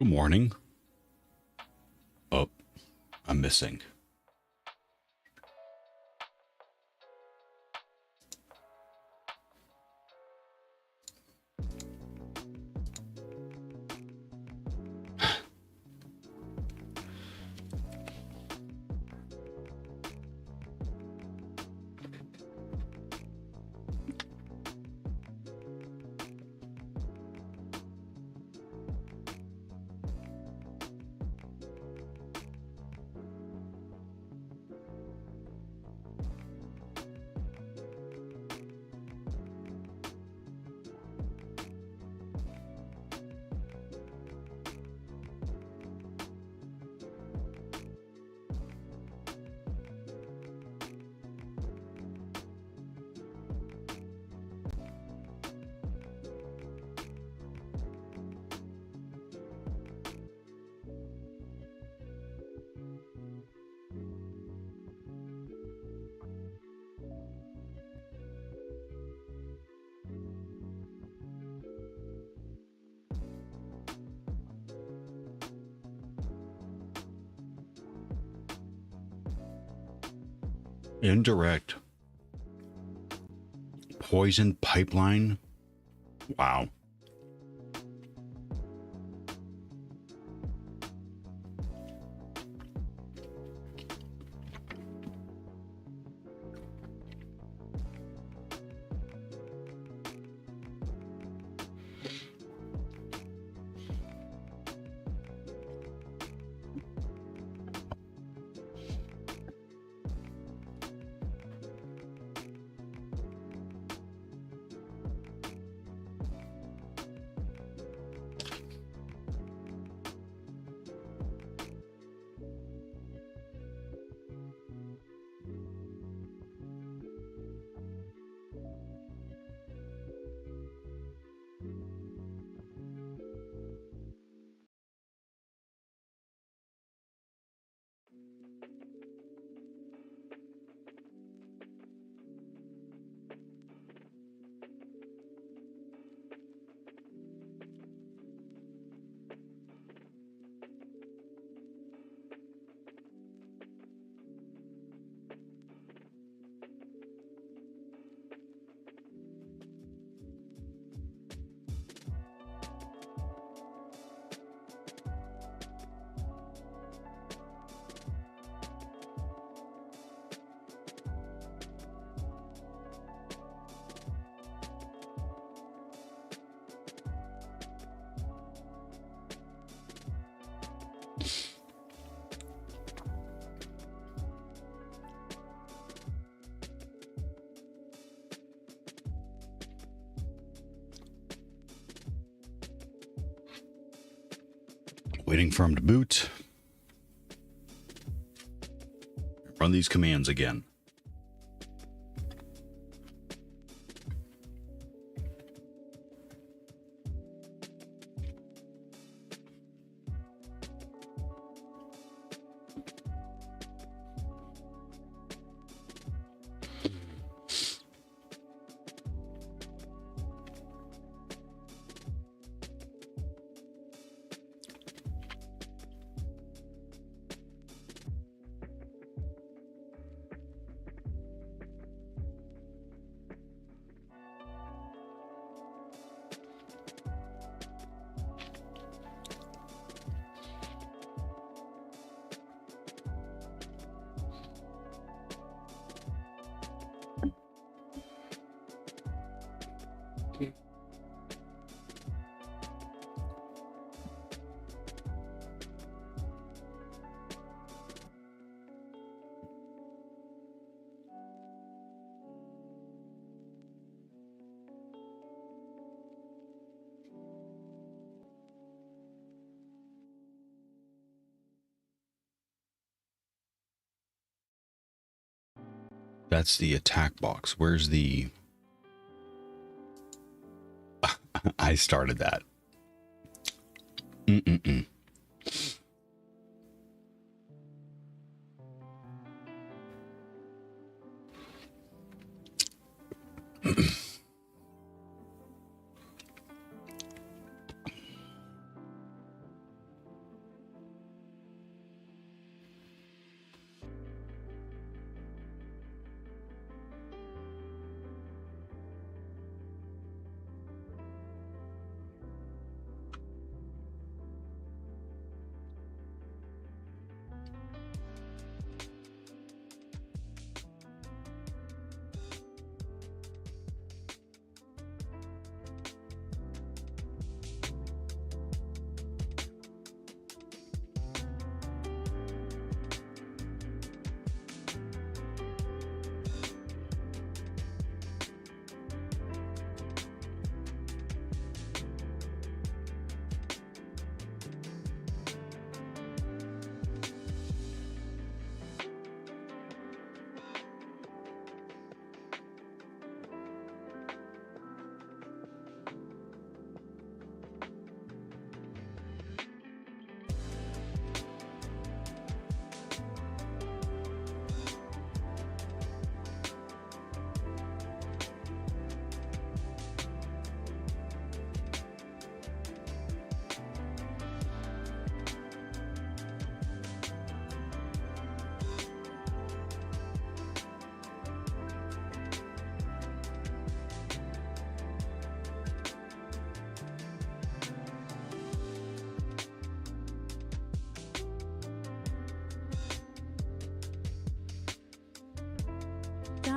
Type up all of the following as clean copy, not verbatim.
Good morning. Oh, I'm missing. Indirect poison pipeline. Wow. Waiting for him to boot. Run these commands again. That's the attack box. Where's the... I started that. Mm-mm-mm.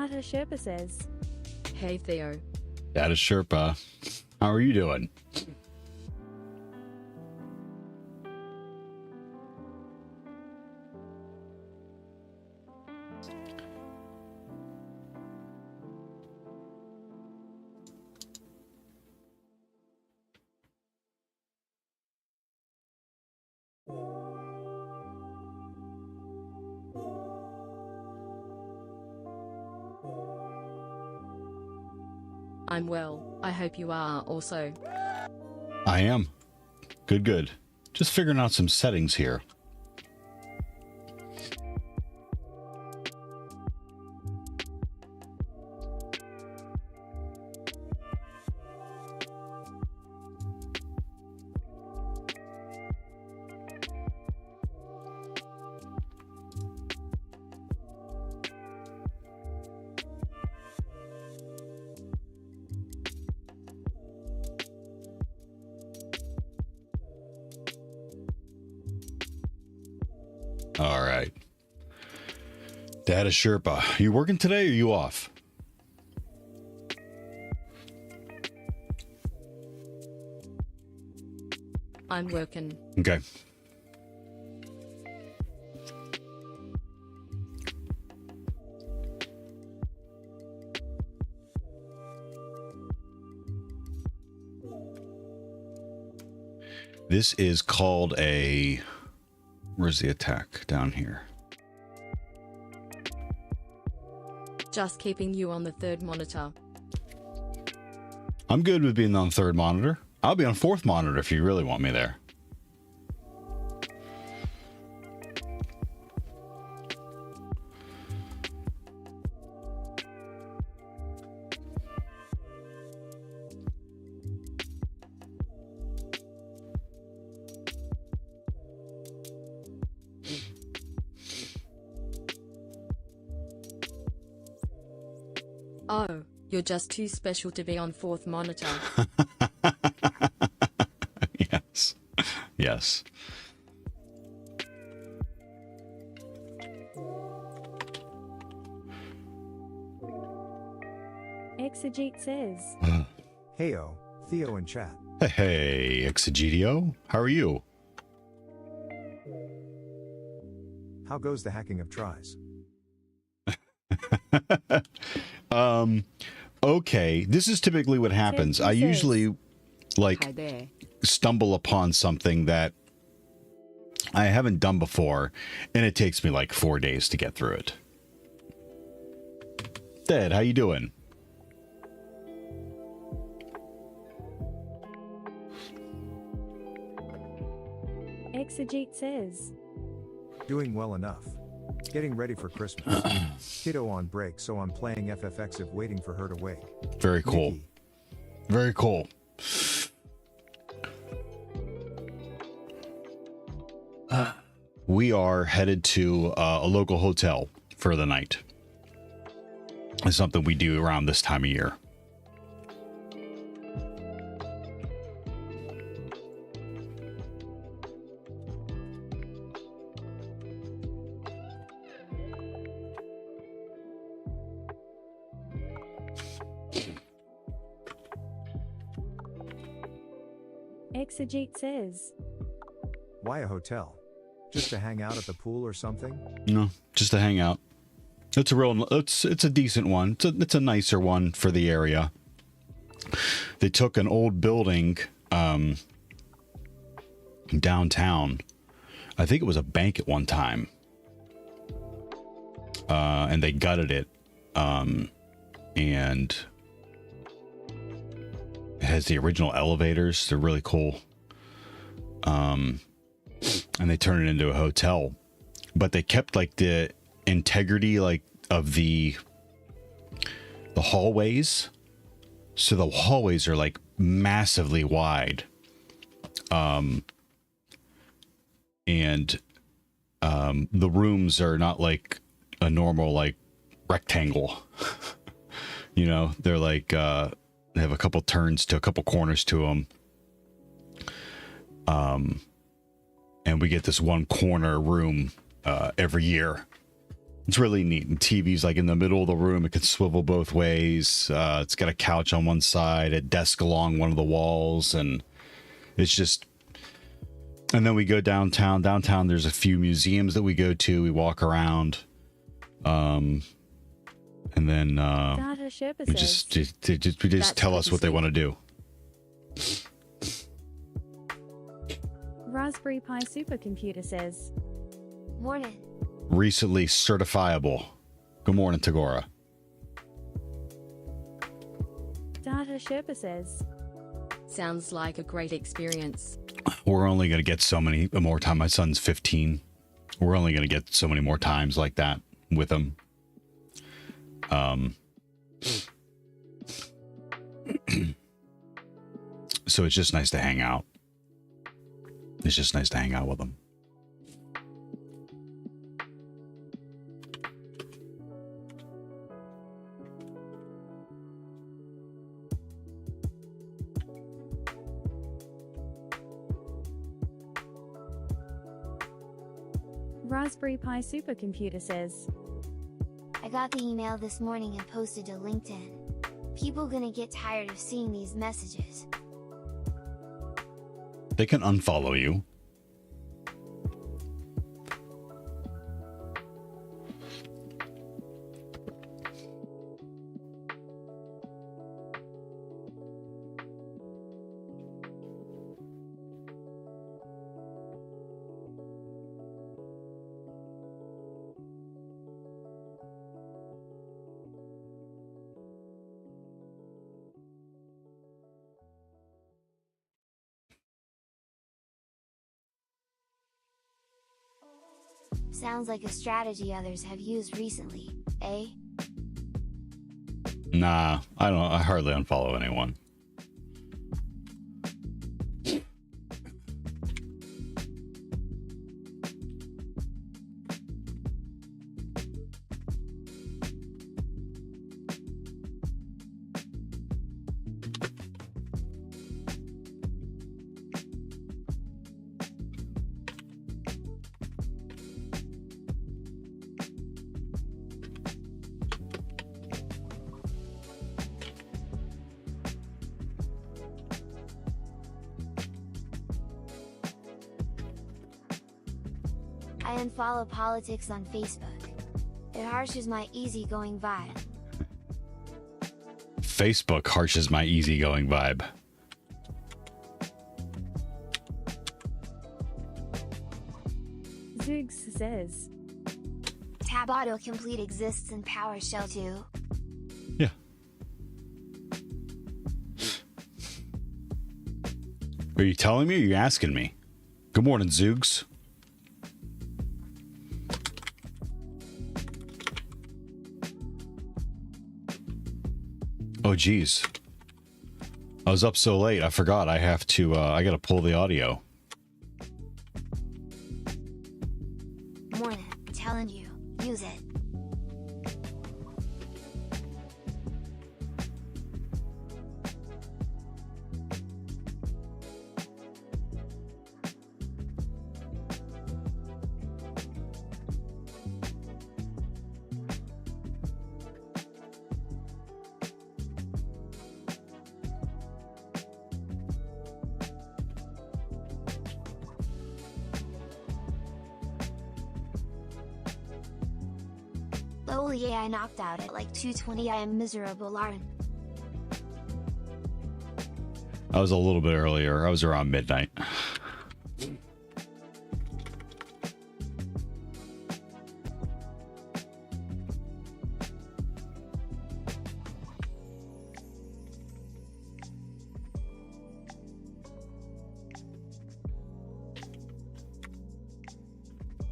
Data Sherpa says. Hey Theo. Data Sherpa. How are you doing? I'm well. I hope you are also. I am. Good, good. Just figuring out some settings here. All right. Data Sherpa. You working today or you off? I'm working. Okay. This is called a... Where's the attack? Down here. Just keeping you on the third monitor. I'm good with being on third monitor. I'll be on fourth monitor if you really want me there. Oh, you're just too special to be on fourth monitor. Yes. Yes. Exegete says. Heyo, Theo in chat. Hey, Exegetio. How are you? How goes the hacking of tries? Okay. This is typically what happens. I usually like Hi there. stumble upon something that I haven't done before, and it takes me like 4 days to get through it. Dad, how you doing? Exegete says. Doing well enough. Getting ready for Christmas. Kiddo on break, so I'm playing FFX waiting for her to wake. Very cool. Nikki. Very cool. We are headed to a local hotel for the night. It's something we do around this time of year. Exegete says. Why a hotel? Just to hang out at the pool or something? No, just to hang out. It's a real. It's a decent one. It's a nicer one for the area. They took an old building downtown. I think it was a bank at one time, and they gutted it. And it has the original elevators. They're really cool. And they turned it into a hotel, but they kept like the integrity like of the hallways. So the hallways are like massively wide. And the rooms are not like a normal like rectangle. You know, they're like they have a couple turns to a couple corners to them. And we get this one corner room every year. It's really neat. And TV's like in the middle of the room. It can swivel both ways. It's got a couch on one side, a desk along one of the walls, and it's just. And then we go downtown. Downtown, there's a few museums that we go to. We walk around, and then Data Sherpa we says. just tell us what they want to do. Raspberry Pi supercomputer says. Morning. Recently certifiable. Good morning, Tagora. Data Sherpa says. Sounds like a great experience. We're only going to get so many more time. My son's 15. We're only going to get so many more times like that with him. So it's just nice to hang out. It's just nice to hang out with him. Raspberry Pi supercomputer says. I got the email this morning and posted to LinkedIn. People gonna get tired of seeing these messages. They can unfollow you. Sounds like a strategy others have used recently, eh? Nah, I hardly unfollow anyone. I unfollow politics on Facebook. It harshes my easygoing vibe. Facebook harshes my easygoing vibe. Zoogs says. Tab autocomplete exists in PowerShell too. Yeah. Are you telling me or are you asking me? Good morning, Zoogs. Oh, geez. I was up so late, I forgot I have to, I gotta pull the audio. Morning, telling you, use it. Lowly AI knocked out at like 2:20. I am miserable, Lauren. I was a little bit earlier. I was around midnight.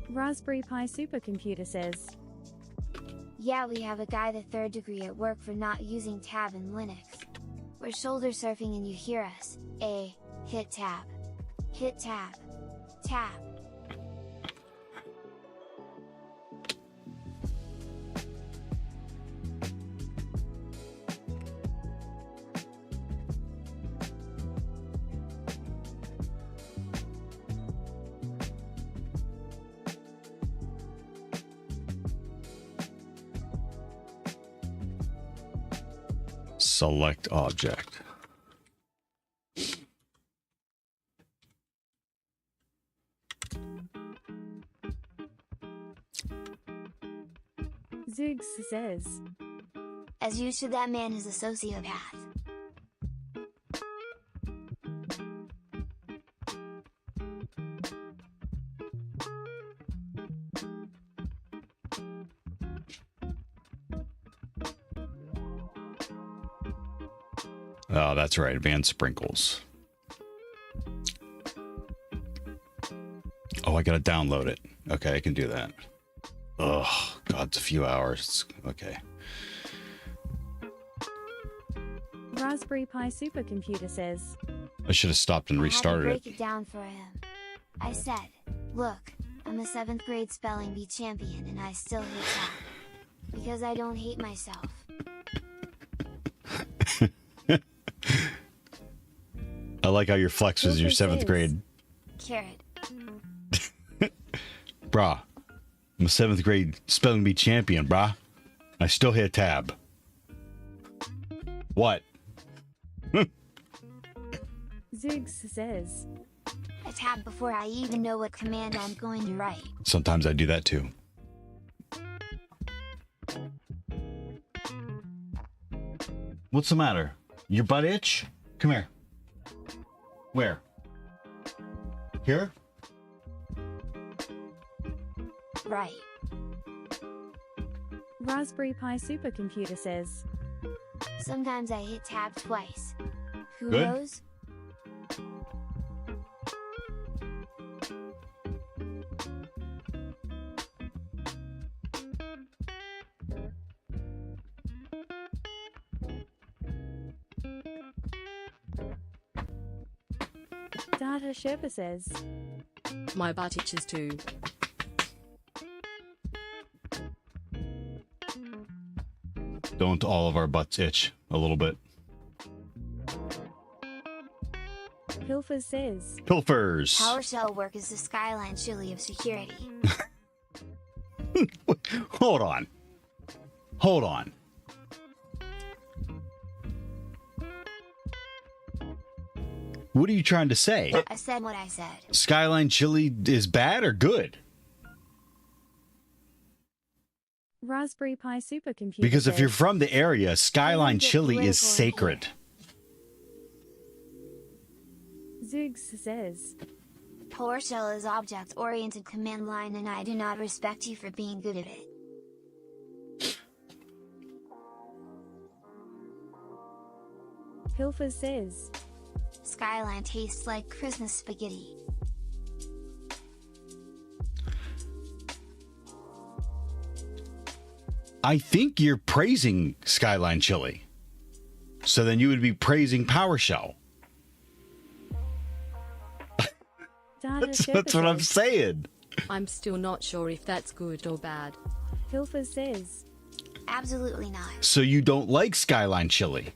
Raspberry Pi supercomputer says. Yeah, we have a guy the 3rd degree at work for not using tab in Linux. We're shoulder surfing and you hear us, hit tab. Hit tab. Tab. Select object. Zoogs says. As you should, that man is a sociopath. Oh, that's right. Advanced sprinkles. Oh, I gotta download it. Okay, I can do that. Oh, God, it's a few hours. Okay. Raspberry Pi supercomputer says. I should have stopped and I had to restarted break it. it down for him. I said, look, I'm a 7th grade spelling bee champion and I still hate that. Because I don't hate myself. I like how your flex was your 7th grade. Carrot. Brah, I'm a 7th grade spelling bee champion, brah. I still hit tab. What? Zoogs says. I tab before I even know what command I'm going to write. Sometimes I do that too. What's the matter? Your butt itch? Come here. Where? Here? Right. Raspberry Pi supercomputer says. Sometimes I hit tab twice. Who Good. knows? Data Sherpa says. My butt itches too. Don't all of our butts itch a little bit? Pilfer says. Pilfers. PowerShell work is the skyline chili of security. Hold on. Hold on. What are you trying to say? I said what I said. Skyline chili is bad or good? Raspberry Pi supercomputer Because if says. you're from the area, Skyline get chili is political in sacred. Zoogs says. PowerShell is object-oriented command line and I do not respect you for being good at it. Pilfer says. Skyline tastes like Christmas spaghetti. I think you're praising Skyline chili. So then you would be praising PowerShell. Data That's Sherpa what I'm says. saying. I'm still not sure if that's good or bad. Pilfer says. Absolutely not. So you don't like Skyline chili?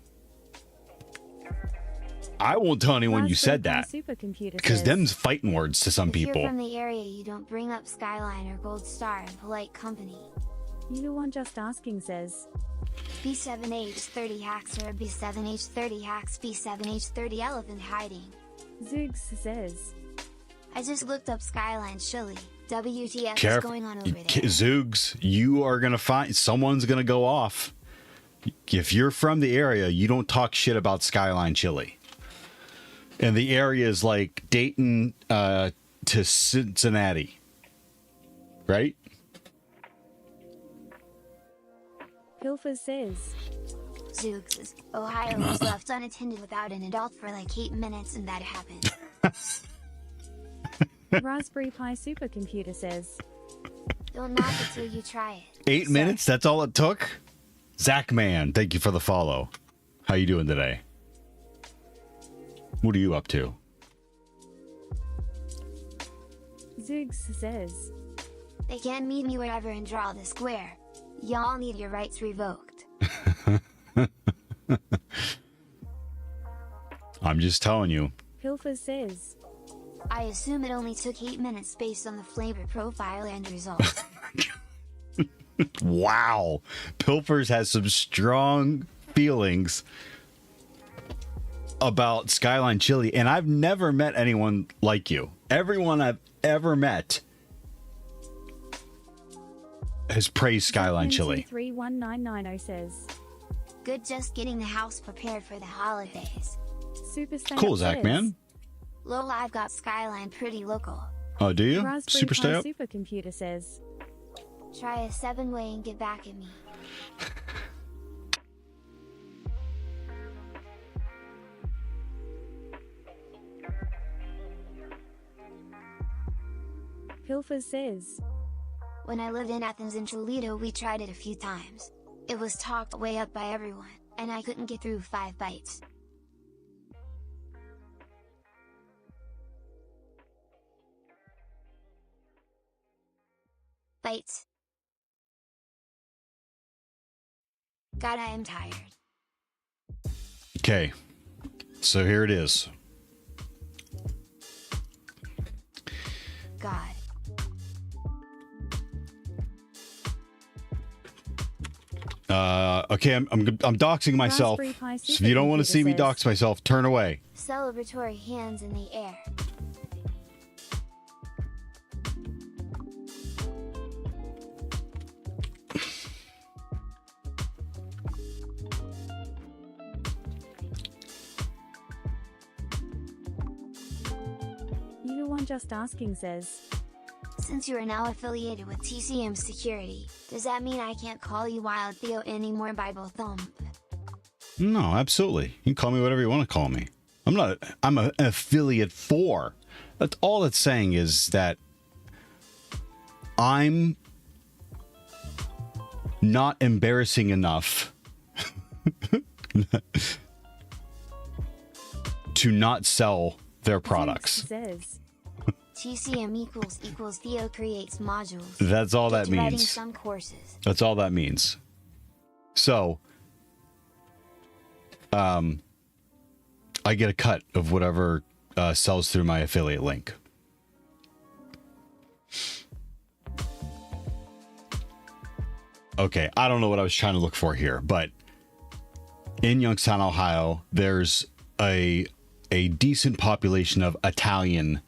I won't tell anyone you said that. Because them's fighting words to some If you're people. from the area, you don't bring up Skyline or Gold Star in polite company. You one just asking says. B7H30 hacks or B7H30 hacks B7H30 elephant hiding. Zoogs says. I just looked up Skyline chili. WTF is Careful. going on over there? Zoogs, you are going to find someone's going to go off. If you're from the area, you don't talk shit about Skyline chili. And the area is like Dayton to Cincinnati. Right? Pilfer says. Zoogs, Ohio was left unattended without an adult for like 8 minutes and that happened. Raspberry Pi supercomputer says. Don't knock it till you try it. 8 minutes? That's all it took? Zach Man, thank you for the follow. How you doing today? What are you up to? Zoogs says. They can't meet me wherever and draw the square. Y'all need your rights revoked. I'm just telling you. Pilfer says. I assume it only took 8 minutes based on the flavor profile and results. Wow. Pilfers has some strong feelings about Skyline Chili, and I've never met anyone like you. Everyone I've ever met has praised Skyline Chili. 319990 says. Good, just getting the house prepared for the holidays. Super Stay Cool, Up Zach, says, man. Lol, I've got Skyline pretty local. Oh, do you? Raspberry Super stay Pi up? Supercomputer says. Try a 7-way and get back at me. Pilfer says. When I lived in Athens and Toledo, we tried it a few times. It was talked way up by everyone, and I couldn't get through 5 bytes. Bytes. God, I am tired. Okay. So here it is. God. Okay, I'm doxing myself. Raspberry Pi So if you don't want to Supercomputer see me says. dox myself, turn away. Celebratory hands in the air. You one just asking says. Since you are now affiliated with TCM Security, does that mean I can't call you Wild Theo anymore, Bible Thump? No, absolutely. You can call me whatever you want to call me. I'm an affiliate for. That's all it's saying is that I'm not embarrassing enough to not sell their products. Says. TCM equals Theo creates modules. That's all Get that to writing means. some courses. That's all that means. So, I get a cut of whatever sells through my affiliate link. Okay, I don't know what I was trying to look for here, but in Youngstown, Ohio, there's a decent population of Italian.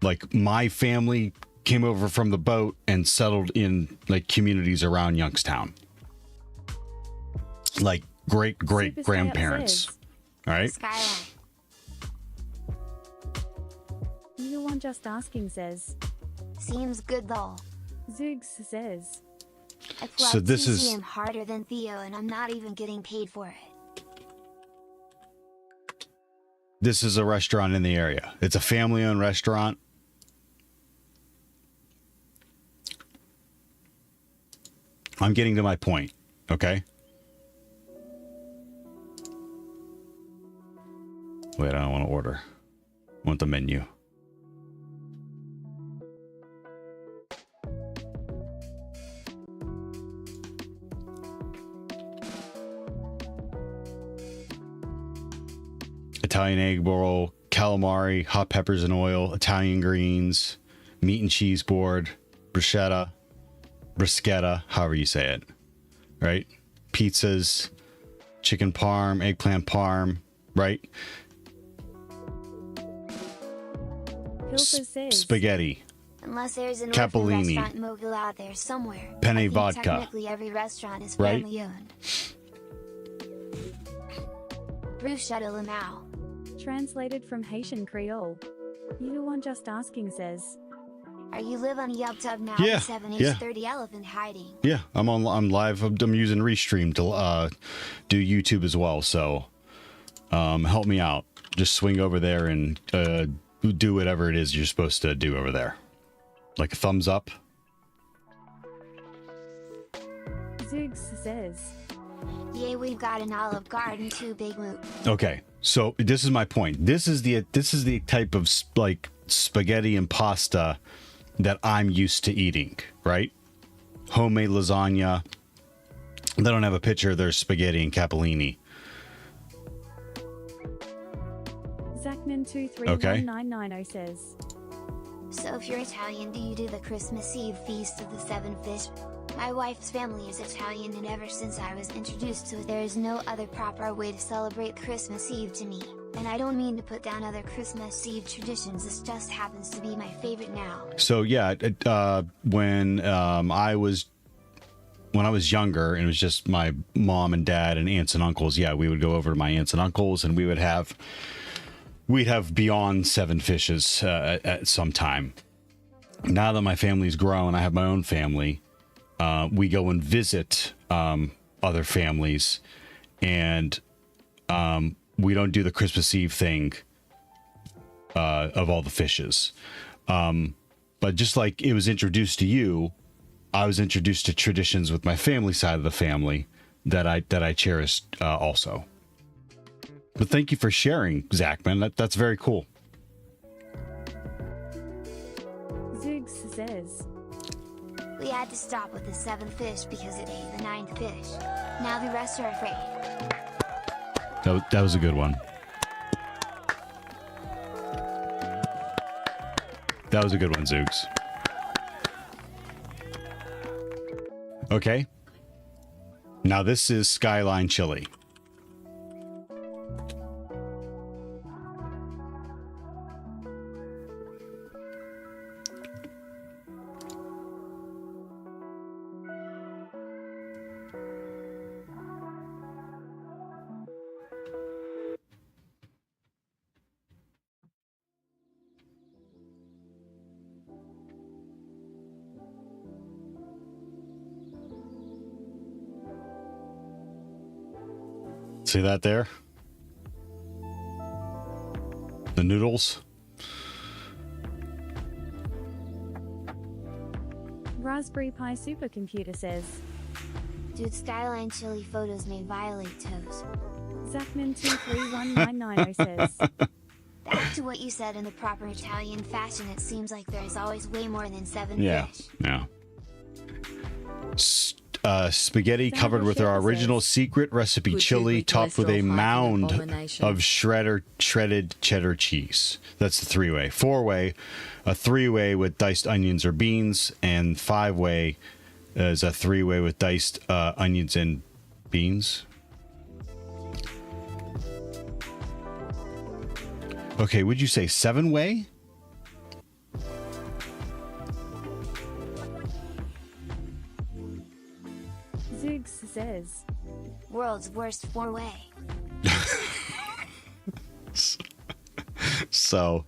Like my family came over from the boat and settled in like communities around Youngstown. Like great Super Stay Up grandparents. says. All right. Skyline. You one just asking says. Seems good though. Zoogs says. I So plugged this is- TCM harder than Theo and I'm not even getting paid for it. This is a restaurant in the area. It's a family-owned restaurant. I'm getting to my point, okay? Wait, I don't want to order. I want the menu. Italian egg bowl, calamari, hot peppers and oil, Italian greens, meat and cheese board, bruschetta, however you say it, right? Pizzas, chicken parm, eggplant parm, right? Pilfer says. Spaghetti, Unless there's an Capellini. orphan restaurant mogul out there somewhere. Penne I think vodka. Technically every restaurant is Right? family owned. Bruschetta Lamau. Translated from Haitian Creole. You one just asking says. Are you live on YubTub now? Yeah, 7H30 elephant hiding. Yeah, I'm live. I'm using Restream to do YouTube as well. So help me out. Just swing over there and do whatever it is you're supposed to do over there. Like a thumbs up. Zoogs says. Yay, we've got an Olive Garden, 2 big moot. Okay, so this is my point. This is the type of like spaghetti and pasta that I'm used to eating, right? Homemade lasagna. They don't have a picture of their spaghetti and capellini. Zachman231990 says. So if you're Italian, do you do the Christmas Eve feast of the 7 fish? My wife's family is Italian, and ever since I was introduced to it, there is no other proper way to celebrate Christmas Eve to me. And I don't mean to put down other Christmas Eve traditions, this just happens to be my favorite now. So yeah, when I was younger and it was just my mom and dad and aunts and uncles, yeah, we would go over to my aunts and uncles and we'd have beyond 7 fishes at some time. Now that my family's grown, I have my own family. We go and visit other families, and we don't do the Christmas Eve thing of all the fishes. But just like it was introduced to you, I was introduced to traditions with my family side of the family that I cherished also. But thank you for sharing, Zachman. That's very cool. Zoogs says, We had to stop with the 7th fish because it ate the 9th fish. Now the rest are afraid. That was a good one. That was a good one, Zooks. Okay. Now this is Skyline Chili. See that there? The noodles. Raspberry Pi Supercomputer says, Dude, Skyline Chili photos may violate toes. Zachman231990 says, Back to what you said, in the proper Italian fashion, it seems like there is always way more than 7 Yeah, fish. yeah. Spaghetti covered with our original secret recipe Could you chili, topped with a cholesterol-fighting mound abomination? of shredded cheddar cheese. That's the 3-way. 4-way, a 3-way with diced onions or beans, and 5-way is a 3-way with diced onions and beans. Okay, would you say 7-way? Zoogs says, World's worst 4-way. So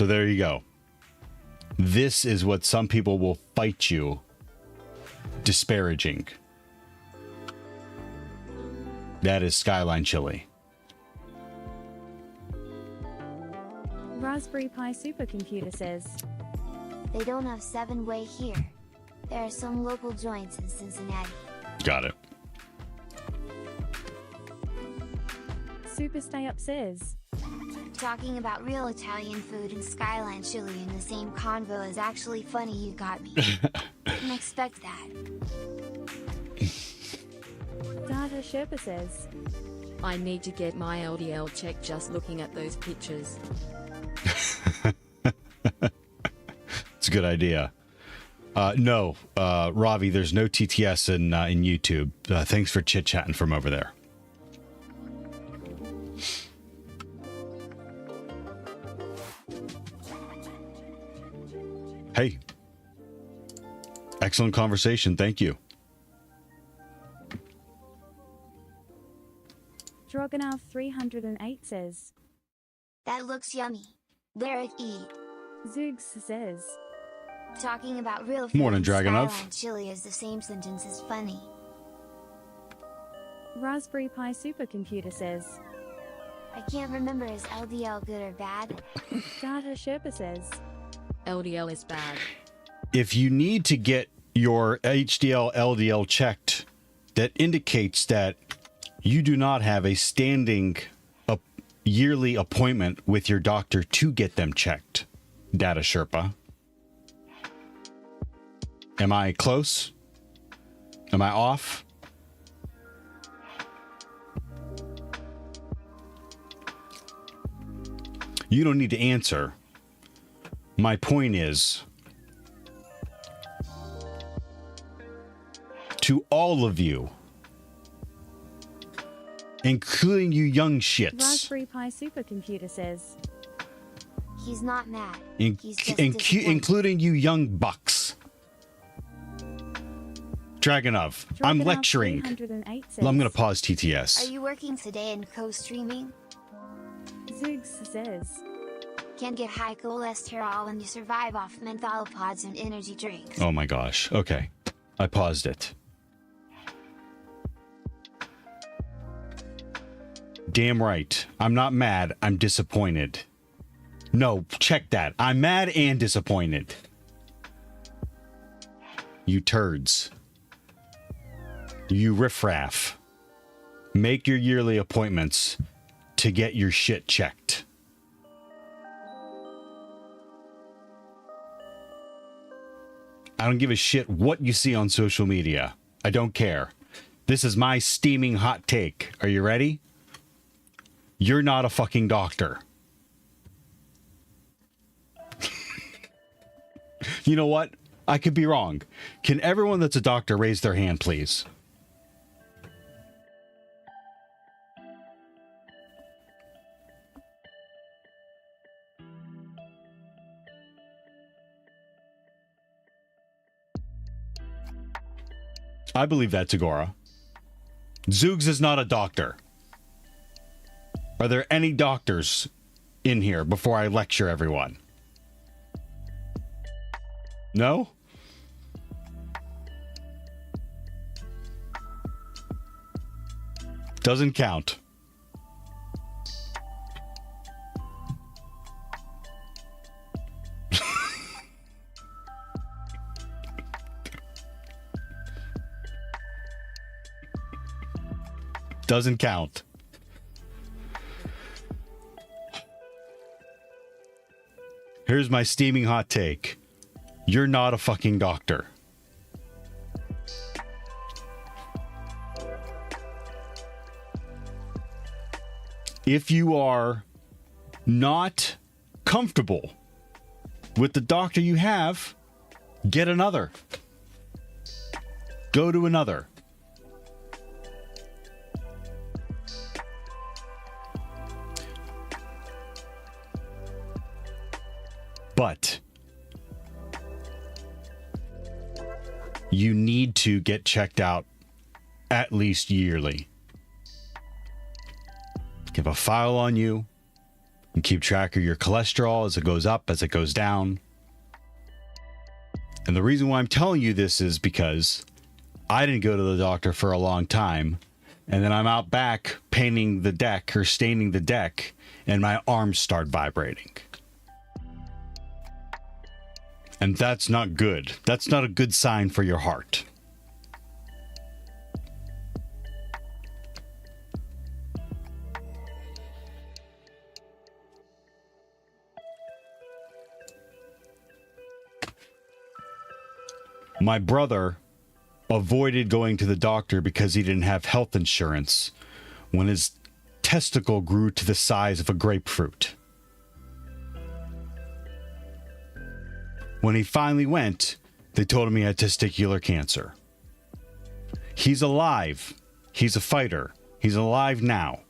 there you go. This is what some people will fight you disparaging. That is Skyline Chili. Raspberry Pi Supercomputer says, They don't have 7-way here. There are some local joints in Cincinnati. Got it. Super Stay Up says, Talking about real Italian food and Skyline Chili in the same convo is actually funny. You got me. Didn't expect that. Data Sherpa says, I need to get my LDL checked just looking at those pictures. It's a good idea. No, Ravi, there's no TTS in YouTube. Thanks for chit-chatting from over there. Hey. Excellent conversation. Thank you. Drogonov 308 says, That looks yummy. Derek eat. Zoogs says, Talking about real food Morning, and Dragonov. Skyline Chili is the same sentence is funny. Raspberry Pi Supercomputer says, I can't remember, is LDL good or bad? Data Sherpa says, LDL is bad. If you need to get your HDL, LDL checked, that indicates that you do not have a standing yearly appointment with your doctor to get them checked. Data Sherpa. Am I close? Am I off? You don't need to answer, My point is, to all of you, including you young shits, Raspberry Pi supercomputer says. He's not mad. He's just disappointed. including you young bucks. Dragonov, I'm lecturing. 308 says. Well, I'm going to pause Are TTS. you working today and co-streaming? Zoogs says. Can get high cholesterol when you survive off mentholopods and energy drinks. Oh my gosh. Okay. I paused it. Damn right. I'm not mad. I'm disappointed. No, check that. I'm mad and disappointed. You turds. You riffraff. Make your yearly appointments to get your shit checked. I don't give a shit what you see on social media. I don't care. This is my steaming hot take. Are you ready? You're not a fucking doctor. You know what? I could be wrong. Can everyone that's a doctor raise their hand, please? I believe that, Tagora. Zoogs is not a doctor. Are there any doctors in here before I lecture everyone? No? Doesn't count. Doesn't count. Here's my steaming hot take. You're not a fucking doctor. If you are not comfortable with the doctor you have, get another. Go to another. But you need to get checked out at least yearly. Give a file on you and keep track of your cholesterol as it goes up, as it goes down. And the reason why I'm telling you this is because I didn't go to the doctor for a long time, and then I'm out back painting the deck or staining the deck, and my arms start vibrating. And that's not good. That's not a good sign for your heart. My brother avoided going to the doctor because he didn't have health insurance when his testicle grew to the size of a grapefruit. When he finally went, they told him he had testicular cancer. He's alive. He's a fighter. He's alive now.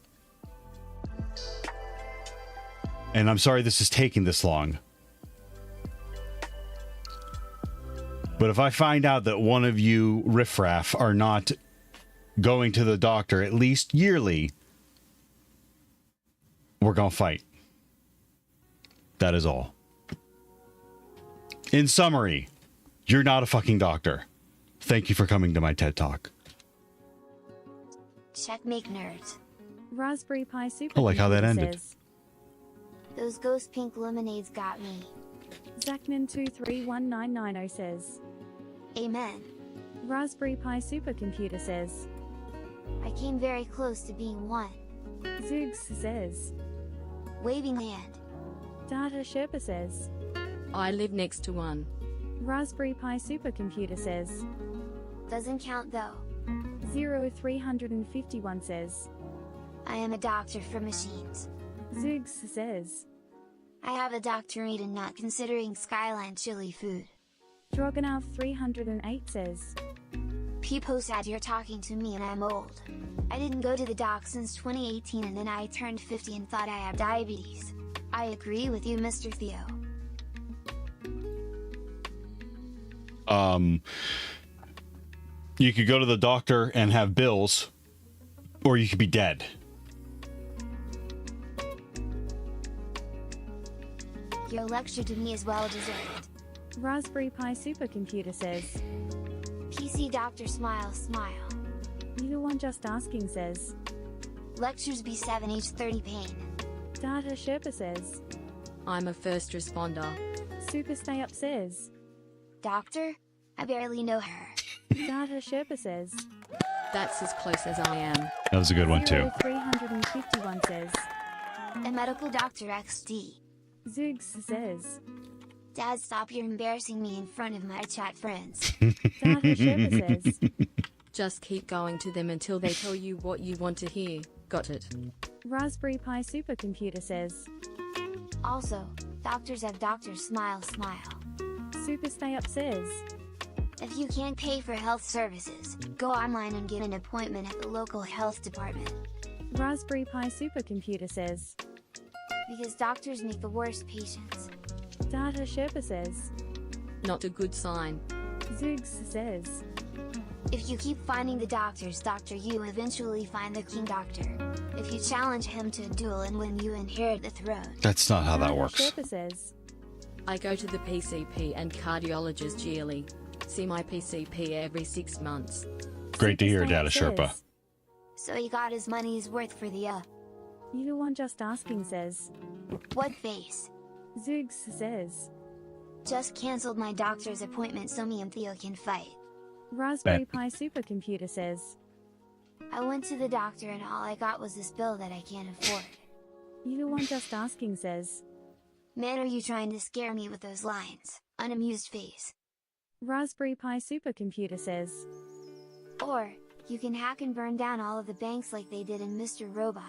And I'm sorry this is taking this long. But if I find out that one of you riffraff are not going to the doctor at least yearly, we're going to fight. That is all. In summary, you're not a fucking doctor. Thank you for coming to my TED Talk. Checkmate nerds. Raspberry Pi supercomputer I like how that ended. says. Those ghost pink lemonades got me. Zachman231990 says. Amen. Raspberry Pi supercomputer says. I came very close to being one. Zoogs says. Waving hand. Data Sherpa says. I live next to one. Raspberry Pi supercomputer says. Doesn't count though. 0351 says. I am a doctor for machines. Zoogs says. I have a doctorate in not considering Skyline chili food. Drogonov 308 says, People said you're talking to me and I'm old. I didn't go to the doc since 2018 and then I turned 50 and thought I had diabetes. I agree with you, Mr. Theo. You could go to the doctor and have bills, or you could be dead. Your lecture to me is well deserved. Raspberry Pi Supercomputer says, PC Doctor Smile Smile. You the one just asking says, Lectures B7H30 Pain. Data Sherpa says, I'm a first responder. Super Stay Up says, Doctor? I barely know her. Data Sherpa says, That's as close as I am. That was a good one too. 351 says, A medical doctor XD. Zoogs says, Dad, stop, you're embarrassing me in front of my chat friends. Data Sherpa says, Just keep going to them until they tell you what you want to hear. Got it. Raspberry Pi Supercomputer says, Also, doctors have doctors smile smile. Super Stay Up says, If you can't pay for health services, go online and get an appointment at the local health department. Raspberry Pi Supercomputer says, Because doctors make the worst patients. Data Sherpa says, Not a good sign. Zoogs says, If you keep finding the doctor's doctor, you eventually find the king doctor. If you challenge him to a duel and win, you inherit the throne. That's not how that Data works. Sherpa says, I go to the PCP and cardiologist yearly. See my PCP every 6 months. Great to hear, Super Stay Data Up Sherpa. says, So he got his money's worth for the You the one just asking says, what face? Zoogs says, Just cancelled my doctor's appointment so me and Theo can fight. Raspberry Pi Supercomputer says, I went to the doctor and all I got was this bill that I can't afford. You the one just asking says, Man, are you trying to scare me with those lines? Unamused face. Raspberry Pi Supercomputer says, Or, you can hack and burn down all of the banks like they did in Mr. Robot.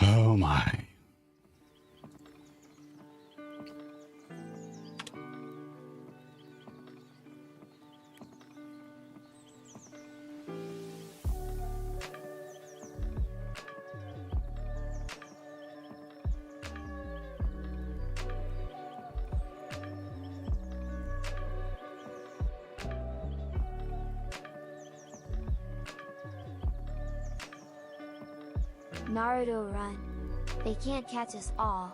Oh my. Naruto run. They can't catch us all.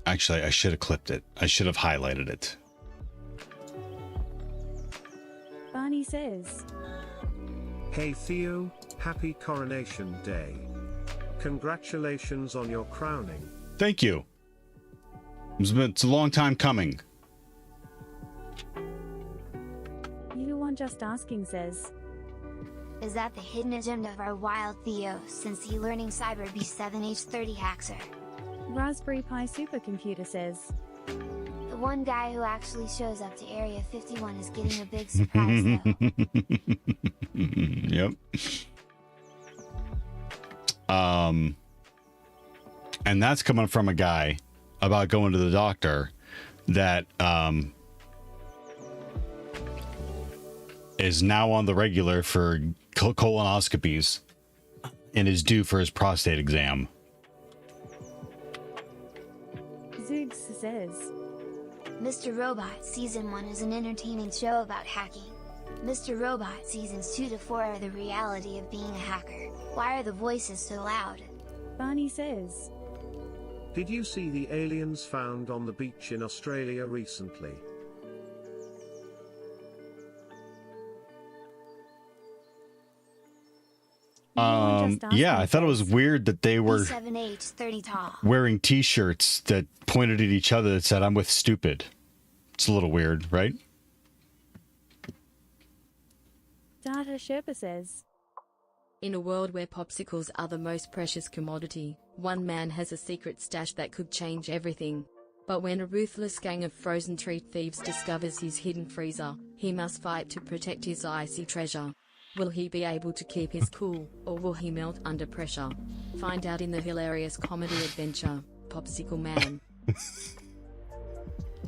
Actually, I should have clipped it. I should have highlighted it. Barney says, Hey Theo, happy Coronation Day. Congratulations on your crowning. Thank you. It's a long time coming. You the one just asking says, Is that the hidden agenda of our wild Theo since he learning Cyber B7H30 Haxer? Raspberry Pi Supercomputer says, The one guy who actually shows up to Area 51 is getting a big surprise though. Yep. And that's coming from a guy about going to the doctor that is now on the regular for colonoscopies and is due for his prostate exam. Zoogs says, Mr. Robot Season 1 is an entertaining show about hacking. Mr. Robot Seasons 2 to 4 are the reality of being a hacker. Why are the voices so loud? Barney says, Did you see the aliens found on the beach in Australia recently? Yeah, I thought it was weird that they were B7H30 tall. wearing t-shirts that pointed at each other that said, I'm with stupid. It's a little weird, right? Data Sherpa says, In a world where popsicles are the most precious commodity, one man has a secret stash that could change everything. But when a ruthless gang of frozen treat thieves discovers his hidden freezer, he must fight to protect his icy treasure. Will he be able to keep his cool, or will he melt under pressure? Find out in the hilarious comedy adventure, Popsicle Man.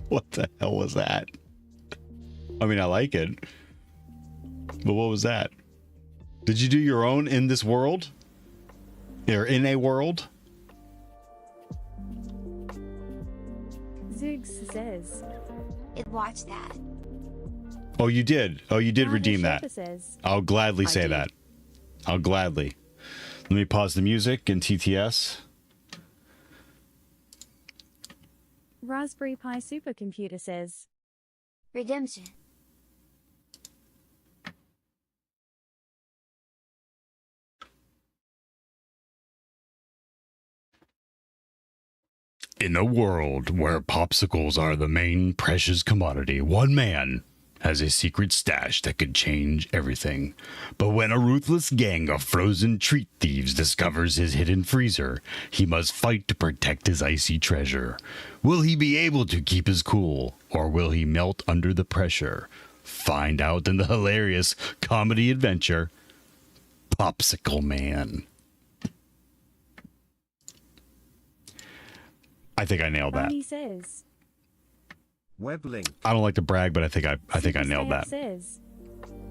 What the hell was that? I mean, I like it. But what was that? Did you do your own in this world? Or in a world? Zoogs says. It watched that. Oh, you did. Oh, you did Data redeem that. Sherpa says. I'll gladly I say did. that. I'll gladly. Let me pause the music in TTS. Raspberry Pi Supercomputer says. Redemption. In a world where popsicles are the main precious commodity, one man has a secret stash that could change everything. But when a ruthless gang of frozen treat thieves discovers his hidden freezer, he must fight to protect his icy treasure. Will he be able to keep his cool, or will he melt under the pressure? Find out in the hilarious comedy adventure, Popsicle Man. I think I nailed that. Bonnie says. Web link. I don't like to brag, but I think I nailed that. Says.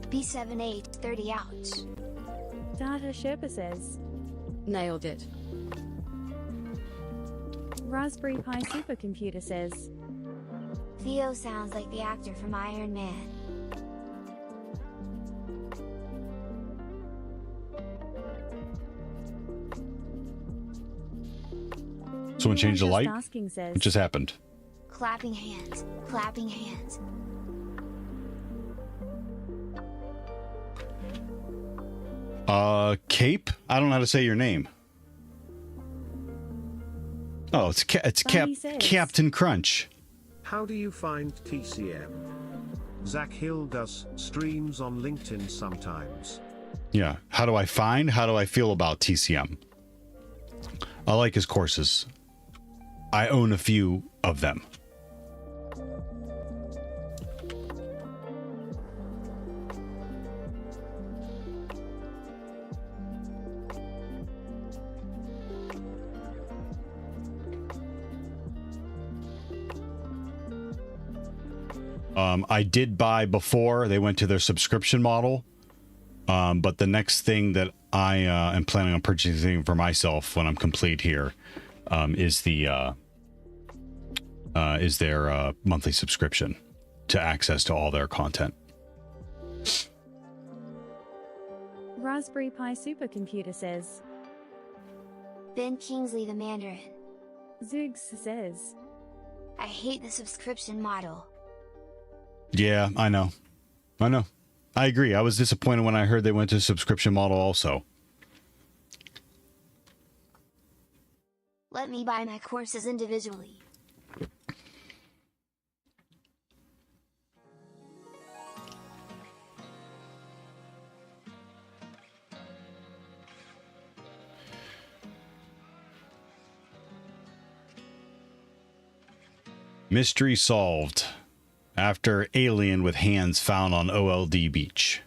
B7830 ouch. Data Sherpa says. Nailed it. Raspberry Pi Supercomputer says. Theo sounds like the actor from Iron Man. Someone changed the light? Asking says. What just happened? Clapping hands. Clapping hands. Cape? I don't know how to say your name. Oh, it's Bunny says. Captain Crunch. How do you find TCM? Zach Hill does streams on LinkedIn sometimes. Yeah. How do I feel about TCM? I like his courses. I own a few of them. I did buy before they went to their subscription model. But the next thing that I am planning on purchasing for myself when I'm complete here is their monthly subscription to access to all their content. Raspberry Pi Supercomputer says. Ben Kingsley the Mandarin. Zoogs says. I hate the subscription model. Yeah, I know. I agree. I was disappointed when I heard they went to a subscription model also. Let me buy my courses individually. Mystery solved. After alien with hands found on OLD beach.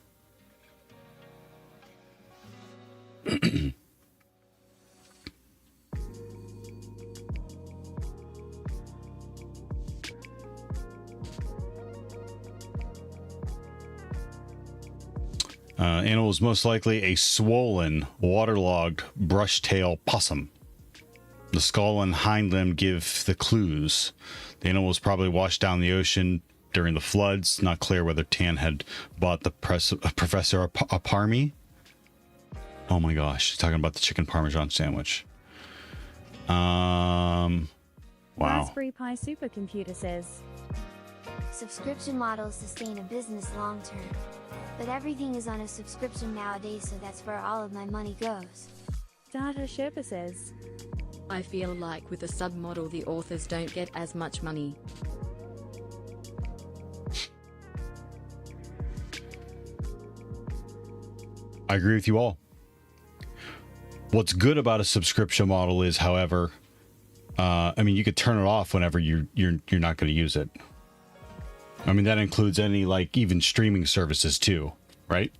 Animal is most likely a swollen, waterlogged brush-tail possum. The skull and hind limb give the clues. The animal was probably washed down the ocean during the floods. Not clear whether Tan had bought the Professor Parmy. Oh my gosh, he's talking about the chicken parmesan sandwich. Wow. Raspberry Pi Supercomputer says. Subscription models sustain a business long term. But everything is on a subscription nowadays, so that's where all of my money goes. Data Sherpa says. I feel like with a submodel the authors don't get as much money. I agree with you all. What's good about a subscription model is, however, I mean, you could turn it off whenever you're not going to use it. I mean, that includes any, like, even streaming services too, right?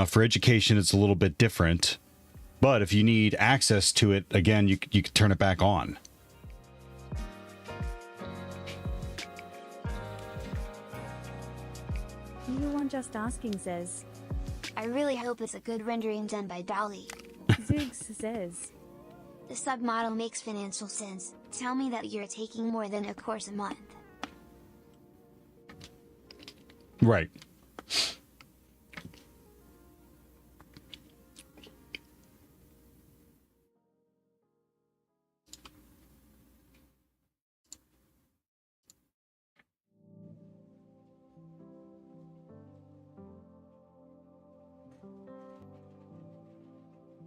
For education, it's a little bit different, but if you need access to it, again, you could turn it back on. You one just asking says. I really hope it's a good rendering done by Dolly. Zoogs says. The submodel makes financial sense. Tell me that you're taking more than a course a month. Right.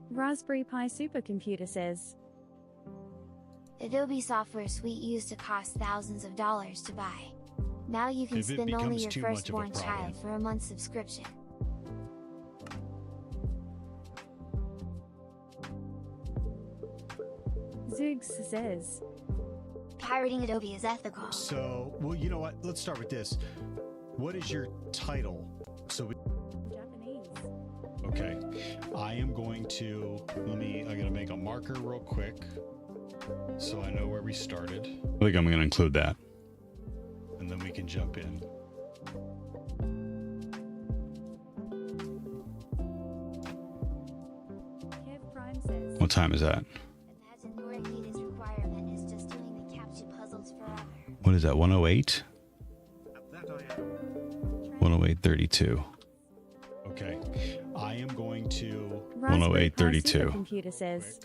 Raspberry Pi supercomputer says. Adobe software suite used to cost thousands of dollars to buy. Now you can If it spend only becomes your too much of a firstborn problem. child for a month's subscription. Zoogs says. Pirating Adobe is ethical. So, well, you know what? Let's start with this. What is your title? So, Japanese. okay, I am going to, I gotta make a marker real quick so I know where we started. I think I'm gonna include that. And then we can jump in. Kev Prime says. What time is that? Imagine Norikita's requirement is just doing the captcha puzzles forever. What is that, 108? At that I am. 108.32. Okay, I am going to Raspberry Pi 108.32. supercomputer says.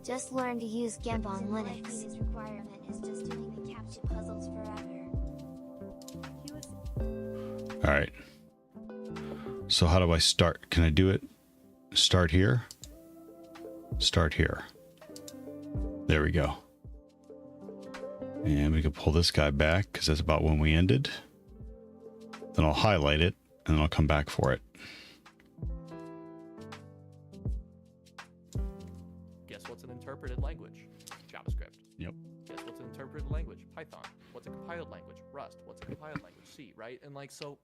Just learn to use GIMP on Linux. His requirement is just doing the captcha puzzles forever. All right. So how do I start? Can I do it? Start here. Start here. There we go. And we can pull this guy back because that's about when we ended. Then I'll highlight it and then I'll come back for it. Guess what's an interpreted language? JavaScript. Yep. Guess what's an interpreted language? Python. What's a compiled language? Rust. What's a compiled language? C, right? And like, so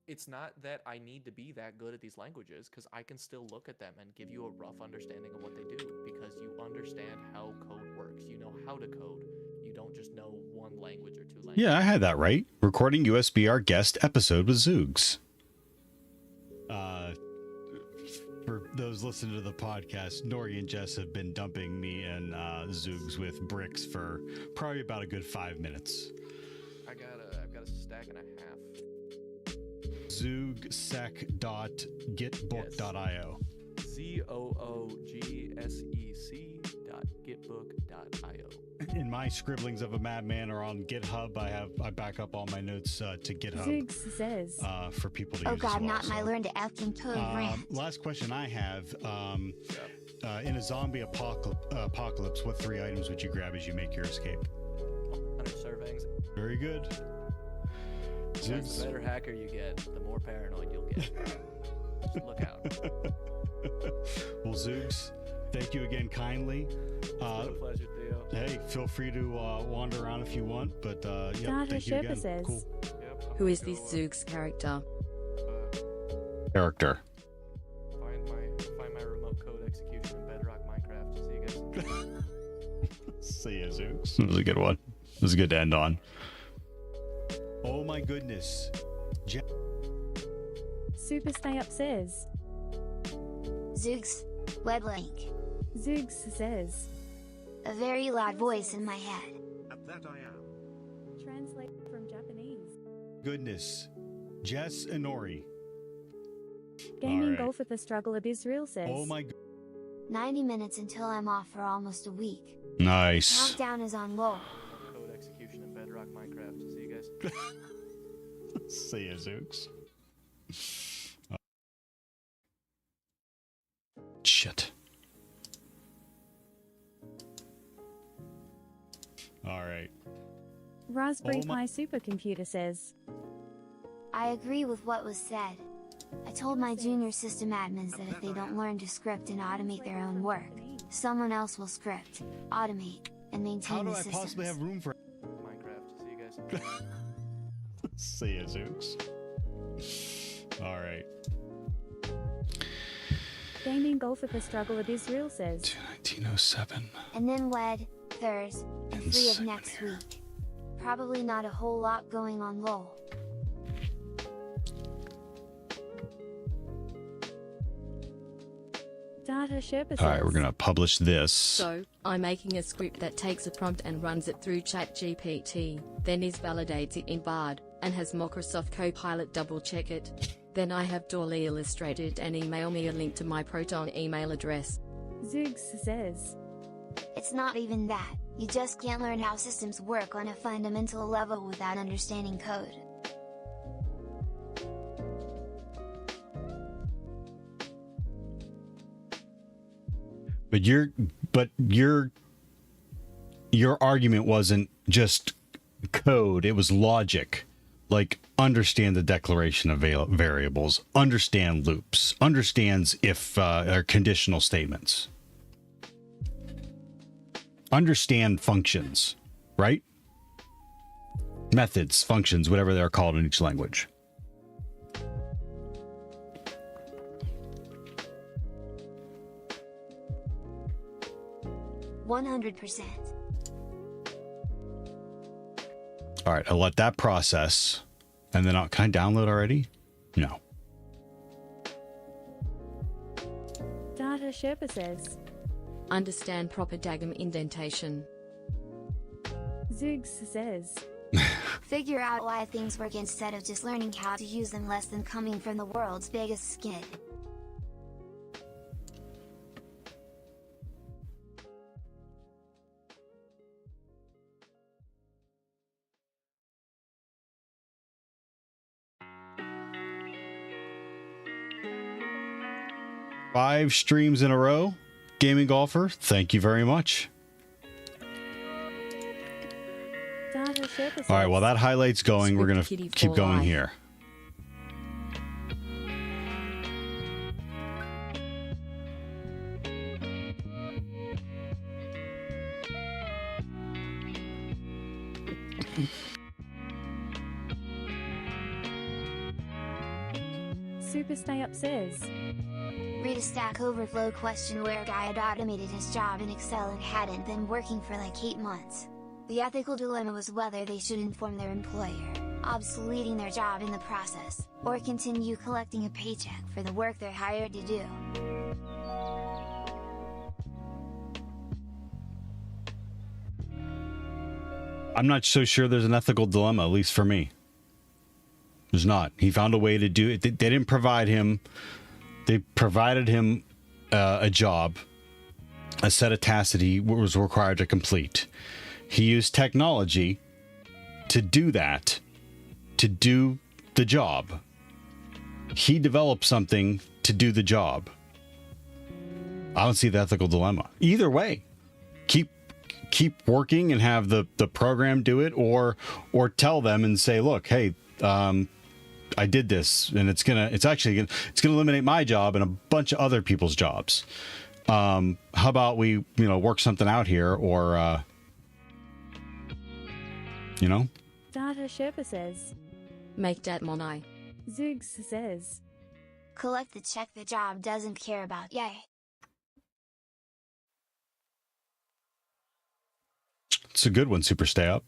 it's not that I need to be that good at these languages, because I can still look at them and give you a rough understanding of what they do, because you understand how code works. You know how to code. You don't just know one language or two languages. Yeah, I had that right. Recording USBR guest episode with Zoogs. For those listening to the podcast, Nori and Jess have been dumping me and Zoogs with bricks for probably about a good 5 minutes. I've got a stack and a half. Zoogsec.gitbook.io. ZOOGSEC.gitbook.io. In my scribblings of a madman are on GitHub. I back up all my notes to GitHub Zoogs says. for people to Oh use. God, as well, not my so. learn to effing code rant. Last question I have. In a zombie apocalypse, what 3 items would you grab as you make your escape? 100 surveyings. Very good. Because the Zoogs. better hacker you get, the more paranoid you'll get. Just look out. Well, Zoogs, thank you again kindly. It's been a pleasure, Theo. Hey, feel free to wander around if you want, but Data thank you Sherpa again. says. Cool. Yep, I'm Who is gonna this go, Zoogs character? Character. find my remote code execution in Bedrock Minecraft. See you guys. See ya, Zoogs. That was a good one. It was good to end on. Oh my goodness. Super Stay Up says. Zoogs, web link. Zoogs says. A very loud voice in my head. At that I am. Translate from Japanese. Goodness. Jess and Nori. Gaming Alright. Golf with the Struggle of Israel says. Oh my 90 minutes until I'm off for almost a week. Nice. Countdown is on low. Code execution in Bedrock Minecraft. See you guys. See ya, Zooks. Shit. All right. Raspberry Oh my- Pi supercomputer says. I agree with what was said. I told my junior system admins that if they don't learn to script and automate their own work, someone else will script, automate, and maintain the systems. How do I possibly have room for Minecraft. See you guys. See ya, Zooks. All right. Gaming golfer for struggle at Israel says. 1907. And then wed, Thurs, and free of next week. Probably not a whole lot going on lol. Data Sherpa says. All right, we're going to publish this. So, I'm making a script that takes a prompt and runs it through ChatGPT, then validates it in Bard, and has Microsoft Copilot double-check it. Then I have Dolly illustrate it and email me a link to my Proton email address. Zoogs says. It's not even that, you just can't learn how systems work on a fundamental level without understanding code. But your argument wasn't just code, it was logic. Like, understand the declaration of variables, understand loops, understands if or conditional statements. Understand functions, right? Methods, functions, whatever they're called in each language. %100%. All right, I'll let that process, and then can I download already? No. Data Sherpa says. Understand proper diagram indentation. Zoogs says. Figure out why things work instead of just learning how to use them less than coming from the world's biggest skid. Five streams in a row. Gaming Golfer, thank you very much. Data Sherpa says. All right, while that highlight's going, we're going to keep going here. Super Stay Up says. Read a Stack Overflow question where a guy had automated his job in Excel and hadn't been working for like 8 months. The ethical dilemma was whether they should inform their employer, obsoleting their job in the process, or continue collecting a paycheck for the work they're hired to do. I'm not so sure there's an ethical dilemma, at least for me. There's not. He found a way to do it. They didn't provide him. They provided him a job, a set of tasks that he was required to complete. He used technology to do that, to do the job. He developed something to do the job. I don't see the ethical dilemma. Either way, keep working and have the program do it, or tell them and say, look, hey, I did this, and it's gonna eliminate my job and a bunch of other people's jobs. How about we work something out here, or Data Sherpa says. Make that money. Zoogs says. Collect the check the job doesn't care about. Yay. It's a good one, Super Stay Up.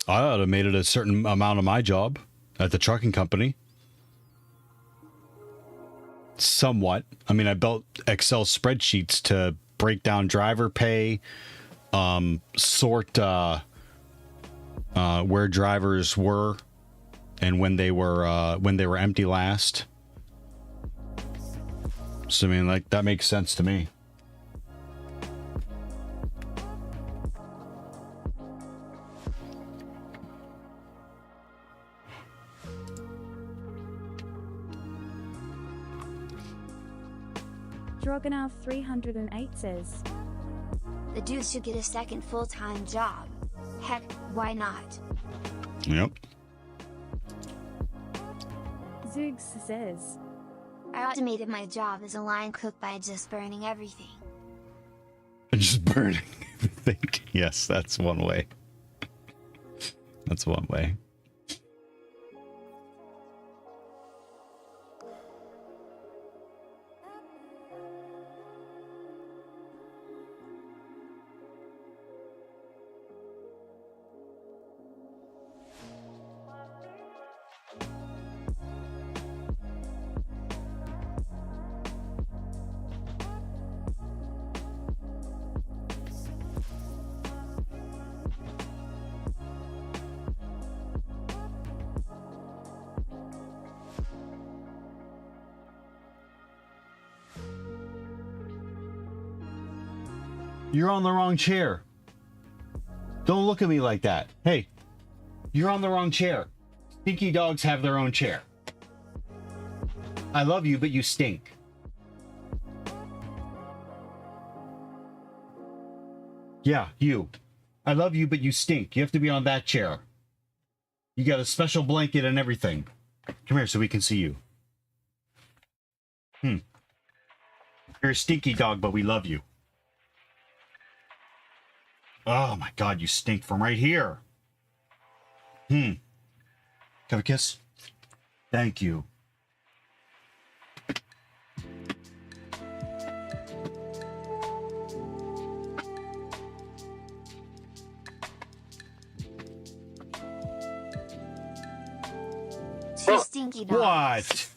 I automated a certain amount of my job at the trucking company. Somewhat. I mean, I built Excel spreadsheets to break down driver pay, sort where drivers were and when they were empty last. So I mean, like, that makes sense to me. Drogonov 308 says. The dude should get a second full-time job. Heck, Why not? Yep. Zoogs says, I automated my job as a line cook by just burning everything. Just burning everything. Yes, that's one way. That's one way. You're on the wrong chair. Don't look at me like that. Hey, you're on the wrong chair. Stinky dogs have their own chair. I love you, but you stink. Yeah, you. I love you, but you stink. You have to be on that chair. You got a special blanket and everything. Come here so we can see you. You're a stinky dog, but we love you. Oh my God, you stink from right here. Can I have a kiss? Thank you. Two stinky dogs. What?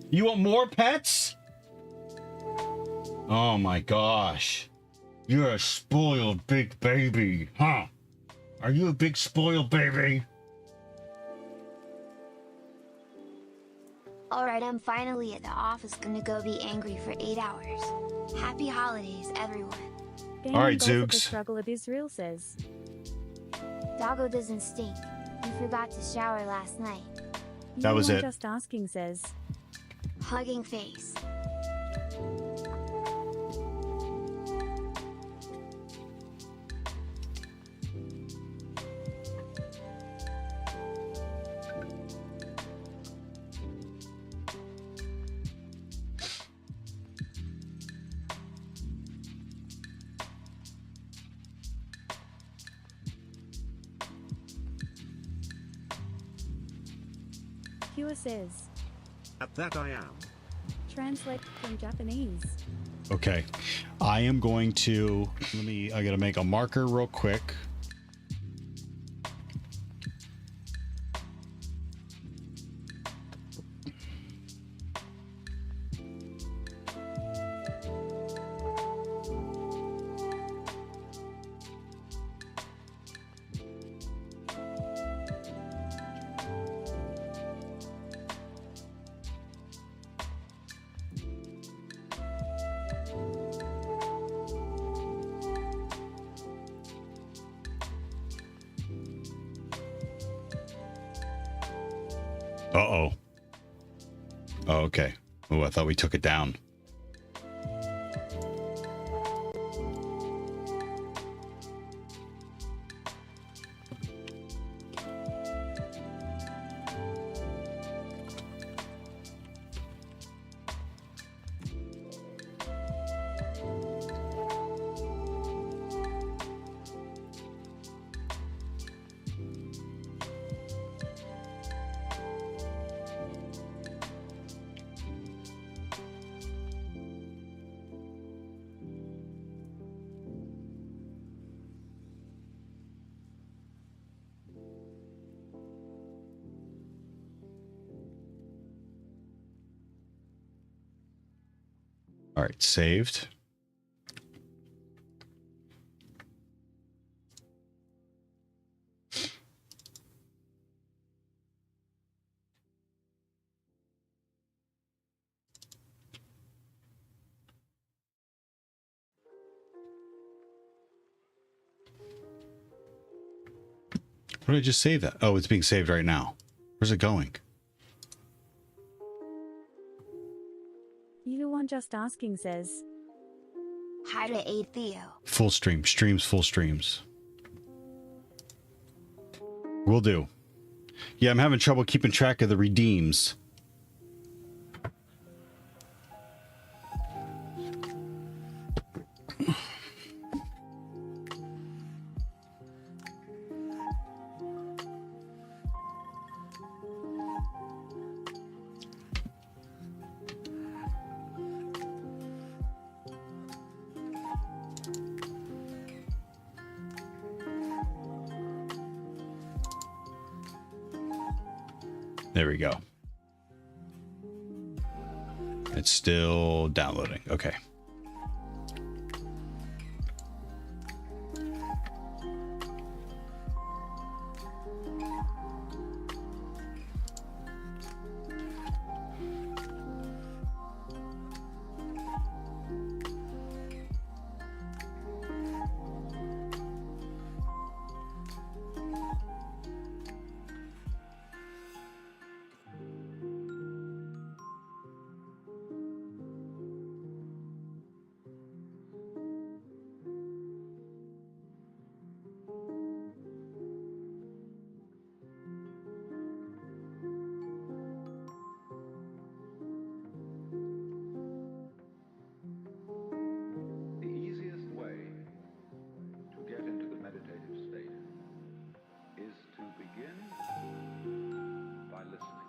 You want more pets? Oh my gosh. You're a spoiled big baby, huh? Are you a big spoiled baby? Alright, I'm finally at the office, gonna go be angry for 8 hours. Happy holidays, everyone. Gaming All right, Golf at the Zoogs. Struggle of Israel says, Doggo doesn't stink. You forgot to shower last night. That was You Are it. Just Asking says, Hugging face. Pure says, At that I am. translate from Japanese. Okay. I am going to, I gotta make a marker real quick. Uh-oh. Oh, okay. Oh, I thought we took it down. All right, saved. What did I just save that? Oh, it's being saved right now. Where's it going? You Are Just Asking says, Hi to 8 Theo. Full stream. Streams, full streams. Will do. Yeah, I'm having trouble keeping track of the redeems. There we go. It's still downloading. Okay. The easiest way to get into the meditative state is to begin by listening.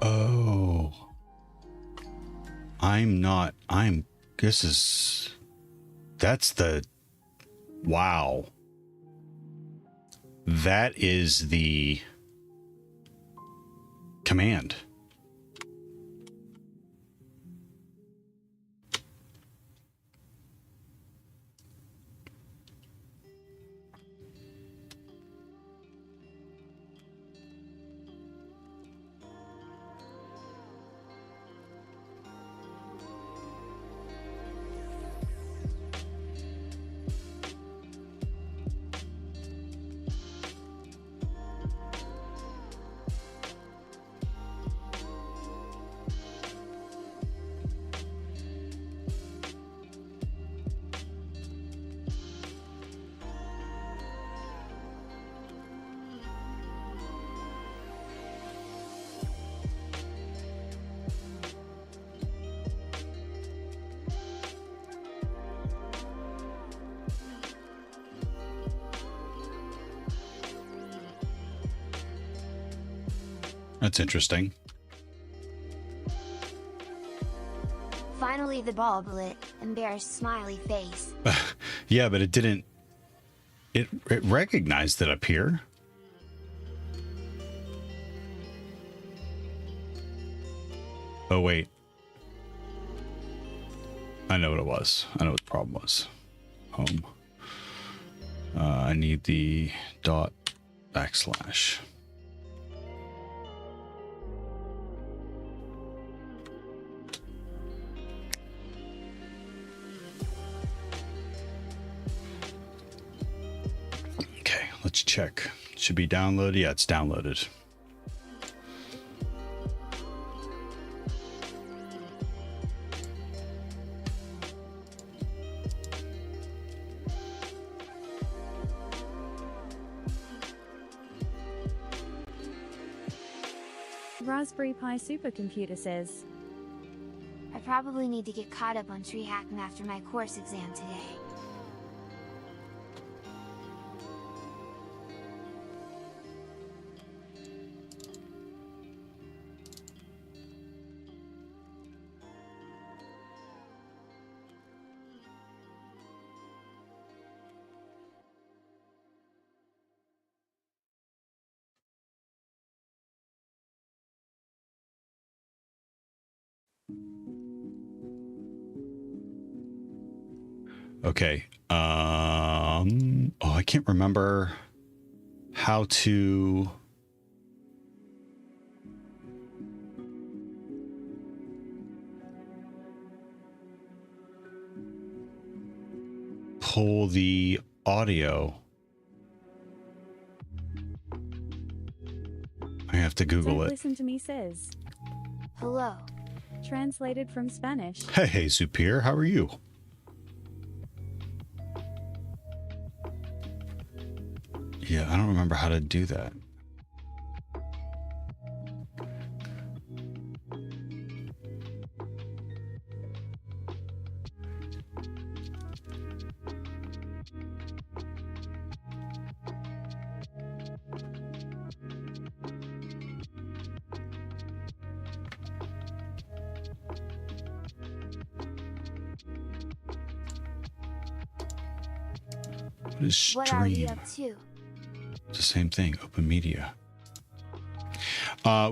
Oh. That's the, wow. That is the command. That's interesting. Finally the bulb lit, embarrassed smiley face. Yeah, but it didn't. It recognized it up here. Oh, wait. I know what it was. I know what the problem was. Home. I need the dot backslash. Okay, let's check. Should be downloaded. Yeah, it's downloaded. Raspberry Pi supercomputer says, I probably need to get caught up on TryHackMe after my course exam today. Okay. Oh, I can't remember how to. pull the audio. I have to Google Don't it. listen to me says. Hello. Translated from Spanish. Hey, Superior, how are you? Yeah, I don't remember how to do that. What is What are we stream? up to? It's the same thing, open media.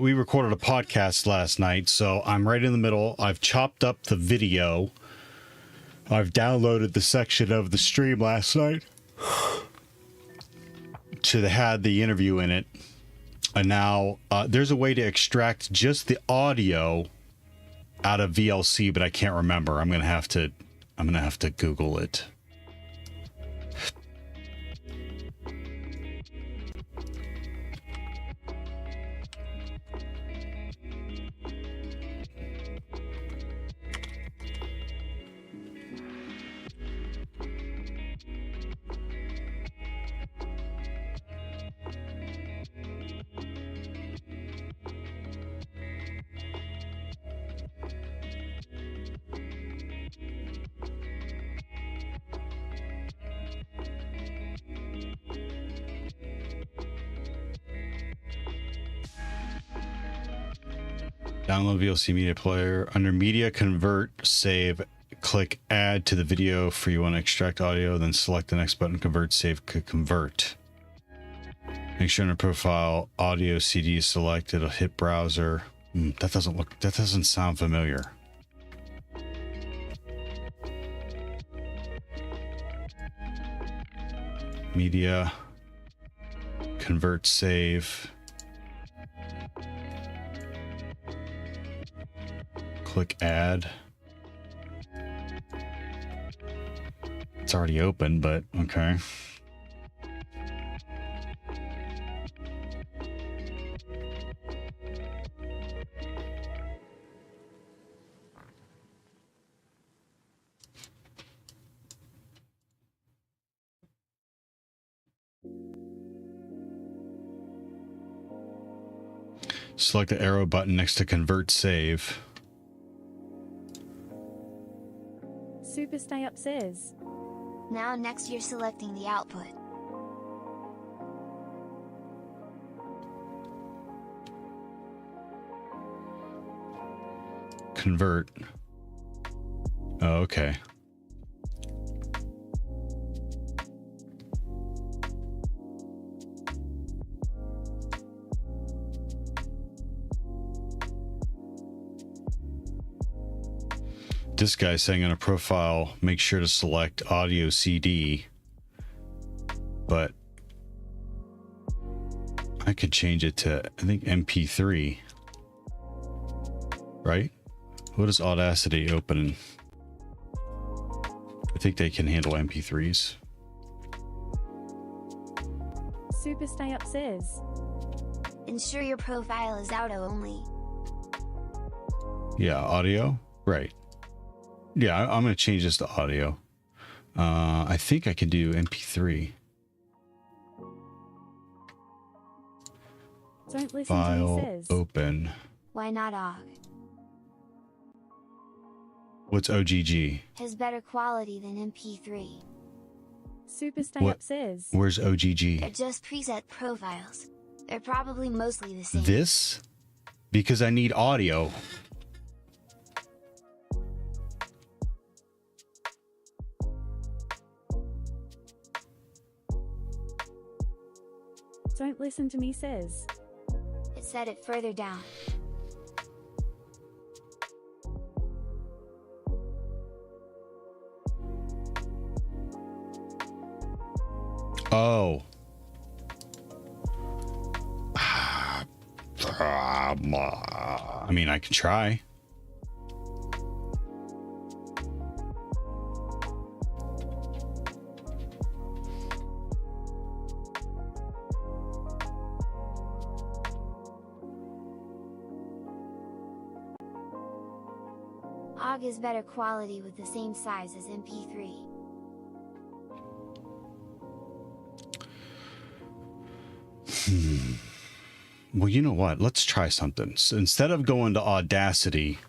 We recorded a podcast last night, so I'm right in the middle. I've chopped up the video. I've downloaded the section of the stream last night to had the interview in it. And now there's a way to extract just the audio out of VLC, but I can't remember. I'm gonna have to Google it. Download VLC media player. Under media, convert, save, click add to the video for you want to extract audio, then select the next button, convert, save, convert. Make sure in the profile audio CD is selected. Hit browser. That doesn't sound familiar. Media, convert, save. Click add. It's already open, but okay. Select the arrow button next to convert save. Super Stay Up says. Now next you're selecting the output. Convert. Oh, okay. This guy's saying on a profile, make sure to select audio CD, but I could change it to, I think, MP3, right? What is Audacity open? I think they can handle MP3s. Super Stay Up says. Ensure your profile is auto only. Yeah, audio, right. Yeah, I'm going to change this to audio. I think I can do MP3. Don't listen to File me says. open. Why not OGG? What's OGG? Has better quality than MP3. Super Stay What? Up says. Where's They're OGG? just preset profiles. They're probably mostly the same. This? Because I need audio. Don't listen to me says. It said it further down. Oh. I mean, I can try. OGG is better quality with the same size as MP3. Well, you know what? Let's try something. So instead of going to Audacity,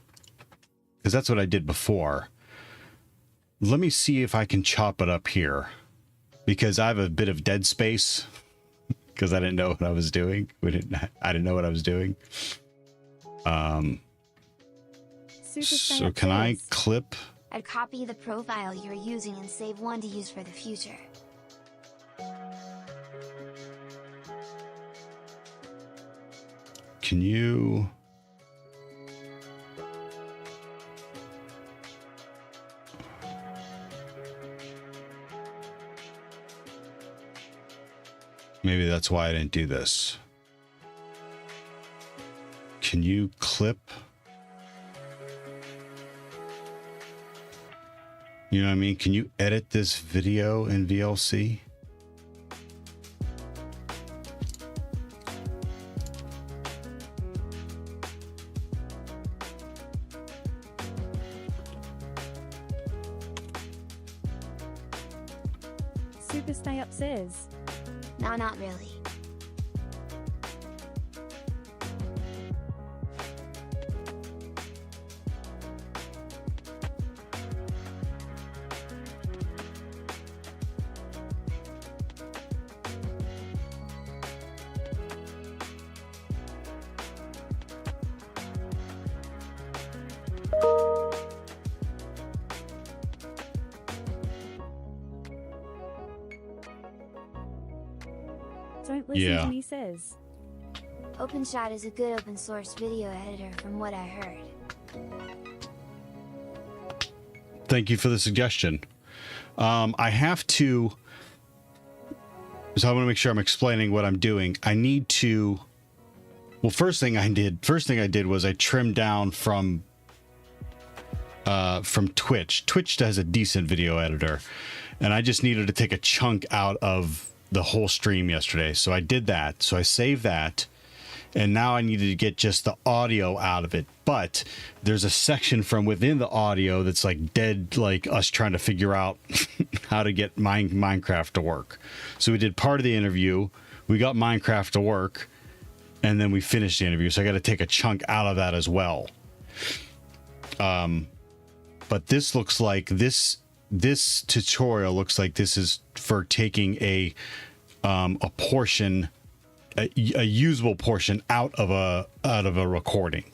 because that's what I did before, let me see if I can chop it up here. Because I have a bit of dead space. Because I didn't know what I was doing. I didn't know what I was doing. So can I clip? I'd copy the profile you're using and save one to use for the future. Can you? Maybe that's why I didn't do this. Can you clip? You know what I mean? Can you edit this video in VLC? Super Stay Up says. No, not really. Don't listen Yeah. to me says. OpenShot is a good open source video editor from what I heard. Thank you for the suggestion. I have to, so I want to make sure I'm explaining what I'm doing. I need to, well, first thing I did was I trimmed down from Twitch. Twitch has a decent video editor, and I just needed to take a chunk out of the whole stream yesterday. So I did that. So I saved that. And now I needed to get just the audio out of it. But there's a section from within the audio that's like dead, like us trying to figure out how to get Minecraft to work. So we did part of the interview. We got Minecraft to work. And then we finished the interview. So I got to take a chunk out of that as well. But this looks like this tutorial looks like this is for taking a portion, a usable portion out of a recording.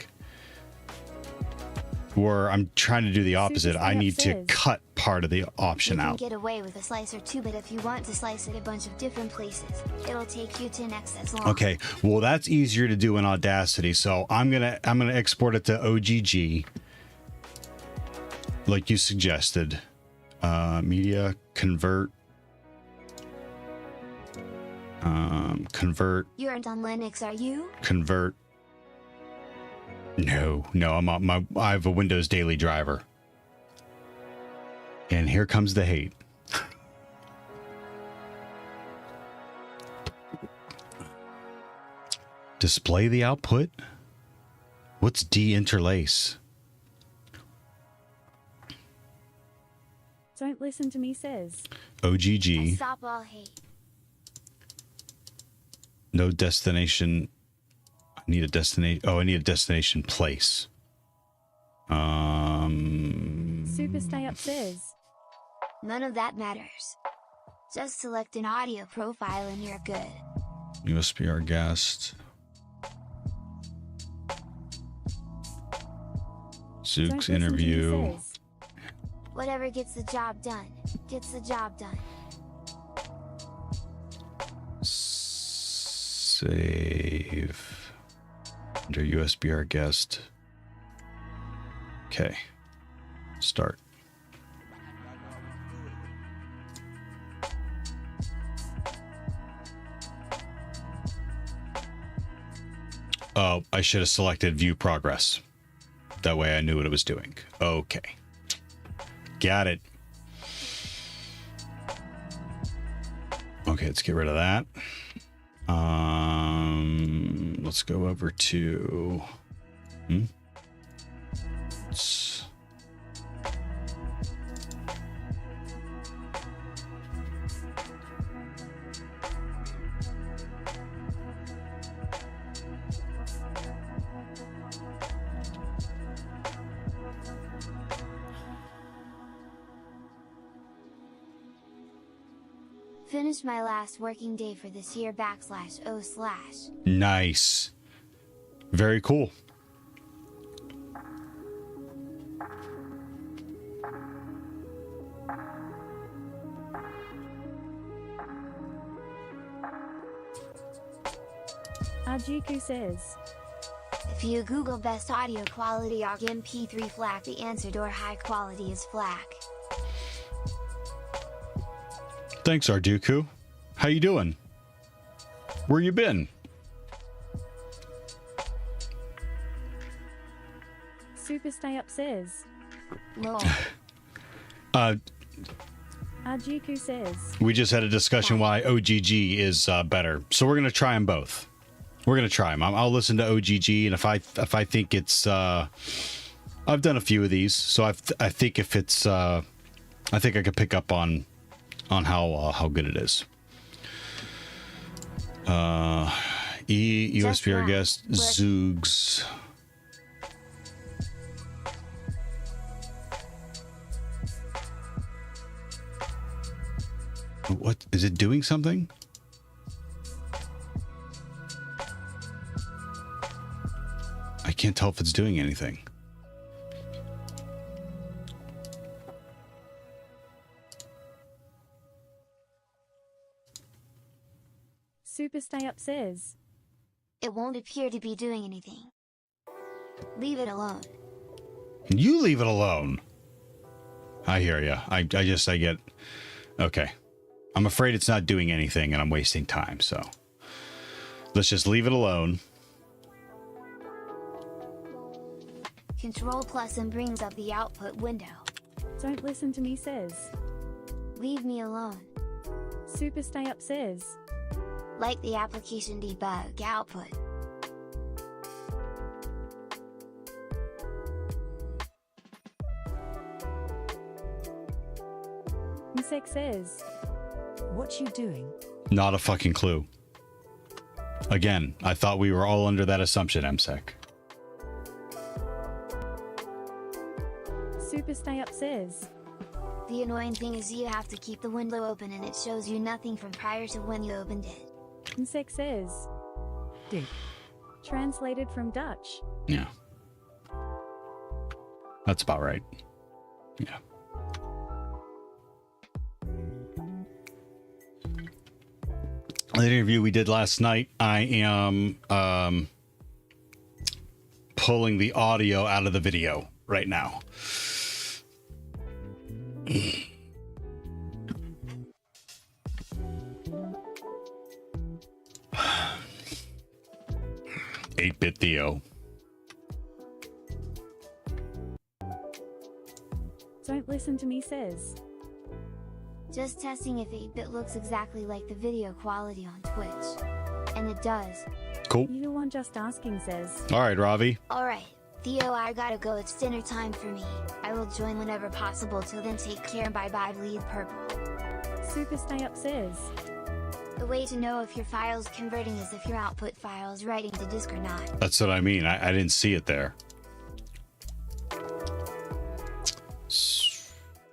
Where I'm trying to do the opposite. I need to cut part of the option You can out. get away with a slicer too, but if you want to slice it a bunch of different places, it'll take you 10x as long. Okay, well that's easier to do in Audacity. So I'm gonna export it to OGG, like you suggested. Media convert. Convert. You aren't on Linux, are you? Convert. No, I'm on I have a Windows daily driver. And here comes the hate. Display the output? What's deinterlace? Don't listen to me says. OGG. Stop all hate. No destination. I need a destination. Oh, I need a destination place. Super Stay Up says. None of that matters. Just select an audio profile and you're good. USBR guest. Don't Zook's listen to me interview. says. Whatever gets the job done, gets the job done. Save. Under USBR guest. Okay. Start. Oh, I should have selected view progress. That way I knew what it was doing. Okay. Got it. Okay, let's get rid of that. Let's go over to Finished my last working day for this year /o/. Nice. Very cool. Ajiku says, If you Google best audio quality or MP3 FLAC, the answer to high quality is FLAC. Thanks, Arduku. How you doing? Where you been? Super Stay Up says, Lol. Ajiku says, We just had a discussion why OGG is better, so we're gonna try them both. We're gonna try them. I'll listen to OGG, and if I think it's, I've done a few of these, so I think if it's, I think I could pick up on how good it is. USB our guest Zoogs. What is it doing something? I can't tell if it's doing anything. Super Stay Up says, It won't appear to be doing anything. Leave it alone. You leave it alone. I hear you. I get. Okay. I'm afraid it's not doing anything and I'm wasting time, so let's just leave it alone. Control plus and brings up the output window. Don't Listen to Me says, Leave me alone. Super Stay Up says, Like the application debug output. Insect says, What you doing? Not a fucking clue. Again, I thought we were all under that assumption, MSEC. Super Stay Up says, The annoying thing is you have to keep the window open and it shows you nothing from prior to when you opened it. Insect says, Dig. Translated from Dutch. Yeah. That's about right. Yeah. The interview we did last night, I am pulling the audio out of the video right now. Eight-bit Theo. Don't Listen to Me says, Just testing if 8-bit looks exactly like the video quality on Twitch. And it does. Cool. You the one just asking says, All right, Ravi. Alright, Theo, I gotta go, it's dinner time for me. I will join whenever possible, till then take care, bye bye, bleed purple. Super Stay Up says, The way to know if your file's converting is if your output file's writing to disk or not. That's what I mean. I didn't see it there.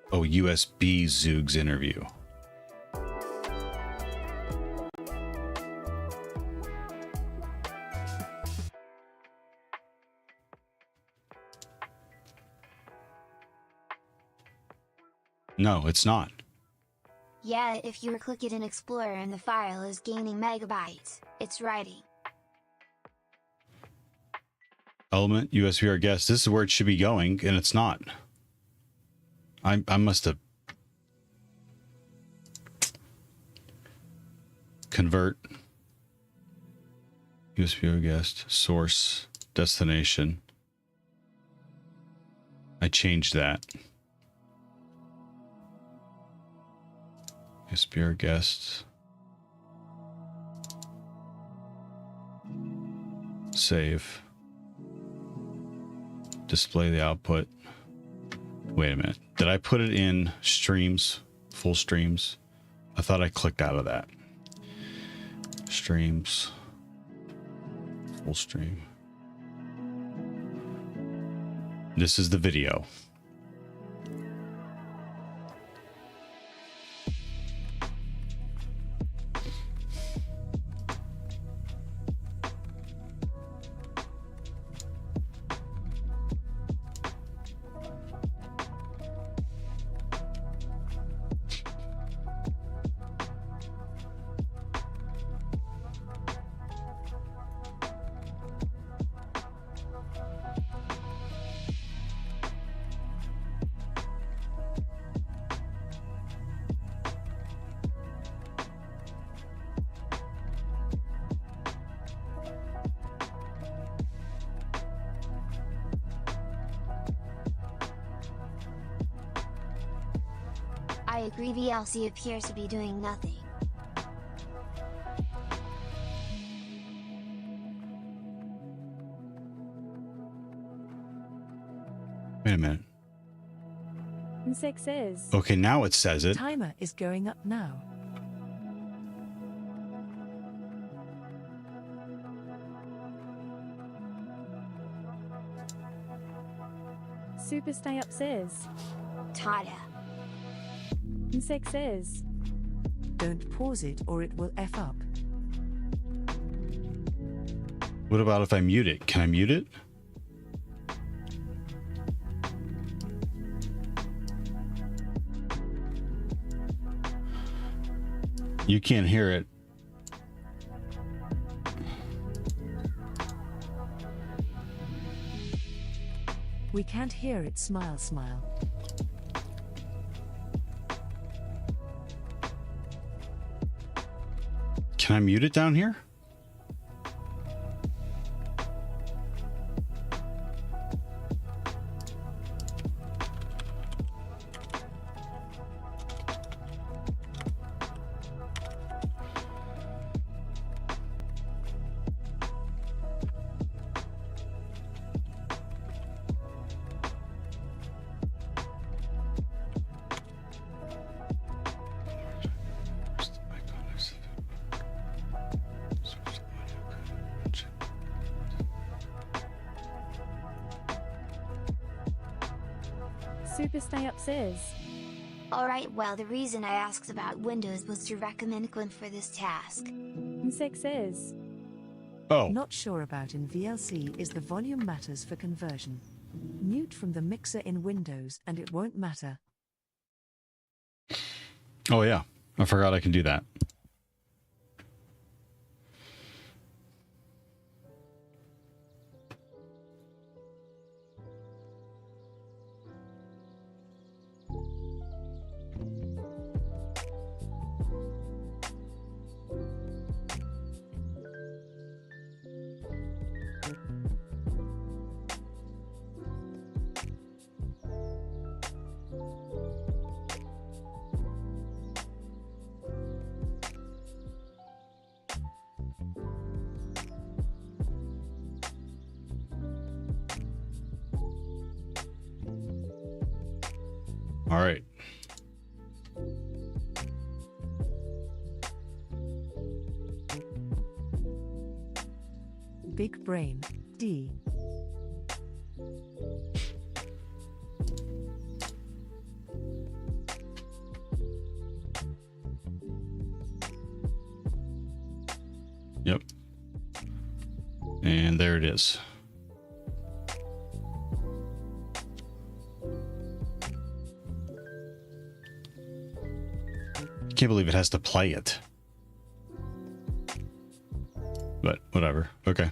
Oh, USB Zoogs interview. No, it's not. Yeah, if you click it in Explorer and the file is gaining megabytes, it's writing. Element, USB or guest. This is where it should be going, and it's not. I must have. Convert. USB or guest. Source. Destination. I changed that. USB or guest. Save. Display the output. Wait a minute. Did I put it in streams? Full streams? I thought I clicked out of that. Streams. Full stream. This is the video. agree VLC appears to be doing nothing. Wait a minute. 6 is. Okay, now it says it. Timer is going up now. Super stay up says. Tada. 6 is. Don't pause it or it will F up. What about if I mute it? Can I mute it? You can't hear it. We can't hear it. Smile, smile. Can I mute it down here? Super stay up says. Alright, well, the reason I asked about Windows was to recommend Gwyn for this task. 6 is. Oh, Not sure about in VLC is the volume matters for conversion. Mute from the mixer in Windows and it won't matter. oh yeah. I forgot I can do that. All right. Big brain, D. Yep. And there it is. Can't believe it has to play it. But whatever. Okay.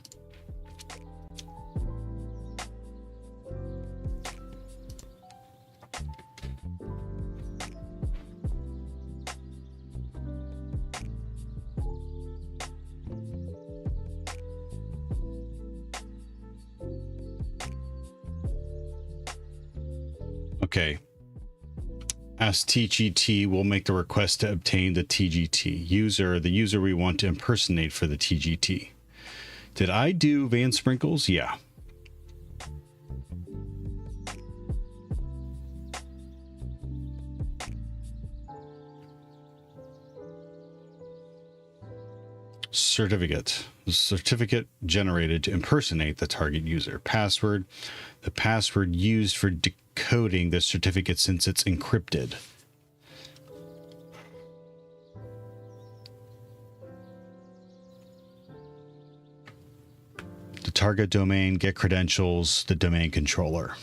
Okay. As TGT will make the request to obtain the TGT user, the user we want to impersonate for the TGT. Did I do Van Sprinkles? Yeah. Certificate. The certificate generated to impersonate the target user. Password. The password used for decoding the certificate since it's encrypted. The target domain, get credentials, the domain controller.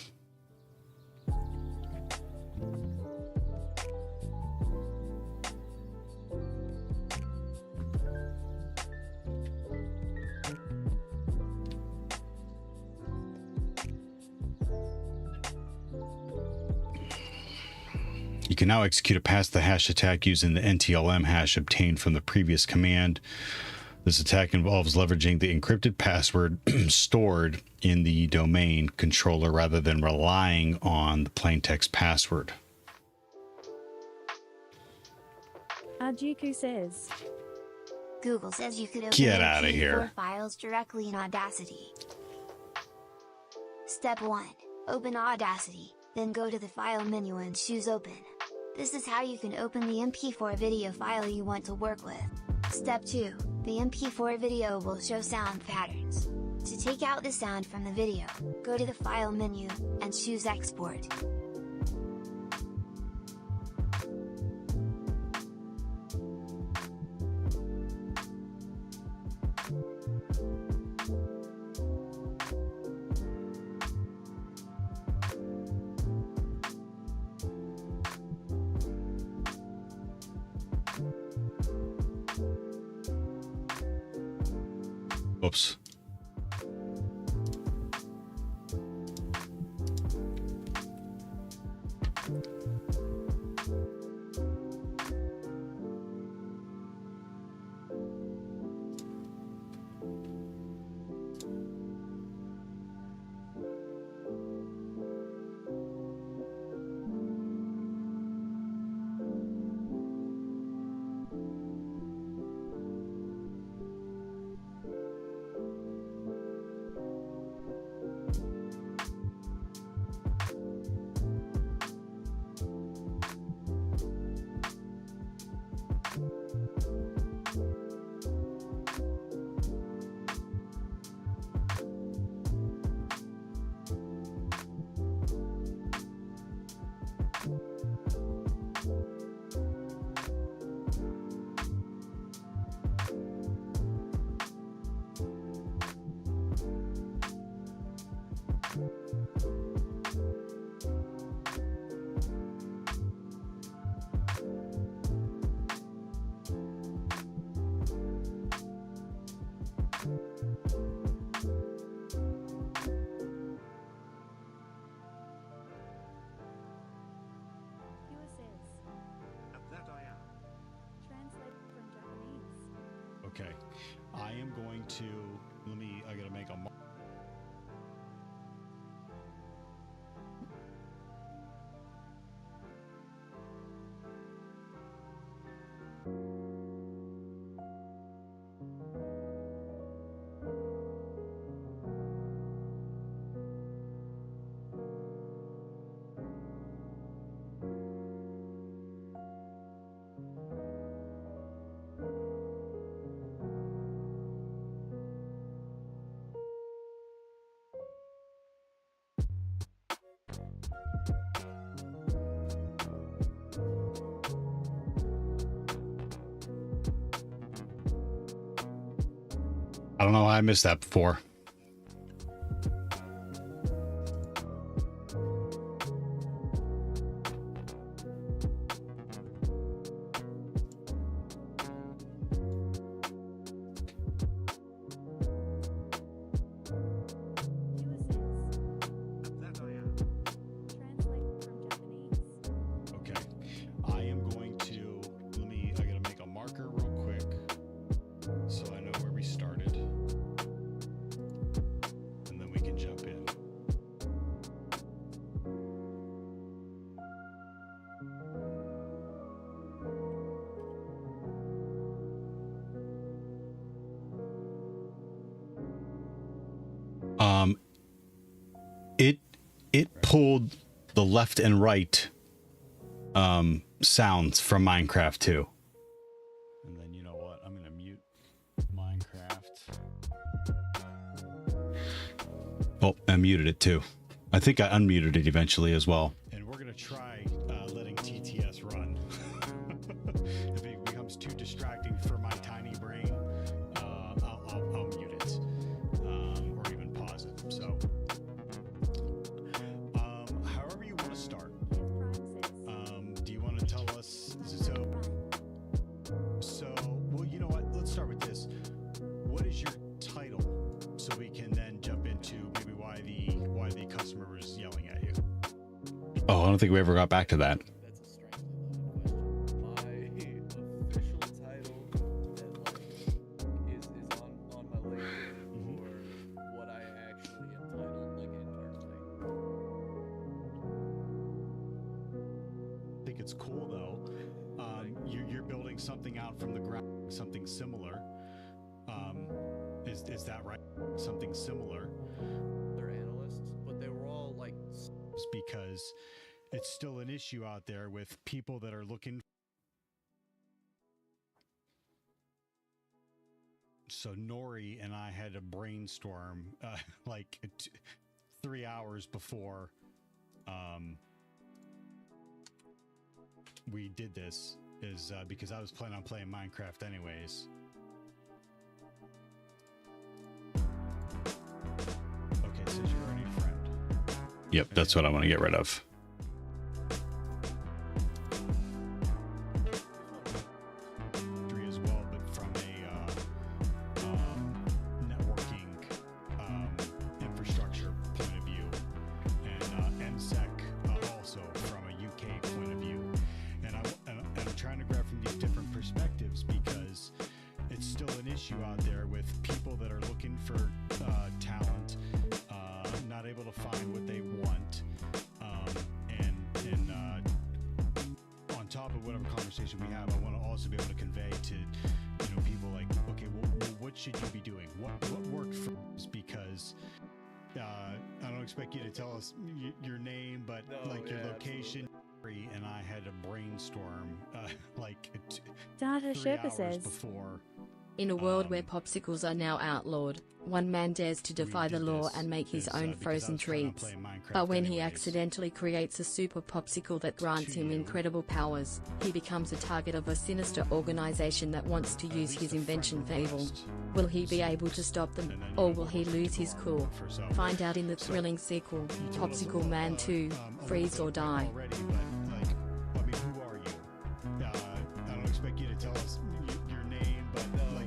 You can now execute a pass the hash attack using the NTLM hash obtained from the previous command. This attack involves leveraging the encrypted password stored in the domain controller rather than relying on the plain text password. Juku says. Google says you could open Get outta MP4 here. files directly in Audacity. Step 1. Open Audacity, then go to the File menu and choose Open. This is how you can open the MP4 video file you want to work with. Step 2. The MP4 video will show sound patterns. To take out the sound from the video, go to the File menu, and choose Export. Oops. Viewer says. That I am. Translated from Japanese. Okay. I am going to I gotta make a I don't know how I missed that before. Viewer says. That I am. Translated from Japanese. Okay. I am going to I gotta make a marker real quick so I know where we started. And then we can jump in. It pulled the left and right sounds from Minecraft too. And then you know what? I'm gonna mute Minecraft. Oh, I muted it too. I think I unmuted it eventually as well. And we're gonna try letting TTS run. If it becomes too distracting for my tiny brain, I'll mute it or even pause it. So, however you want to start. Prime says. Do you want to tell us? So, well, you know what? Let's start with this. What is your title, so we can then jump into maybe why the customer was yelling at you. Oh, I don't think we ever got back to that. That's a strangely loaded question. My official title that is on my LinkedIn or what I actually am titled internally. I think it's cool though. You're building something out from the ground, something similar. Is that right? Something similar. They're analysts, but they were all like. Because it's still an issue out there with people that are looking. So Nori and I had a brainstorm like 3 hours before we did this, is because I was planning on playing Minecraft anyways. Okay, so you're already a friend. Yep, that's what I want to get rid of. As well, but from a networking infrastructure point of view, and MSEC also from a UK point of view, and I'm trying to grab from these different perspectives because it's still an issue out there with people that are looking for talent, not able to find what they want, and on top of whatever conversation we have, I want to also be able to convey to people like, okay, well, what should you be doing? What worked for us? Because I don't expect you to tell us your name, but your location. Absolutely. And I had a brainstorm like Data 3 Sherpa hours says. before. In a world where popsicles are now outlawed, one man dares to defy the law and make his own frozen treats. But when he accidentally creates a super popsicle that grants him incredible powers, he becomes a target of a sinister organization that wants to use his invention for evil. Will he be able to stop them, or will he lose his cool? Find out in the thrilling sequel, Popsicle Man 2, Freeze or Die. Who are you? I don't expect you to tell us your name, but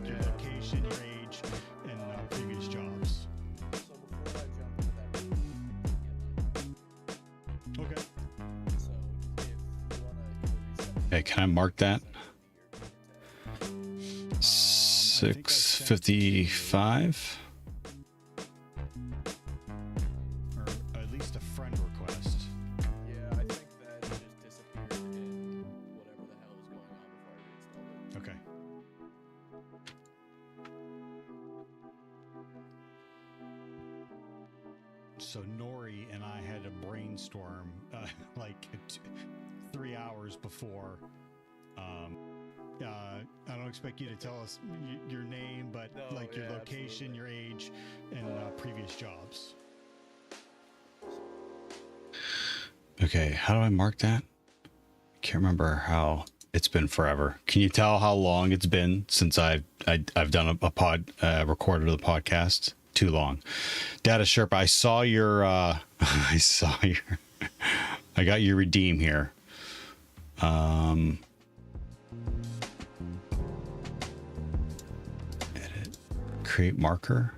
your location, your age, and previous jobs. So before I jump into that, Okay. so if you want to either reset. Okay, can I mark that? 6:55. Or at least a friend request. Yeah, I think that just disappeared in whatever the hell was going on before I reinstalled it. Okay. So Nori and I had a brainstorm like 3 hours before. I don't expect you to tell us your name, but your location, your age, and previous jobs. Okay, how do I mark that? I can't remember how. It's been forever. Can you tell how long it's been since I've done a pod recorded the podcast? Too long. Data Sherpa, I saw your I got your redeem here. Edit. Create marker.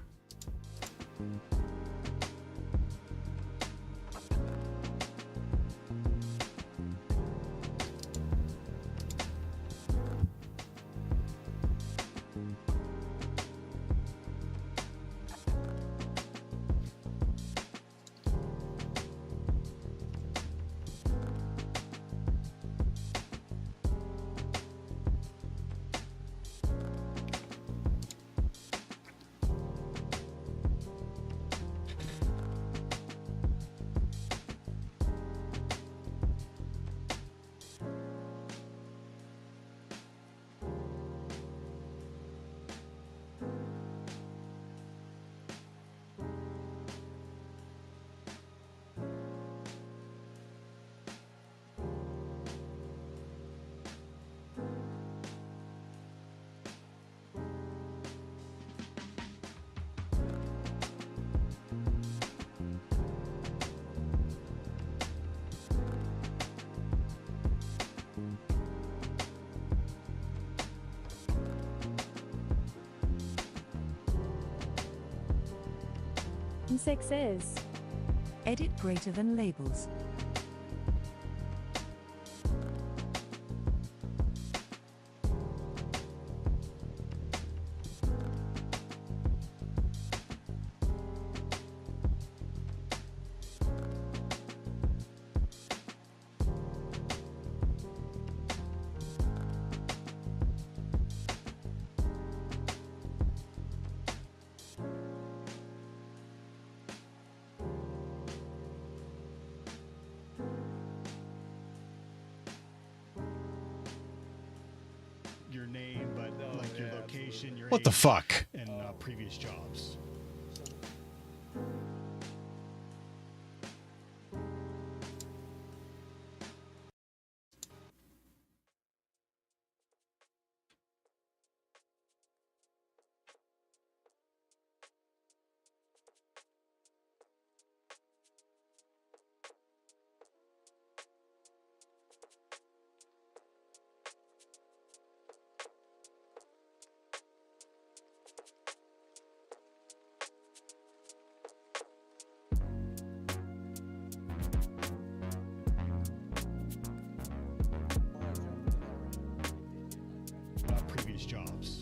Six is. Edit greater than labels. your name, but Oh, like your yeah, location, your what the age, Oh. fuck, and previous jobs. Previous jobs.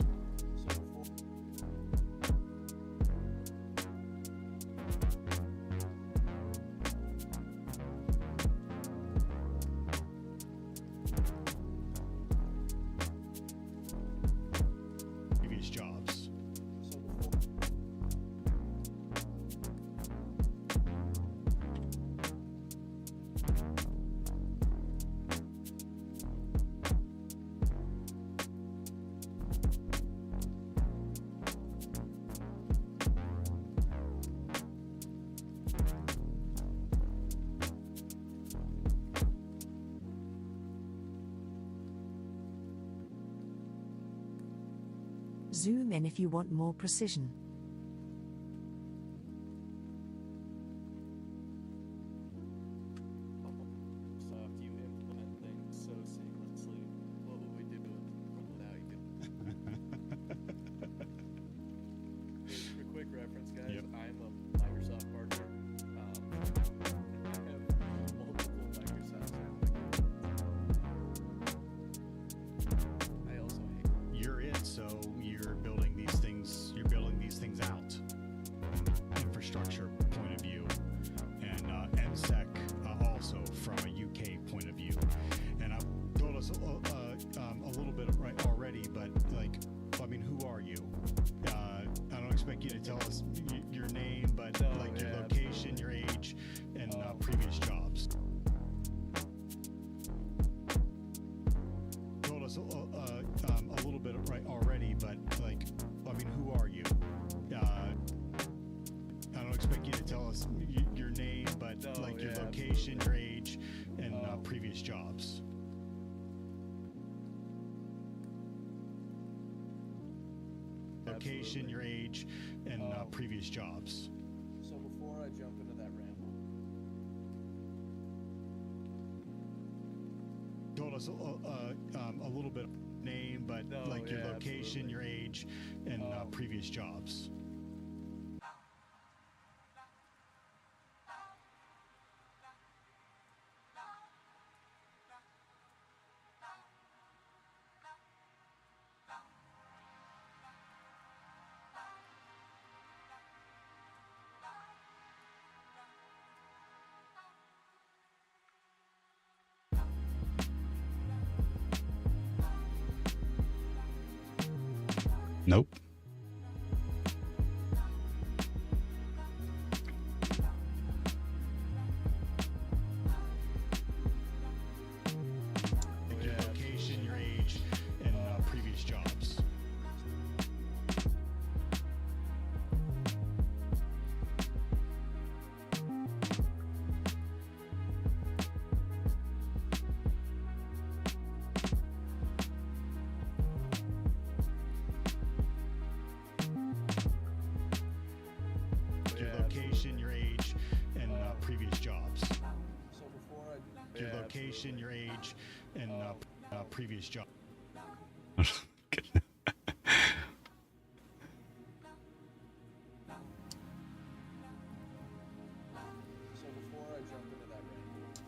Previous jobs. Zoom in if you want more precision. So if you implement things so seamlessly, what would we do without you? For quick reference, guys, Yep. I'm a Microsoft partner. I have multiple Microsofts. I also hate. You're it, so you're building these things. You're building these things out. Infrastructure point of view, and MSEC also from a UK point of view. And I've told us a little bit right already, but like, I mean, who are you? I don't expect you to tell us your name, but No, like your yeah, location, your age, and previous jobs. Told us a little bit right already, but like, I mean, who are you? I don't expect you to tell us your name, but No, like your yeah, location, your age, and previous jobs. Location, your age, and previous jobs. So before I jump into that ramble, Told us a little bit name, but No, like your yeah, location, absolutely. your age, and previous jobs. Nope. Like your location, your age, and previous jobs. Your location, your age, and previous jobs. so before I Your location, your age, and previous job. So before I jump into that ramble,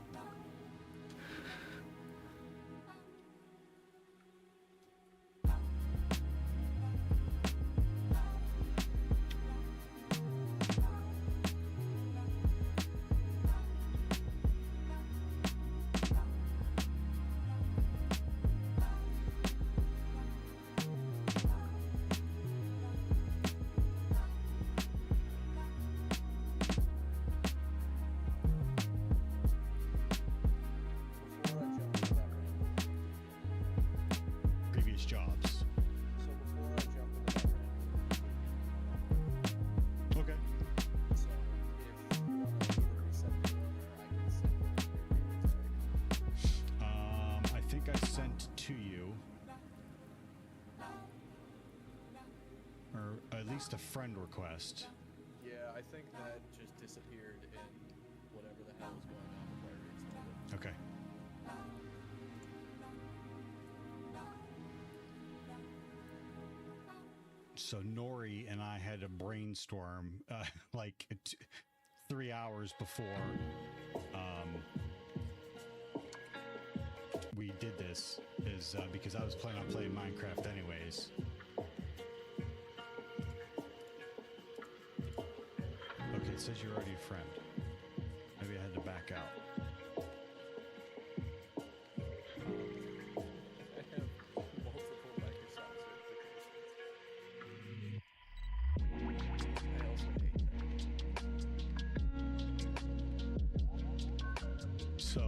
or at least a friend request. Yeah, I think that just disappeared in whatever the hell was going on before I reinstalled it. Okay. So Nori and I had a brainstorm like 3 hours before we did this, is because I was planning on playing Minecraft anyways. Okay, it says you're already a friend. Maybe I had to back out. I have multiple Microsoft certifications. I also hate that. So,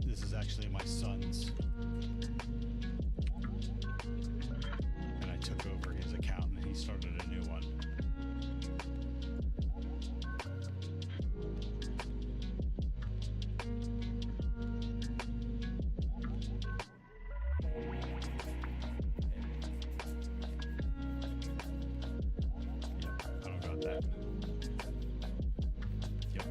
this is actually my son's. And I took over his account and he started a new one. Yep, I don't got that. Yep.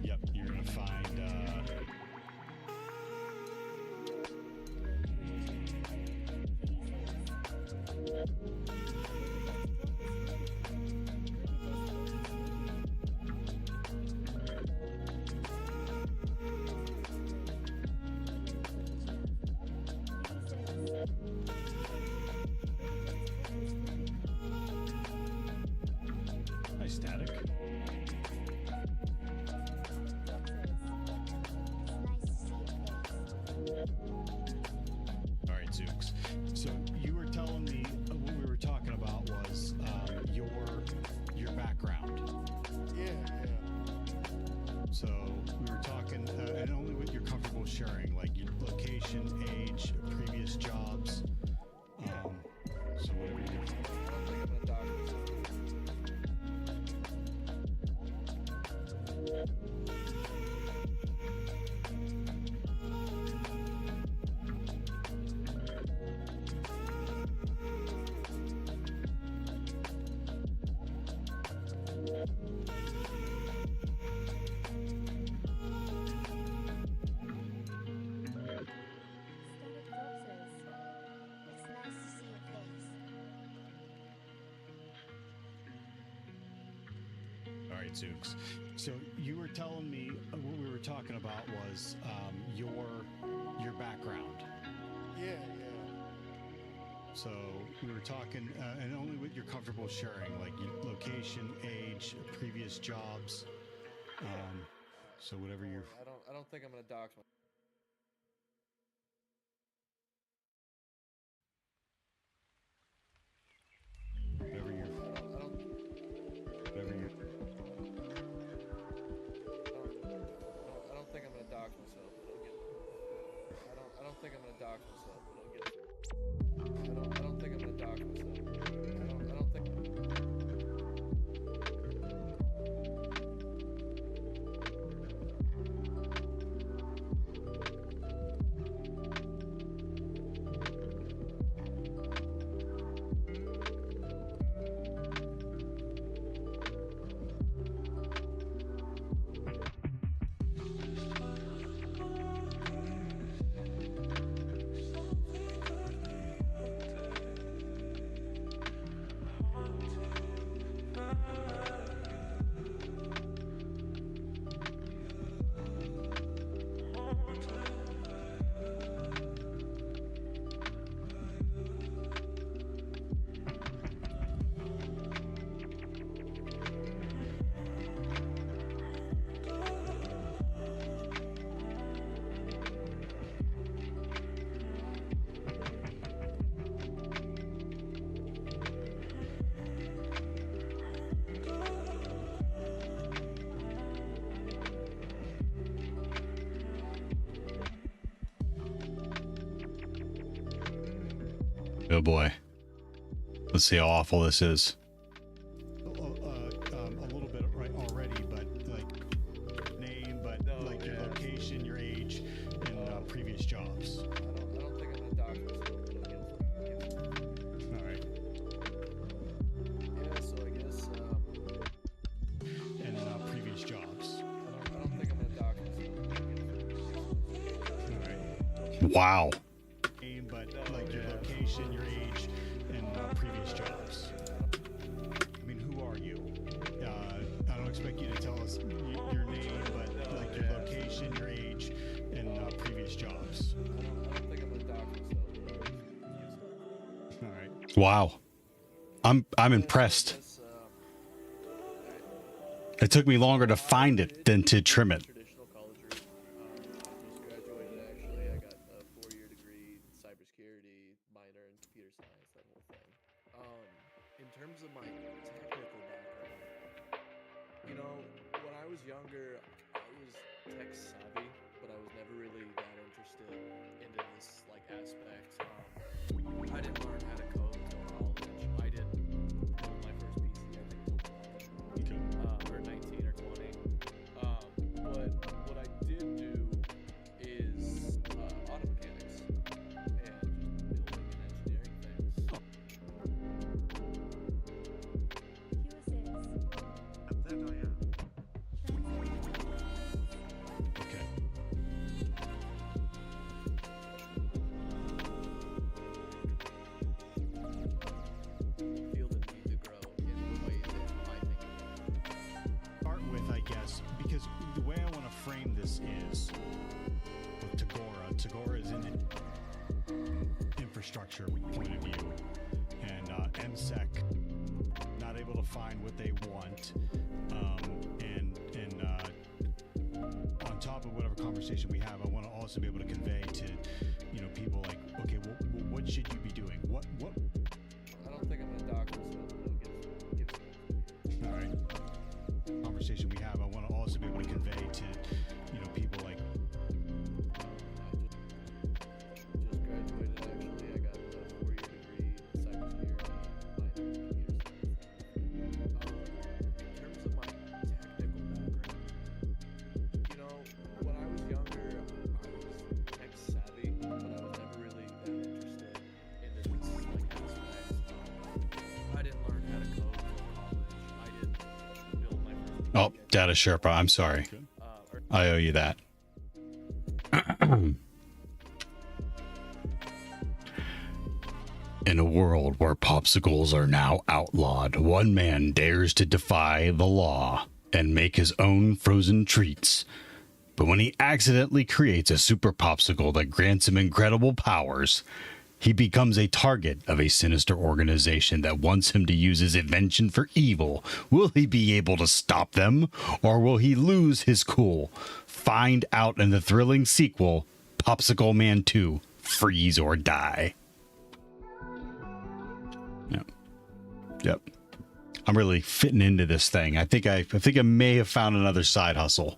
Yep, you're gonna find nice static. It's nice to see your face. All right, Zooks. So you were telling me what we were talking about was your background. Yeah. So we were talking, and only what you're comfortable sharing, like your location, age, previous jobs. So whatever you do. I don't think I'm gonna dodge myself. Static boxes. It's nice to see your face. All right, Zooks. So you were telling me what we were talking about was your background. Yeah. So we were talking, and only what you're comfortable sharing, like your location, age, previous jobs. So whatever you're. I don't think I'm gonna dox myself. Whatever you're. Whatever you're. I don't think I'm gonna dox myself, but I'll get it. I don't think I'm gonna dox myself, but I'll get it. I don't think I'm gonna dox myself. I don't think. Oh boy. Let's see how awful this is. A little bit right already, but like name, but like your location, your age, and previous jobs. I don't think I'm gonna dock myself. All right. Yeah, so I guess And previous jobs. I don't think I'm gonna dock myself. All right. Wow. Name, but like your location, your age, and previous jobs. I mean, who are you? I don't expect you to tell us your name, but like your location, your age, and previous jobs. I don't think I'm gonna dock myself. All right. Wow. I'm impressed. It took me longer to find it than to trim it. Traditional college route. Just graduated actually. I got a 4-year degree in cybersecurity, minor in computer science, that whole thing. In terms of my technical background, you know, when I was younger, I was tech savvy, but I was never really that interested into this like aspect. I didn't learn how to code until college. I didn't build my first PC, I think, or 19 or 20. But what I did do is auto mechanics and just building and engineering things. QSS. That I am. Okay. Field and need to grow in the way that I think. Start with, I guess, because the way I want to frame this is with Tagora. Tagora is in the infrastructure point of view, and MSEC not able to find what they want, and on top of whatever conversation we have, I want to also be able to convey to people like, okay, well, what should you be doing? What? I don't think I'm gonna dock myself, but I'll give All right. Conversation we have, I want to also be able to convey to people like, just graduated actually. I got a 4-year degree in cybersecurity, minor in computer science. In terms of my technical background, when I was younger, I was tech savvy, but I was never really that interested into this like aspect. I didn't learn how to code until college. I didn't build my first Oh, PC. Data Sherpa, I'm sorry. I owe you that. In a world where popsicles are now outlawed, one man dares to defy the law and make his own frozen treats. But when he accidentally creates a super popsicle that grants him incredible powers, he becomes a target of a sinister organization that wants him to use his invention for evil. Will he be able to stop them, or will he lose his cool? Find out in the thrilling sequel, Popsicle Man 2, Freeze or Die. Yep. I'm really fitting into this thing. I think I may have found another side hustle.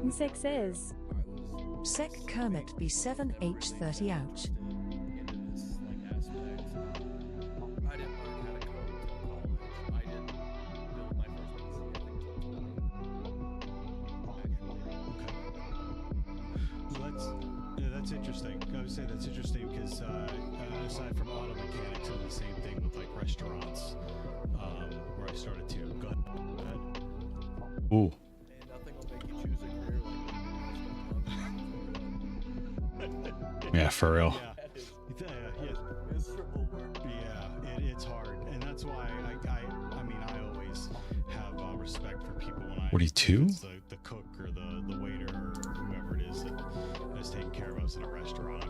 Sec says. Sec Kermit B7H30 ouch. That's interesting. I would say that's interesting because aside from auto mechanics, I did the same thing with like restaurants, where I started to. Go ahead. Ooh. Nothing will make you choose a career like Yeah, for real. Yeah. miserable work. Yeah, it's hard, and that's why I always have respect for people when I. 42? It's the cook or the waiter or whoever it is that is taking care of us in a restaurant.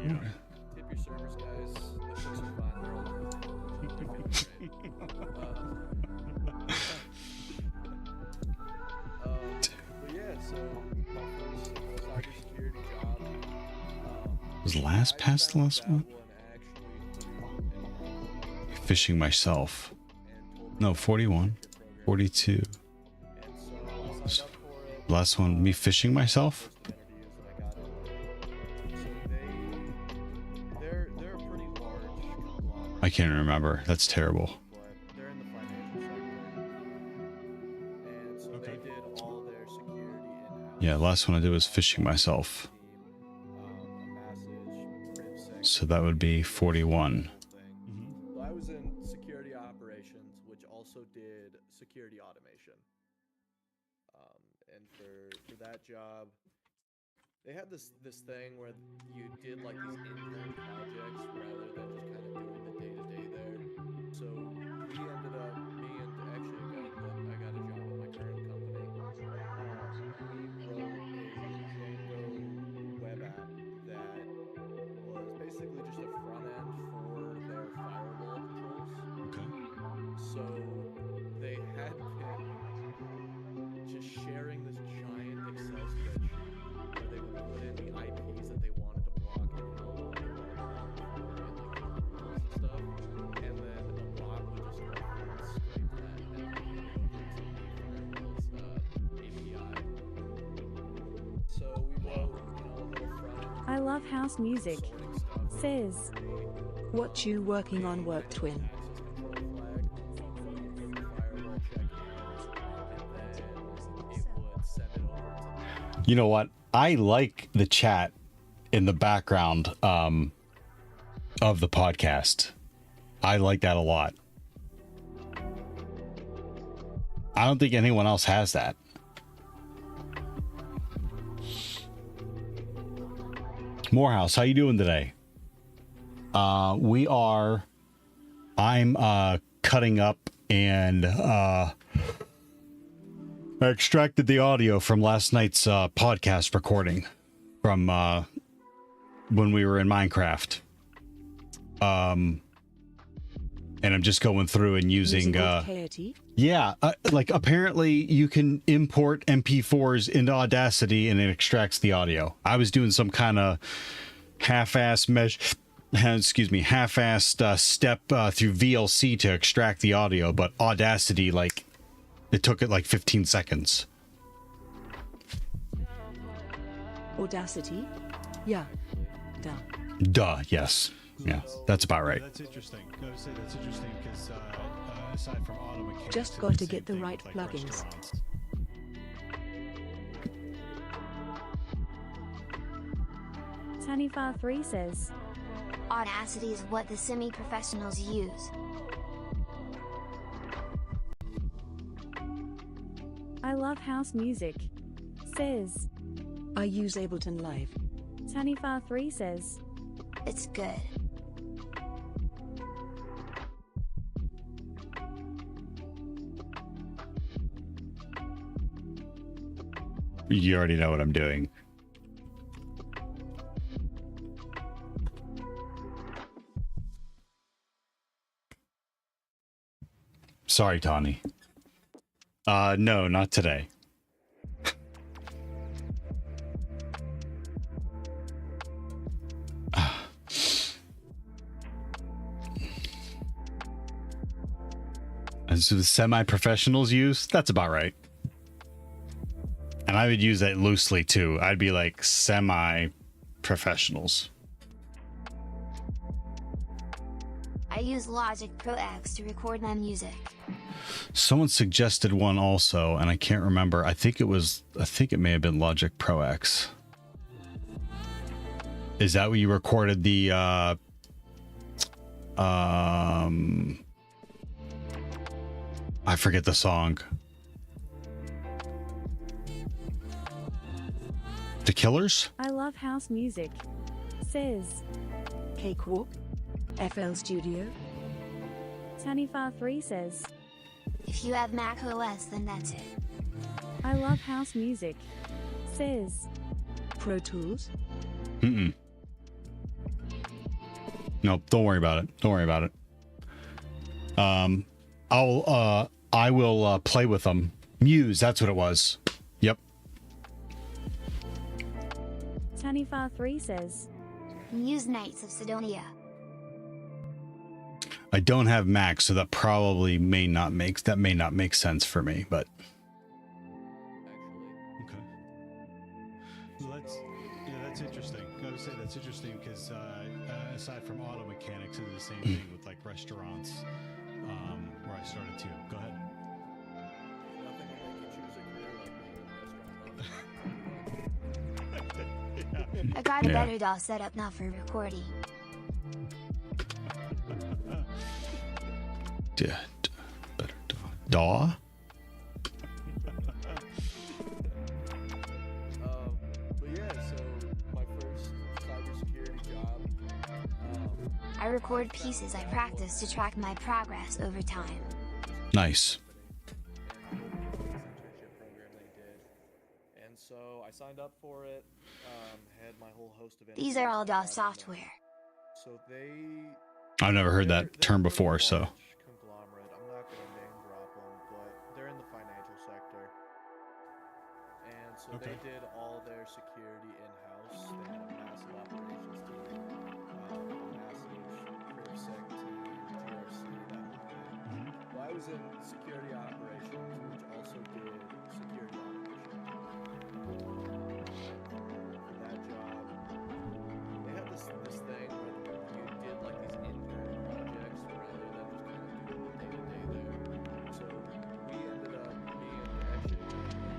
Yeah. Tip your servers, guys. The cooks are fine. They're all but yeah, so my first cybersecurity job Was last past the last one? Fishing myself. No, 41. 42. Last one, me fishing myself? I can't remember. That's terrible. They're in the financial sector. And so they did all their security in-house. Yeah, last one I did was fishing myself. So that would be 41. So I was in security operations, which also did security automation. And for that job, they had this thing where you did like these intern projects rather than just kind of doing the day-to-day there. So we ended up, me and actually a guy that I got a job at my current company, we wrote a Django web app that was basically just a front end for their firewall controls. Okay. So they had been just sharing this giant Excel spreadsheet where they would put in the IPs that they wanted to block and how long they wanted to block for and like the rules and stuff. And then a bot would just go through and scrape that and then hand it over to me for API. So we wrote, a little front end. I love house music. Says. What you working on, work twin? You know what? I like the chat in the background of the podcast. I like that a lot. I don't think anyone else has that. Morehouse, how you doing today? I'm cutting up and I extracted the audio from last night's podcast recording from when we were in Minecraft. And I'm just going through and using like apparently you can import MP4s into Audacity and it extracts the audio. I was doing some kind of half-assed step through VLC to extract the audio, but Audacity, like, it took it like 15 seconds. Audacity? Yeah. Duh, yes. Yeah, that's about right. That's interesting. I would say that's interesting because aside from auto mechanics, Just got to get the right plugins. restaurants. 3 says. Audacity is what the semi-professionals use. I love house music. Says. I use Ableton Live. 3 says. It's good. You already know what I'm doing. Sorry, Tawny. No, not today. As the semi-professionals use, that's about right. And I would use that loosely too. I'd be like semi-professionals. I use Logic Pro X to record my music. Someone suggested one also, and I can't remember. I think it may have been Logic Pro X. Is that what you recorded the I forget the song. The Killers? I love house music. Says. Cakewalk? FL Studio? 3 says. If you have Mac OS, then that's it. I love house music. Says. Pro Tools? Nope, don't worry about it. Don't worry about it. I will play with them. Muse, that's what it was. Yep. 3 says. and use Knights of Sidonia. I don't have Mac, so that probably may not make sense for me, but Actually, okay. That's interesting. I would say that's interesting because aside from auto mechanics, it's the same thing with like restaurants, where I started too. Go ahead. nothing will make you choose a career like being in a restaurant. Yeah. I got a Yeah. better DAW setup now for recording. yeah, better DAW. But yeah, so my first cybersecurity job. I record pieces I practice to track my progress over time. Nice. Internship program they did, and so I signed up for it. Had my whole host of These are all DAW interviews and software. So they. I've never heard that they're term a before, large so conglomerate. I'm not gonna name drop them, but they're in the financial sector, and so Okay. they did all their security in house. They had a massive operations team, a massive CrivSec team, TRC, that whole thing. Well, I was in security operations, which also did security automation. For that job, they had this thing where you did like these intern projects rather than just kind of doing the day-to-day there. So we ended up, me and actually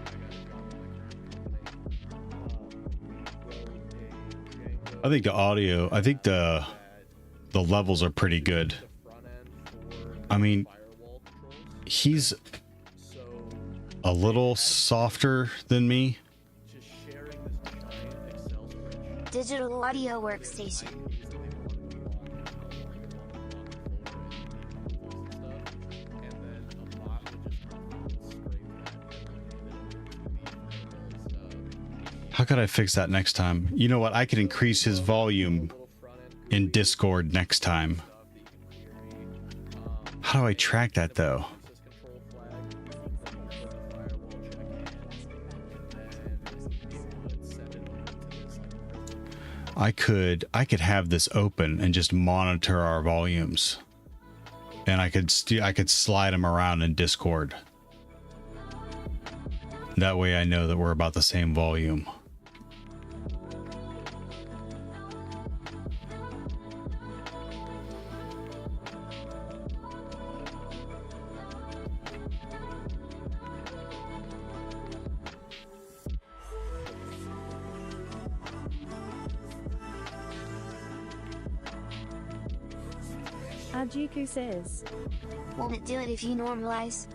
I got a job with my current company. Wrote a Django I think the audio, I think the levels are pretty good. the front end for I mean, firewall controls. he's So a little softer than me. just sharing this giant Excel spreadsheet. Digital audio workstation. How could I fix that next time? You know what? I could increase his volume in Discord next time. How do I track that though? I could have this open and just monitor our volumes, and I could slide them around in Discord. That way I know that we're about the same volume. Ajuku says, Won't it do it if you normalize?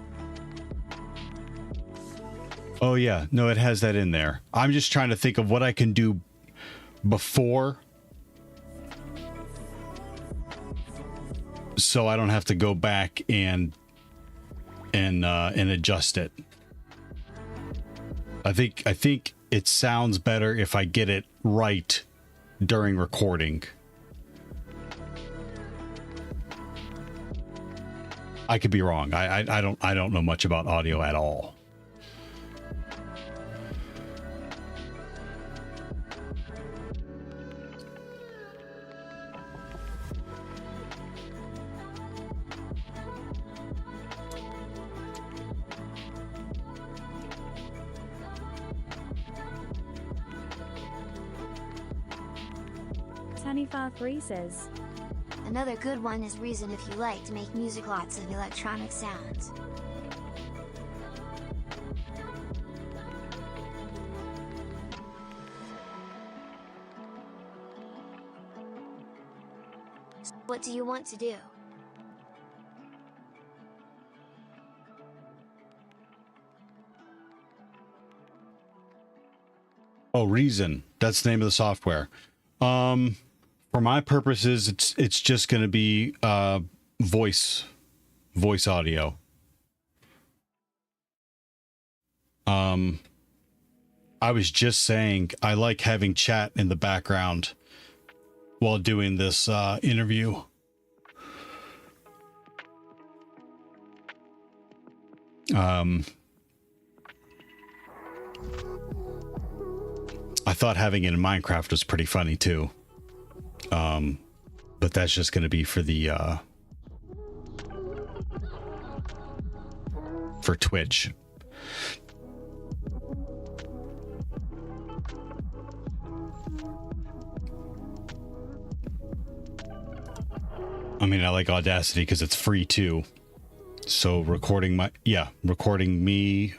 Oh yeah, no, it has that in there. I'm just trying to think of what I can do before, so I don't have to go back and adjust it. I think it sounds better if I get it right during recording. I could be wrong. I don't know much about audio at all. Tanifar3 says, Another good one is Reason if you like to make music, lots of electronic sounds. What do you want to do? Oh, Reason. That's the name of the software. For my purposes, it's just going to be voice audio. I was just saying I like having chat in the background while doing this interview. I thought having it in Minecraft was pretty funny too. But that's just going to be for the for Twitch. I mean, I like Audacity because it's free too. So recording me,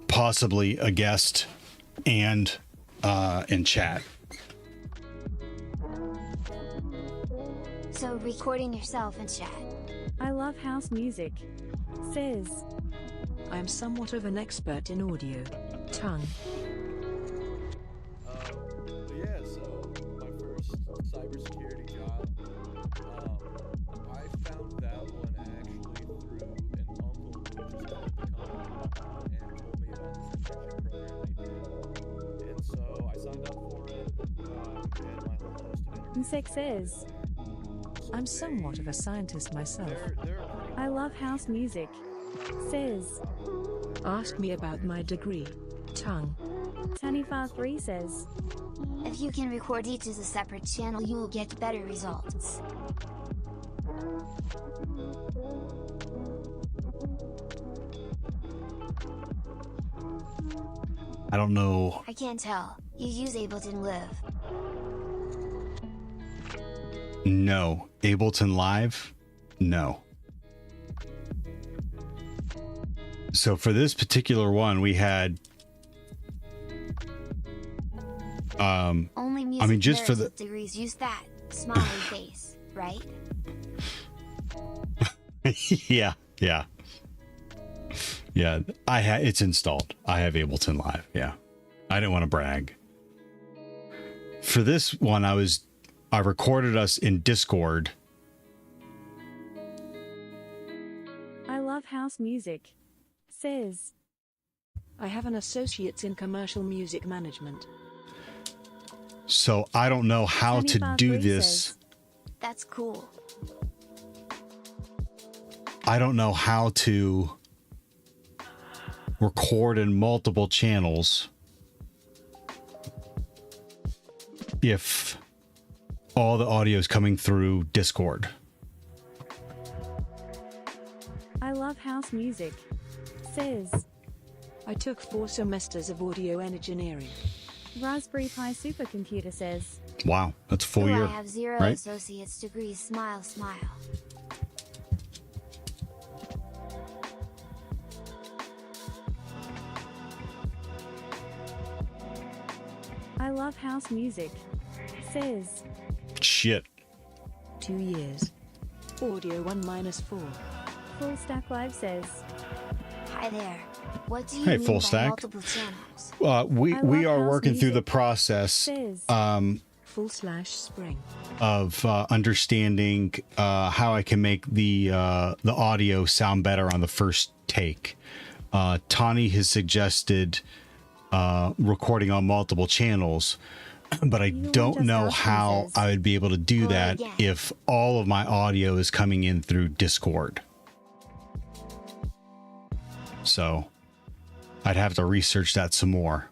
possibly a guest, and in chat. So recording yourself in chat. I love house music. Says. I am somewhat of an expert in audio. Tongue. Yeah, so my first cybersecurity job, I found that one actually through an uncle who just left the company and told me about this internship program they did. And so I signed up for it, and my whole host of interviews. Insect says. I'm somewhat of a scientist myself. I love house music. Says. Ask me about my degree. Tongue. Tanifar3 says. If you can record each as a separate channel, you will get better results. I don't know. I can't tell. You use Ableton Live. No. Ableton Live? No. So for this particular one, we had Only music I mean, just for nerds the with degrees use that smiley face, right? yeah. It's installed. I have Ableton Live. Yeah. I didn't want to brag. For this one, I recorded us in Discord. I love house music. Says. I have an associate's in commercial music management. So I don't know how to do this. That's cool. I don't know how to record in multiple channels if all the audio is coming through Discord. I love house music. Says. I took 4 semesters of audio engineering. Raspberry Pi supercomputer says. Wow, that's a full So year. I have 0 right? associate's degrees. Smile, smile. I love house music. Says. Shit. 2 years. Audio 1-4. Full Stack Live says. Hi there. What do you Hey, mean Full by Stack. multiple channels? We are house working through the music. process Says. /spring. of understanding how I can make the audio sound better on the first take. Tawny has suggested recording on multiple channels, but I don't know how I would be able to do that if all of my audio is coming in through Discord. So I'd have to research that some more,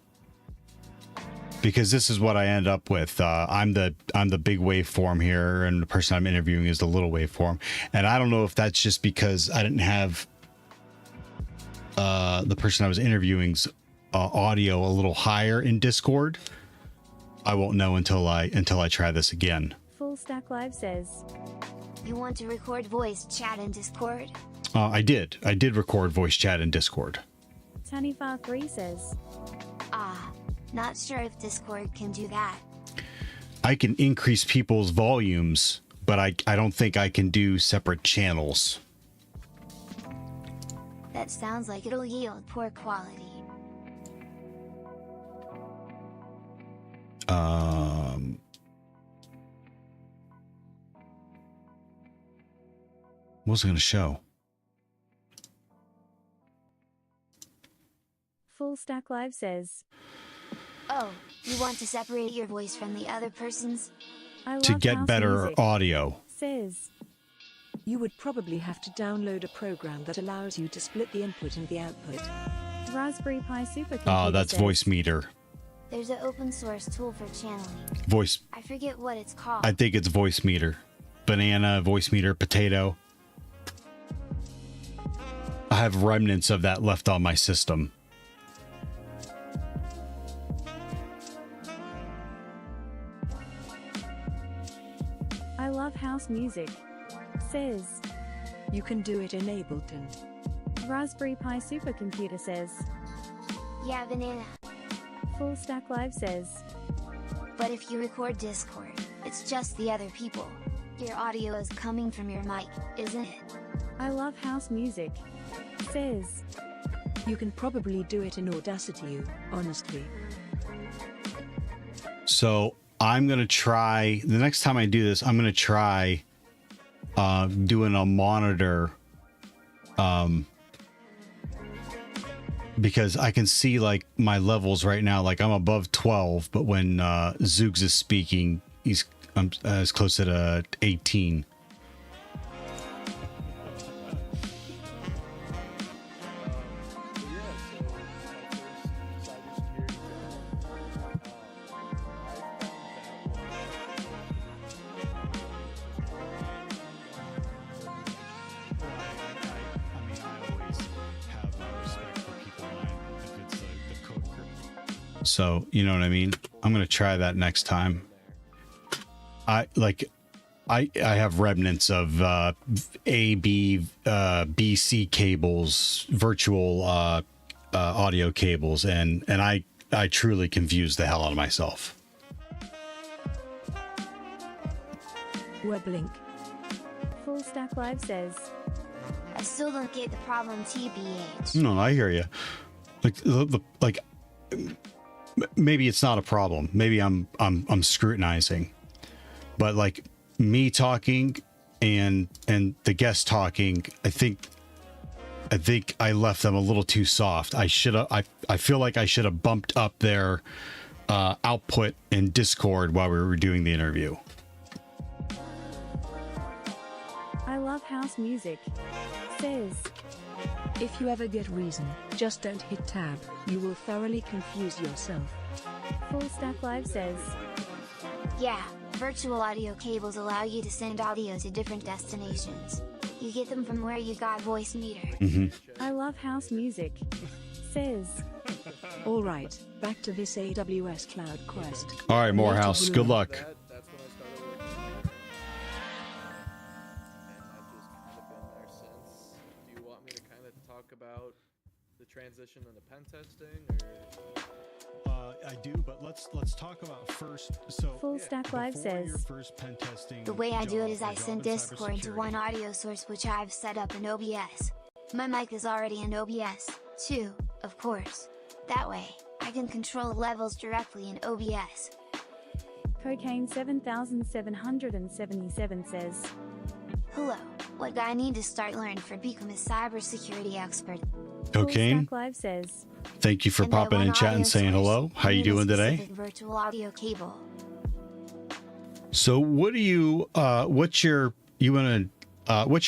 because this is what I end up with. I'm the big waveform here, and the person I'm interviewing is the little waveform. And I don't know if that's just because I didn't have the person I was interviewing's audio a little higher in Discord. I won't know until I try this again. Full Stack Live says. You want to record voice chat in Discord? I did record voice chat in Discord. Tanifar3 says. Not sure if Discord can do that. I can increase people's volumes, but I don't think I can do separate channels. That sounds like it'll yield poor quality. What was I going to show? Full Stack Live says. Oh, you want to separate your voice from the other person's? I love To get house better music. audio. Says. You would probably have to download a program that allows you to split the input and the output. Raspberry Pi supercomputer Oh, that's says. Voice Meter. There's an open source tool for channeling. Voice. I forget what it's called. I think it's voice meter. Banana, voice meter, potato. I have remnants of that left on my system. I love house music. Says. You can do it in Ableton. Raspberry Pi supercomputer says. Yeah, banana. Full Stack Live says. But if you record Discord, it's just the other people. Your audio is coming from your mic, isn't it? I love house music. Says. You can probably do it in Audacity, honestly. So I'm going to try, the next time I do this, I'm going to try doing a monitor because I can see like my levels right now, like I'm above 12, but when Zoogs is speaking, I'm as close to 18. So, you know what I mean? I'm going to try that next time. I have remnants of A, B, B, C cables, virtual audio cables, and I truly confuse the hell out of myself. Weblink. Full Stack Live says. I still don't get the problem, TBH. No, I hear you. Like, maybe it's not a problem. Maybe I'm scrutinizing, but like me talking and the guest talking, I think I left them a little too soft. I feel like I should have bumped up their output in Discord while we were doing the interview. I love house music. Says. If you ever get Reason, just don't hit tab. You will thoroughly confuse yourself. Full Stack Live says. Yeah, virtual audio cables allow you to send audio to different destinations. You get them from where you got voice meter. I love house music. Says. All right, back to this AWS Cloud Quest. All right, Morehouse, good luck. That's when I started working there. And I've just kind of been there since. Do you want me to kind of talk about the transition into pen testing, or? I do, but let's talk about first. So Full Stack Live before your says. first pen testing The way I do job, it is I job send in Discord to cybersecurity. one audio source which I've set up in OBS. My mic is already in OBS, too, of course. That way, I can control levels directly in OBS. Cocaine 7777 says. Hello, what do I need to start learning for become a cybersecurity expert? Full Cocaine, Stack Live says. thank you for And by popping one in chat audio and saying source, hello. How I you need a doing today? specific virtual audio cable. So what do you what's your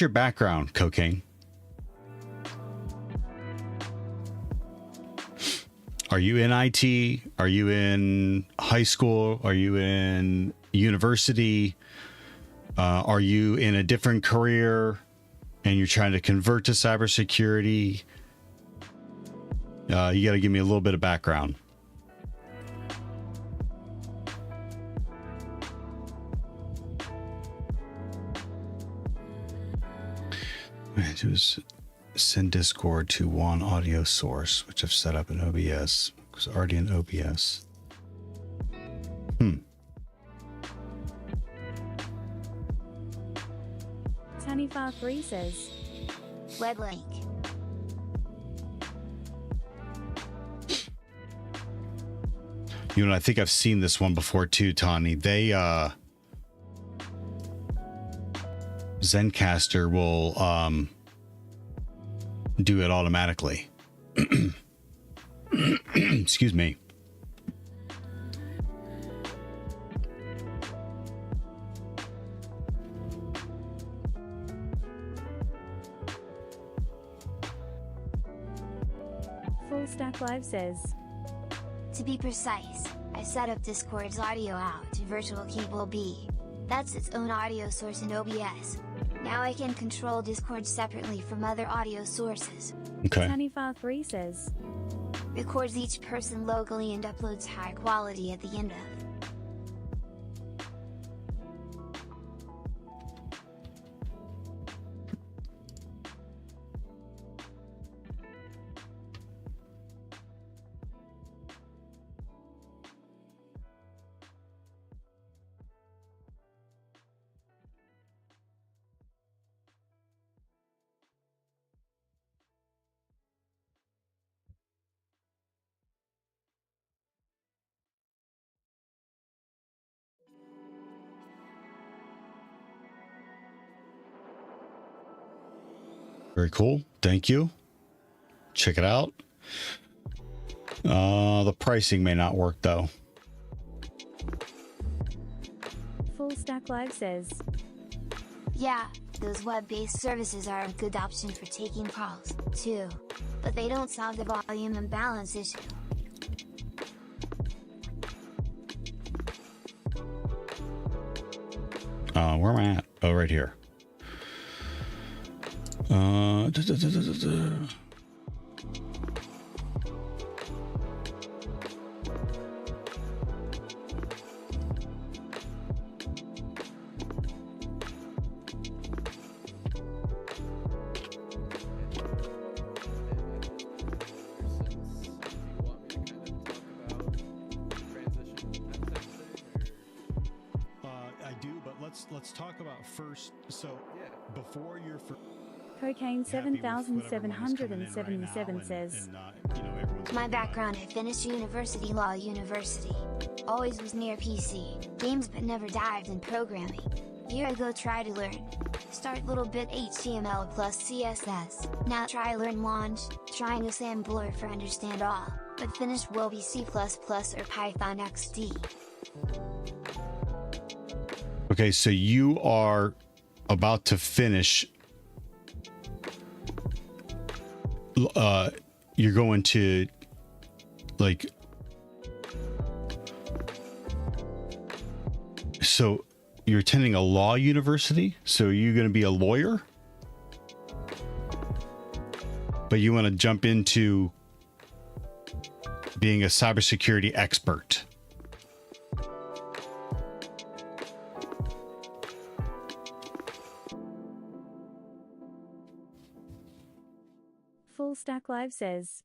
background, Cocaine? Are you in IT? Are you in high school? Are you in university? Are you in a different career and you're trying to convert to cybersecurity? You got to give me a little bit of background. Just send Discord to one audio source, which I've set up in OBS. It's already in OBS. Tanifar3 says. Weblink. You know, I think I've seen this one before too, Tani. They Zencaster will do it automatically. Excuse me. Full Stack Live says. To be precise, set up Discord's audio out to virtual cable B. That's its own audio source in OBS. Now I can control Discord separately from other audio sources. Okay. Tanifar3 says, Records each person locally and uploads high quality at the end of. Very cool. Thank you. Check it out. The pricing may not work though. Full Stack Live says, Yeah, those web-based services are a good option for taking calls, too. But they don't solve the volume imbalance issue. Where am I at? Oh, right here. I do, but let's talk about first. So before your Cocaine 7777 says, My background, I finished university law university. Always was near PC, games but never dived in programming. Here I go try to learn. Start little bit HTML plus CSS, now try learn launch, trying assembler for understand all, but finish will be C++ or Python XD. Okay, so you are about to finish. You're going to like. So you're attending a law university. So you're going to be a lawyer, but you want to jump into being a cybersecurity expert. Full Stack Live says,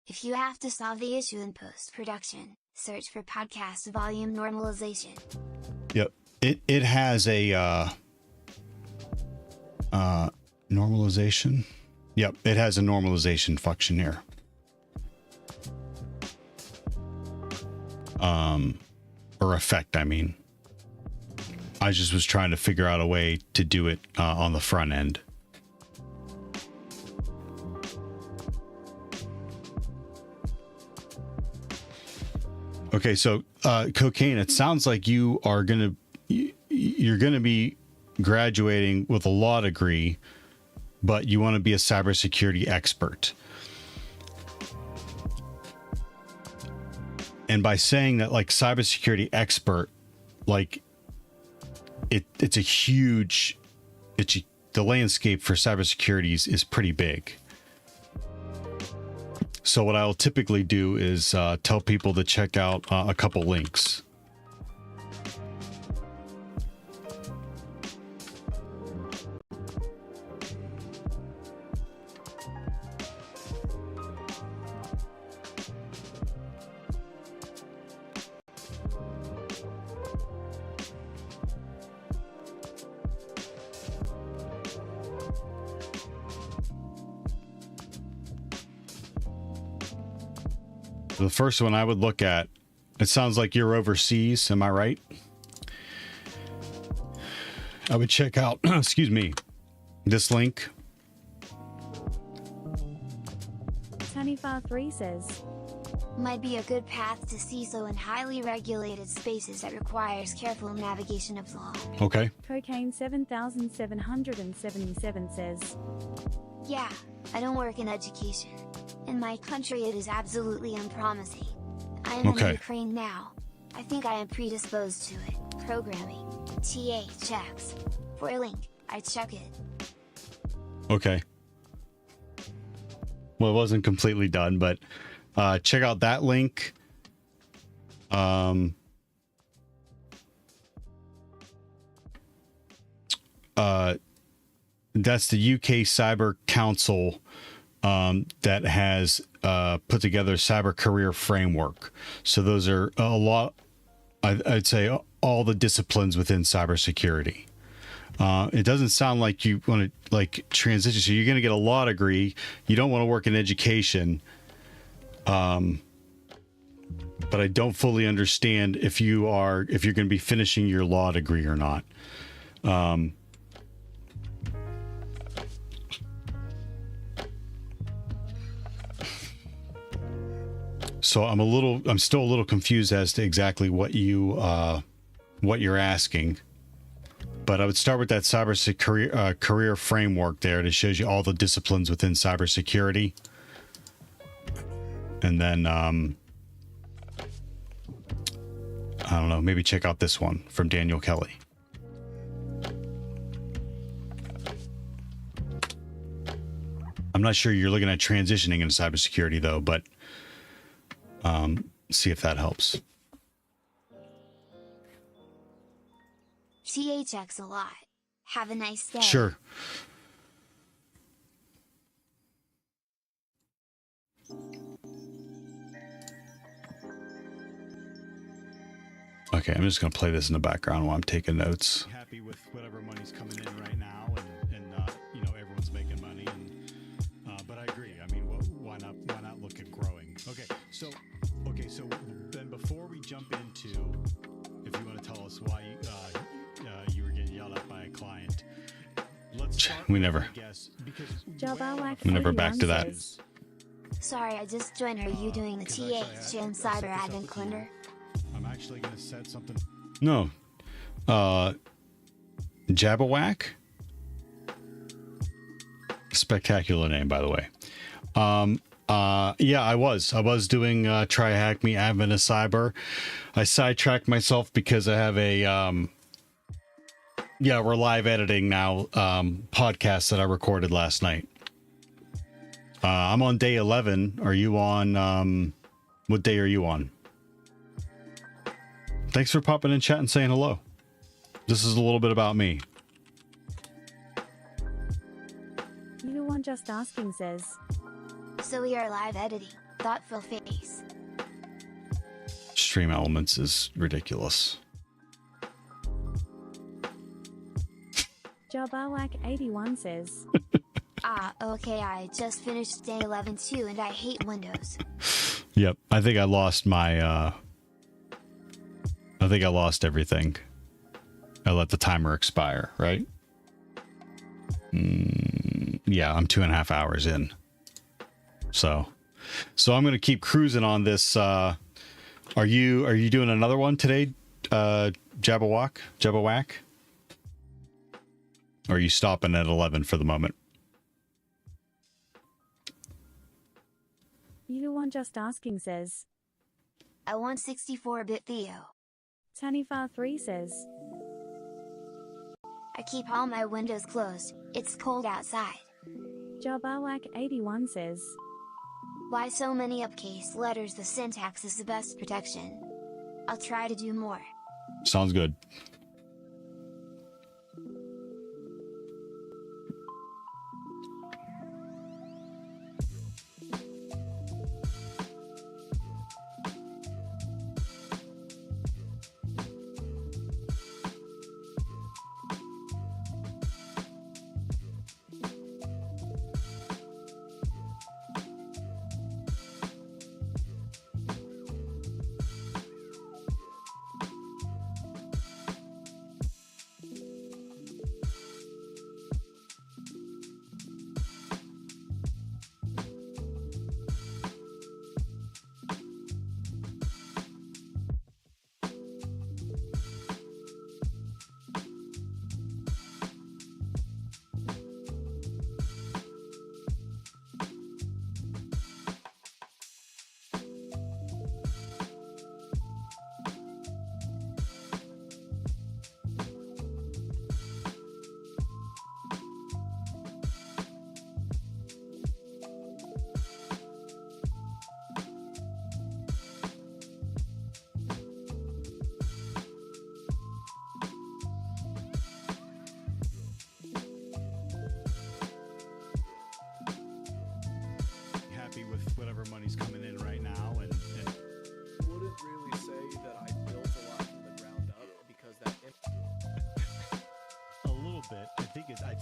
If you have to solve the issue in post-production, search for podcast volume normalization. Yep. It has a normalization. Yep, it has a normalization function here. Or effect, I mean. I just was trying to figure out a way to do it on the front end. Okay, so Cocaine, it sounds like you're gonna be graduating with a law degree, but you want to be a cybersecurity expert. And by saying that, like, cybersecurity expert, like it's a huge, the landscape for cybersecurity is pretty big. So what I'll typically do is tell people to check out a couple links. The first one I would look at, it sounds like you're overseas, am I right? I would check out, excuse me, this link. Tanifar3 says, Might be a good path to CISO in highly regulated spaces that requires careful navigation of law. Okay. Cocaine 7777 says, Yeah, I don't work in education. In my country it is absolutely unpromising. I am in Ukraine now, I think I am predisposed to it. Programming. TA checks. For a link, I check it. Okay. Well, it wasn't completely done, but check out that link. That's the UK Cyber Council that has put together Cyber Career Framework. So those are a lot, I'd say, all the disciplines within cybersecurity. It doesn't sound like you want to like transition. So you're going to get a law degree. You don't want to work in education. But I don't fully understand if you're going to be finishing your law degree or not. So I'm still a little confused as to exactly what you're asking. But I would start with that cyber career framework there that shows you all the disciplines within cybersecurity. And then, I don't know, maybe check out this one from Daniel Kelly. I'm not sure you're looking at transitioning into cybersecurity though, but see if that helps. TA checks a lot. Have a nice day. Sure. Okay, I'm just going to play this in the background while I'm taking notes. Happy with whatever money's coming in right now, and you know, everyone's making money, and but I agree. I mean, why not look at growing? Okay, so then before we jump into, if you want to tell us why you were getting yelled at by a client, let's start We with, never. I guess, because Jabberwack I'm never back to 81 that. says, Sorry, I just joined her. You doing the Because TA actually, I Jam set this Cyber up Advent with Calendar? I'm actually going to set something. No. Jabberwack? Spectacular name, by the way. Yeah, I was doing TryHackMe Advent of Cyber. I sidetracked myself because I have a we're live editing now podcast that I recorded last night. I'm on day 11. Are you on what day are you on? Thanks for popping in chat and saying hello. This is a little bit about me. You one just asking says, So we are live editing. Thoughtful face. Stream Elements is ridiculous. Jabberwack 81 says, Okay, I just finished day 11 too, and I hate Windows. Yep, I think I lost my I think I lost everything. I let the timer expire, right? Yeah, I'm 2.5 hours in. So I'm gonna keep cruising on this. Are you doing another one today, Jabberwack? Or are you stopping at 11 for the moment? you one just asking says, I want 64-bit Theo. Tanifar3 says, I keep all my windows closed. It's cold outside. Jabberwack 81 says, Why so many uppercase letters? The syntax is the best protection. I'll try to do more. Sounds good.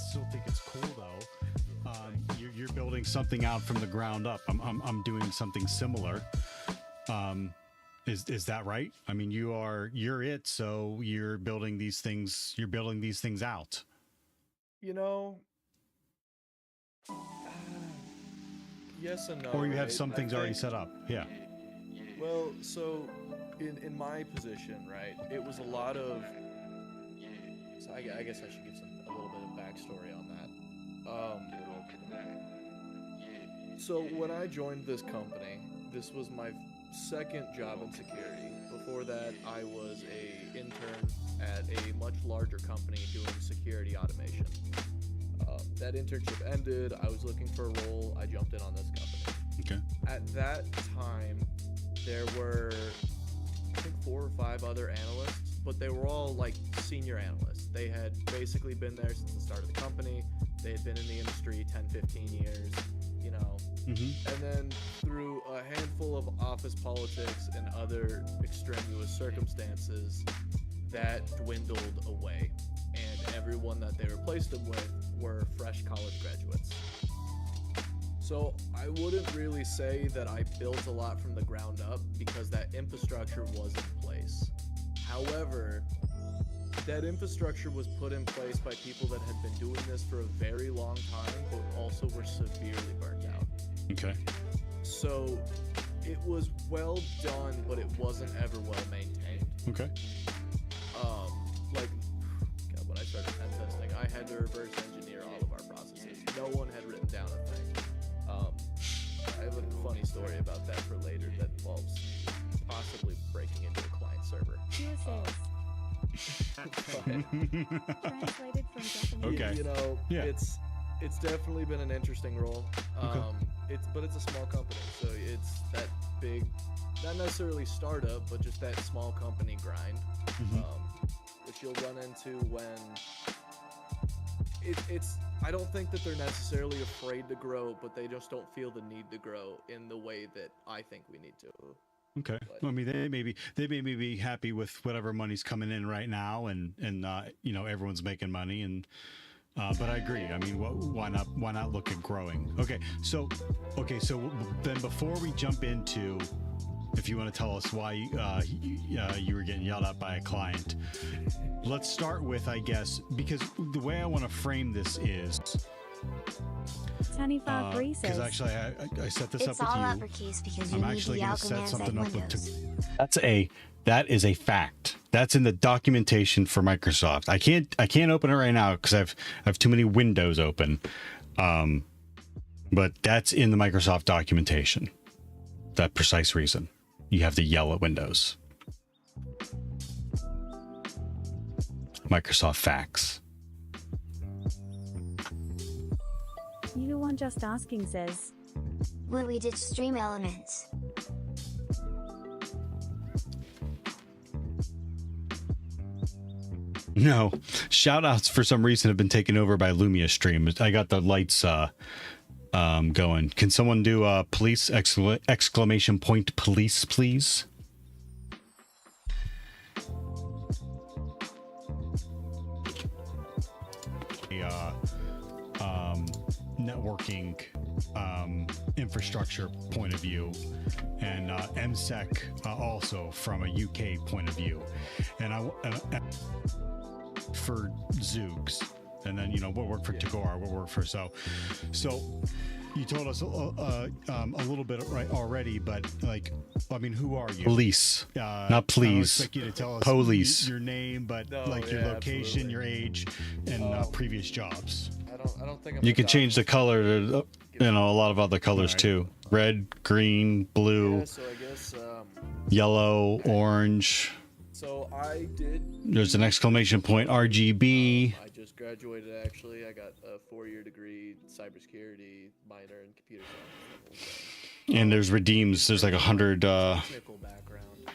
still think it's cool though. You're building something out from the ground up. I'm doing something similar. Is that right? I mean, you're it. So you're building these things. You're building these things out. You know, yes and no. Or you have right? some I things already think- set up. Yeah. Well, so in my position, right, it was a lot of. So I guess I should give a little bit of backstory on that. So when I joined this company, this was my second job in security. Before that, I was a intern at a much larger company doing security automation. That internship ended. I was looking for a role. I jumped in on this company. Okay. At that time, there were, I think, 4 or 5 other analysts, but they were all like senior analysts. They had basically been there since the start of the company. They had been in the industry 10, 15 years, you know. Mm-hmm. And then through a handful of office politics and other extraneous circumstances, that dwindled away. And everyone that they replaced them with were fresh college graduates. So I wouldn't really say that I built a lot from the ground up because that infrastructure was in place. However, that infrastructure was put in place by people that had been doing this for a very long time, but also were severely burnt out. Okay. So it was well done, but it wasn't ever well maintained. Okay. Like, God, when I started pen testing, I had to reverse engineer all of our processes. No one had written down a thing. I have a funny story about that for later that involves possibly breaking into a client server. Translated from Japanese. Okay. You know, Yeah. it's definitely been an interesting role. But it's a small company, so it's that big, not necessarily startup, but just that small company grind, which you'll run into when it's. I don't think that they're necessarily afraid to grow, but they just don't feel the need to grow in the way that I think we need to. Okay. Well, I mean, they may be happy with whatever money's coming in right now, and you know, everyone's making money, and but I agree. I mean, why not look at growing? Okay. So then before we jump into, if you want to tell us why you were getting yelled at by a client, let's start with, I guess, because the way I want to frame this is. Because actually, I set this up with you. It's all uppercase because you I'm need actually the going to set Alchemans something like up with. Windows. That is a fact. That's in the documentation for Microsoft. I can't open it right now because I have too many windows open. But that's in the Microsoft documentation. That precise reason. You have to yell at Windows. Microsoft facts. You one just asking says. Will we ditch stream elements? No. Shoutouts for some reason have been taken over by Lumia Stream. I got the lights going. Can someone do police exclamation point police, please? Networking infrastructure point of view, and MSEC also from a UK point of view, and for Zoogs, and then what worked for Tagore, what worked for so you told us a little bit right already, but I mean, who are you? Police, not please. I don't expect you to tell us police. Your name, but No, your yeah, location, absolutely. your age, and previous jobs. I don't think I'm You the can change the color to, a lot of other colors Alright. too. Red, green, blue, Yeah, so I guess yellow, orange. so I did. There's an exclamation point, RGB. I just graduated actually. I got a 4-year degree, cybersecurity minor in computer science. And there's redeems. There's like 100 Technical background.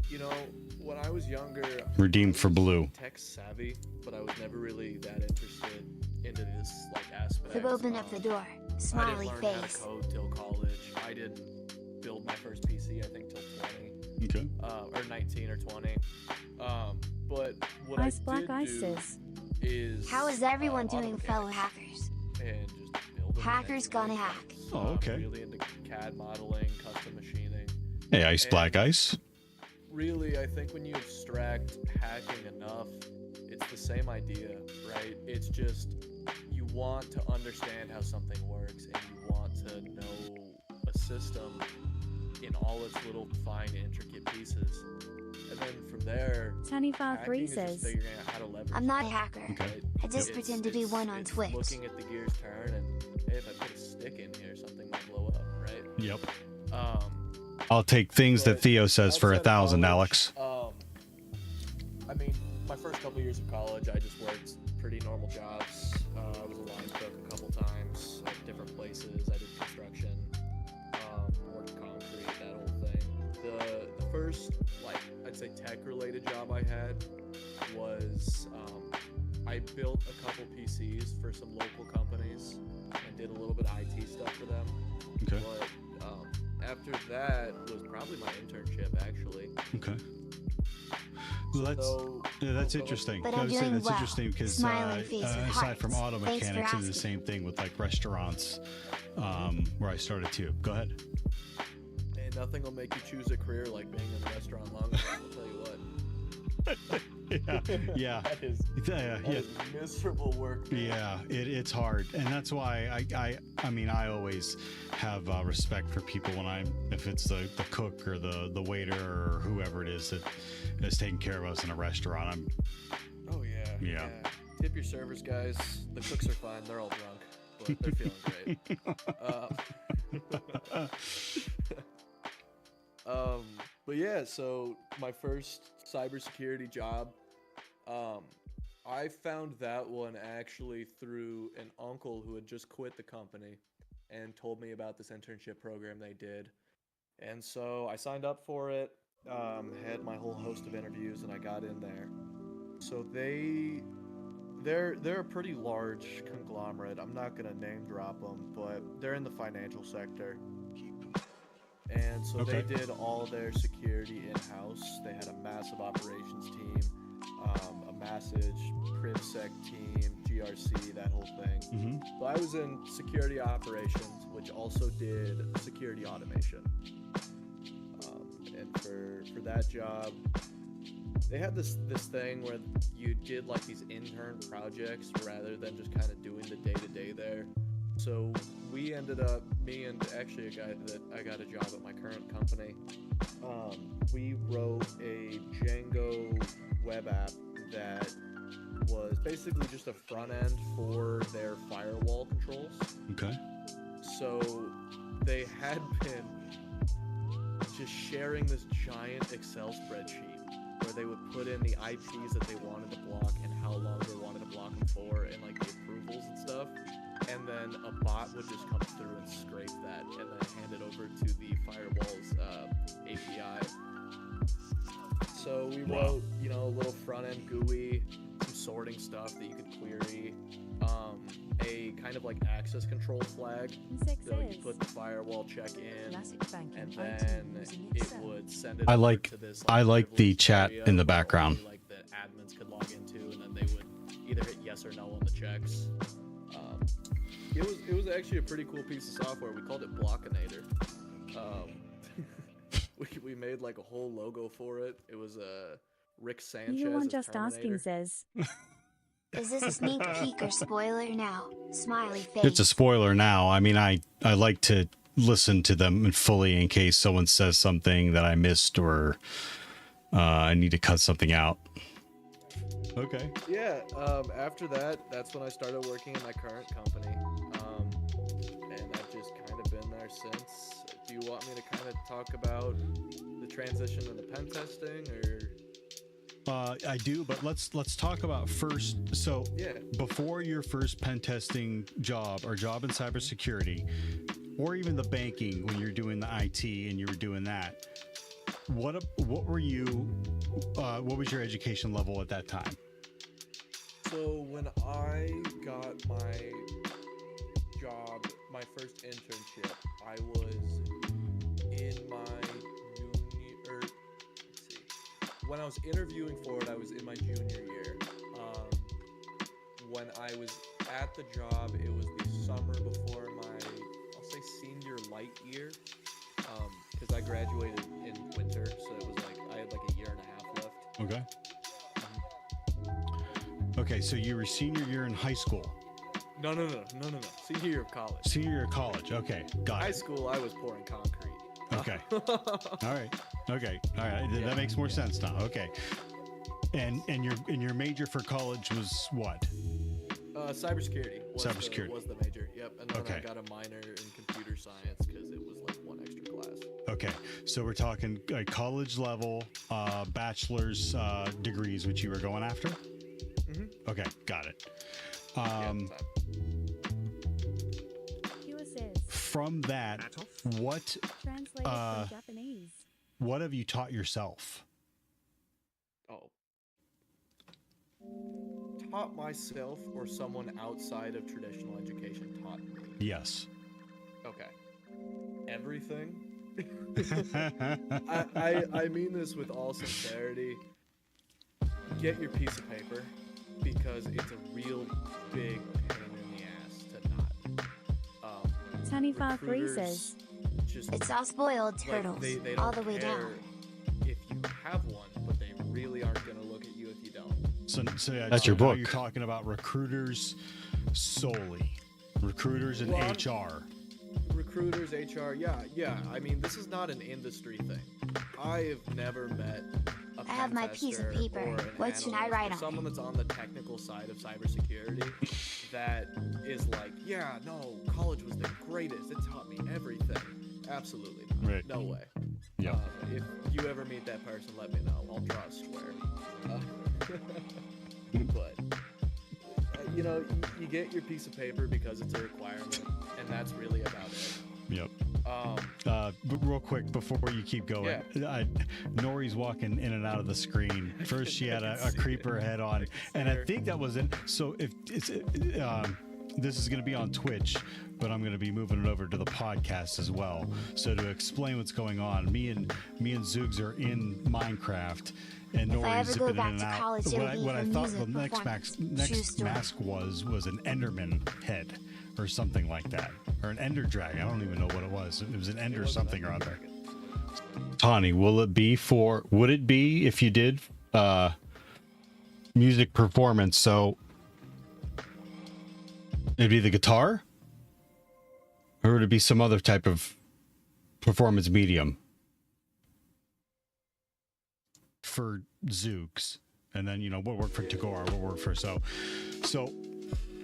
You know, when I was younger, redeemed for blue. tech savvy, but I was never really that interested into this aspect. Who opened up the door? I Smiley didn't learn how to face. code till college. I didn't build my first PC, I think, till 20, Okay. or 19 or 20. But what Ice I Black did Ice do says. is How is everyone auto doing, fellow mechanics, hackers? and just building Hackers gonna hack. Oh, okay. Really into CAD modeling, custom machining. Hey, Ice And Black Ice. Really, I think when you abstract hacking enough, it's the same idea, right? It's just you want to understand how something works, and you want to know a system in all its little fine, intricate pieces. And then from there, Tanifar hacking 3 is just says, figuring out how to leverage. I'm not a it, hacker. Okay. right? I just It's- pretend to be it's- one on it's Twitch. looking at the gears turn, and hey, if I put a stick in here, something might blow up, right? Yep. I'll take things that but Theo says for outside of 1,000, college, Alex. I mean, my first couple years of college, I just worked pretty normal jobs. I was a line cook a couple times at different places. I did construction, worked concrete, that whole thing. The first, like, I'd say tech-related job I had was I built a couple PCs for some local companies and did a little bit of IT stuff for them. Okay. But after that was probably my internship, actually. Okay. Well, that's So- that's oh, go ahead. interesting. But I I'm would say doing that's well. interesting because Smiling face with aside from hearts. auto Thanks for mechanics, I did the asking. same thing with like restaurants, where I started too. Go ahead. Hey, nothing will make you choose a career like being in a restaurant long enough, I'll tell you what. Yeah. That is, Yeah. that is miserable work. man. Yeah, it's hard, and that's why I mean I always have respect for people when if it's the cook or the waiter or whoever it is that is taking care of us in a restaurant. Oh yeah. Yeah. Tip your servers, guys. The cooks are fine. They're all drunk, but they're feeling great. But yeah, so my first cybersecurity job, I found that one actually through an uncle who had just quit the company and told me about this internship program they did. And so I signed up for it, had my whole host of interviews, and I got in there. So they're a pretty large conglomerate. I'm not gonna name drop them, but they're in the financial sector. And so Okay. they did all their security in-house. They had a massive operations team, a massive PrivSec team, GRC, that whole thing. Mm-hmm. So I was in security operations, which also did security automation. And for that job, they had this thing where you did like these intern projects rather than just kind of doing the day-to-day there. So we ended up, me and actually a guy that I got a job at my current company, we wrote a Django web app that was basically just a front end for their firewall controls. Okay. So they had been just sharing this giant Excel spreadsheet where they would put in the IPs that they wanted to block and how long they wanted to block them for and like the approvals and stuff. And then a bot would just come through and scrape that and then hand it over to the firewall's API. So we wrote, a little front-end GUI, some sorting stuff that you could query, a kind of like access control flag. So you put the firewall check in, Classic banking and IT then using it Excel. would send it I over like to this, I like the privileged chat area in the where background. only, like the admins could log into, and then they would either hit yes or no on the checks. It was actually a pretty cool piece of software. We called it Blockinator. We made like a whole logo for it. It was Rick Sanchez. You one as just asking Terminator. says, Is this a sneak peek or spoiler now? Smiley face. It's a spoiler now. I mean, I like to listen to them fully in case someone says something that I missed or I need to cut something out. Okay. Yeah. After that, that's when I started working in my current company, and I've just kind of been there since. Do you want me to kind of talk about the transition into pen testing, or? I do, but let's talk about first. So Yeah. before your first pen testing job or job in cybersecurity, or even the banking when you're doing the IT and you were doing that, what were you? What was your education level at that time? So when I got my job, my first internship, I was in my junior. Let's see. When I was interviewing for it, I was in my junior year. when I was at the job, it was the summer before my, I'll say, senior light year, because I graduated in winter, so it was like I had like a year and a half left. Okay. Okay, so you were senior year in high school. No. Senior year of college. Senior year of college. Okay, got High it. school, I was pouring concrete. Okay. All right. Okay. All right. That makes more sense now. Okay. And your major for college was what? Cybersecurity. Cybersecurity. Was the major. Yep. And then Okay. I got a minor in computer science because it was like one extra class. Okay. So we're talking college level bachelor's degrees, which you were going after? Mm-hmm. Okay. Got it. Pure says, From that, what translated from Japanese. what have you taught yourself? Oh. Taught myself or someone outside of traditional education taught me? Yes. Okay. Everything? I mean this with all sincerity. Get your piece of paper because it's a real big pain in the ass to not. Tanifa Recruiters says, just, It's all spoiled like, turtles, they don't all the way care down. if you have one, but they really aren't going to look at you if you don't. So yeah, That's so your now book. You're talking about recruiters solely. Recruiters and Well, HR. Recruiters, HR, yeah. I mean, this is not an industry thing. I have never met a I have my piece of pen tester paper. or an What should I analyst write or on someone that's on the technical side of cybersecurity that is like, yeah, no, college was the greatest. It taught me everything. Absolutely not. Right. No way. Yeah. If you ever meet that person, let me know. I'll draw a square. But you get your piece of paper because it's a requirement, and that's really about it. Yep. But real quick before you keep going, Nori's walking in and out of the screen. First, she had a creeper head on, and I think that was it. So if it's this is going to be on Twitch, but I'm going to be moving it over to the podcast as well. So to explain what's going on, me and Zoogs are in Minecraft, and If I Nori's ever go zipping in back and to out. college, it'll be What I for thought music the next performance. True mask story. was an Enderman head or something like that, or an Ender Dragon. I don't even know what it was. It was an Ender something or other. Tawny, would it be if you did music performance? So it'd be the guitar, or would it be some other type of performance medium for Zooks? And then what worked for Tagore, what worked for so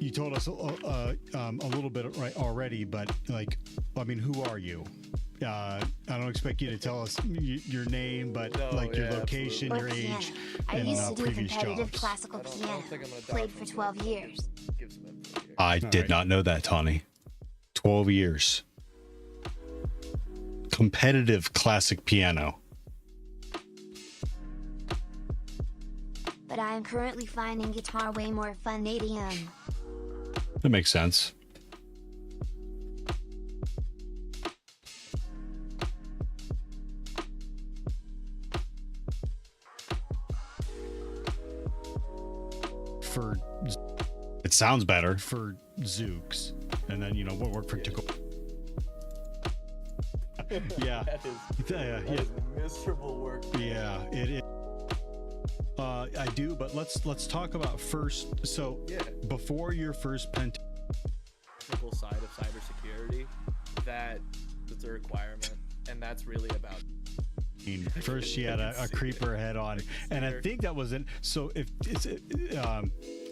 you told us a little bit right already, but who are you? I don't expect you to tell us your name, but your location, Or your piano. age, I and used to do previous competitive jobs. classical piano. Played for 12 years. Give some info here. I did not know that, Tawny. 12 years. Competitive classic piano. But I am currently finding guitar way more fun than ADM. That makes sense. It sounds better for Zooks, and then what worked for Tickle. Yeah, That is miserable work. yeah, it is. I do, but let's talk about first. So before your first Technical side of cybersecurity, that's a requirement, and that's really about. First, she had a creeper head on, and I think that was it. So if it's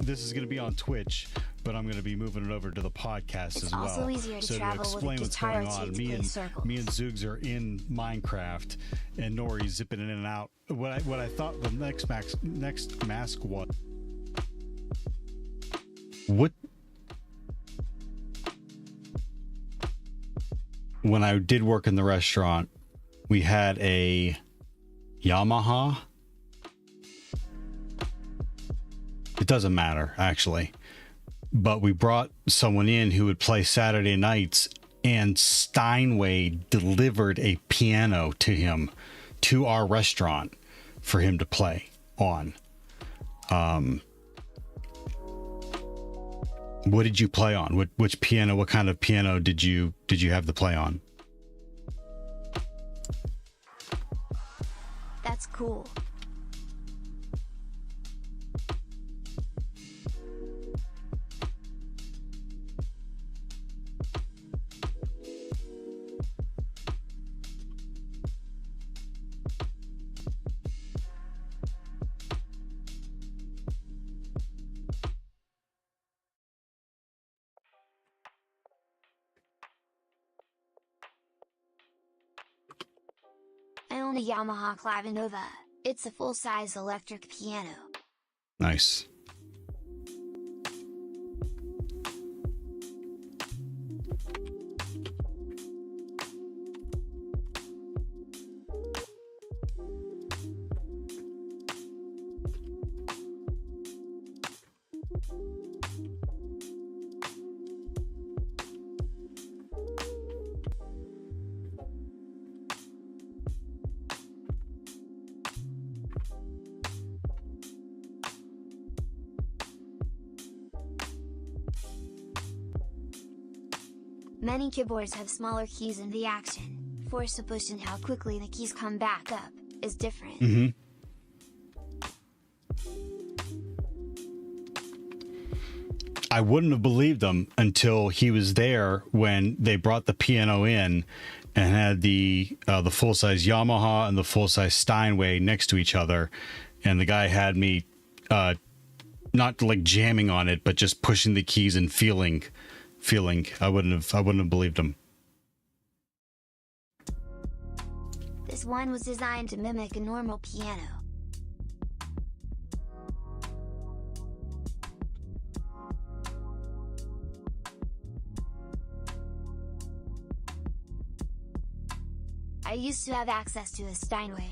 this is going to be on Twitch, but I'm going to be moving it over to the podcast as well. It's also easier to so travel to with a explain what's guitar going or two on, to me play and circles. Zoogs are in Minecraft, and Nori's zipping in and out. What I thought the next mask was. What? When I did work in the restaurant, we had a Yamaha. It doesn't matter, actually. But we brought someone in who would play Saturday nights, and Steinway delivered a piano to him, to our restaurant, for him to play on. What did you play on? Which piano? What kind of piano did you have to play on? That's cool. I own a Yamaha Clavinova. It's a full-size electric piano. Nice. Many keyboards have smaller keys and the action, force to push and how quickly the keys come back up, is different. Mm-hmm. I wouldn't have believed him until he was there when they brought the piano in and had the full-size Yamaha and the full-size Steinway next to each other, and the guy had me not like jamming on it, but just pushing the keys and feeling. I wouldn't have believed him. This one was designed to mimic a normal piano. I used to have access to a Steinway.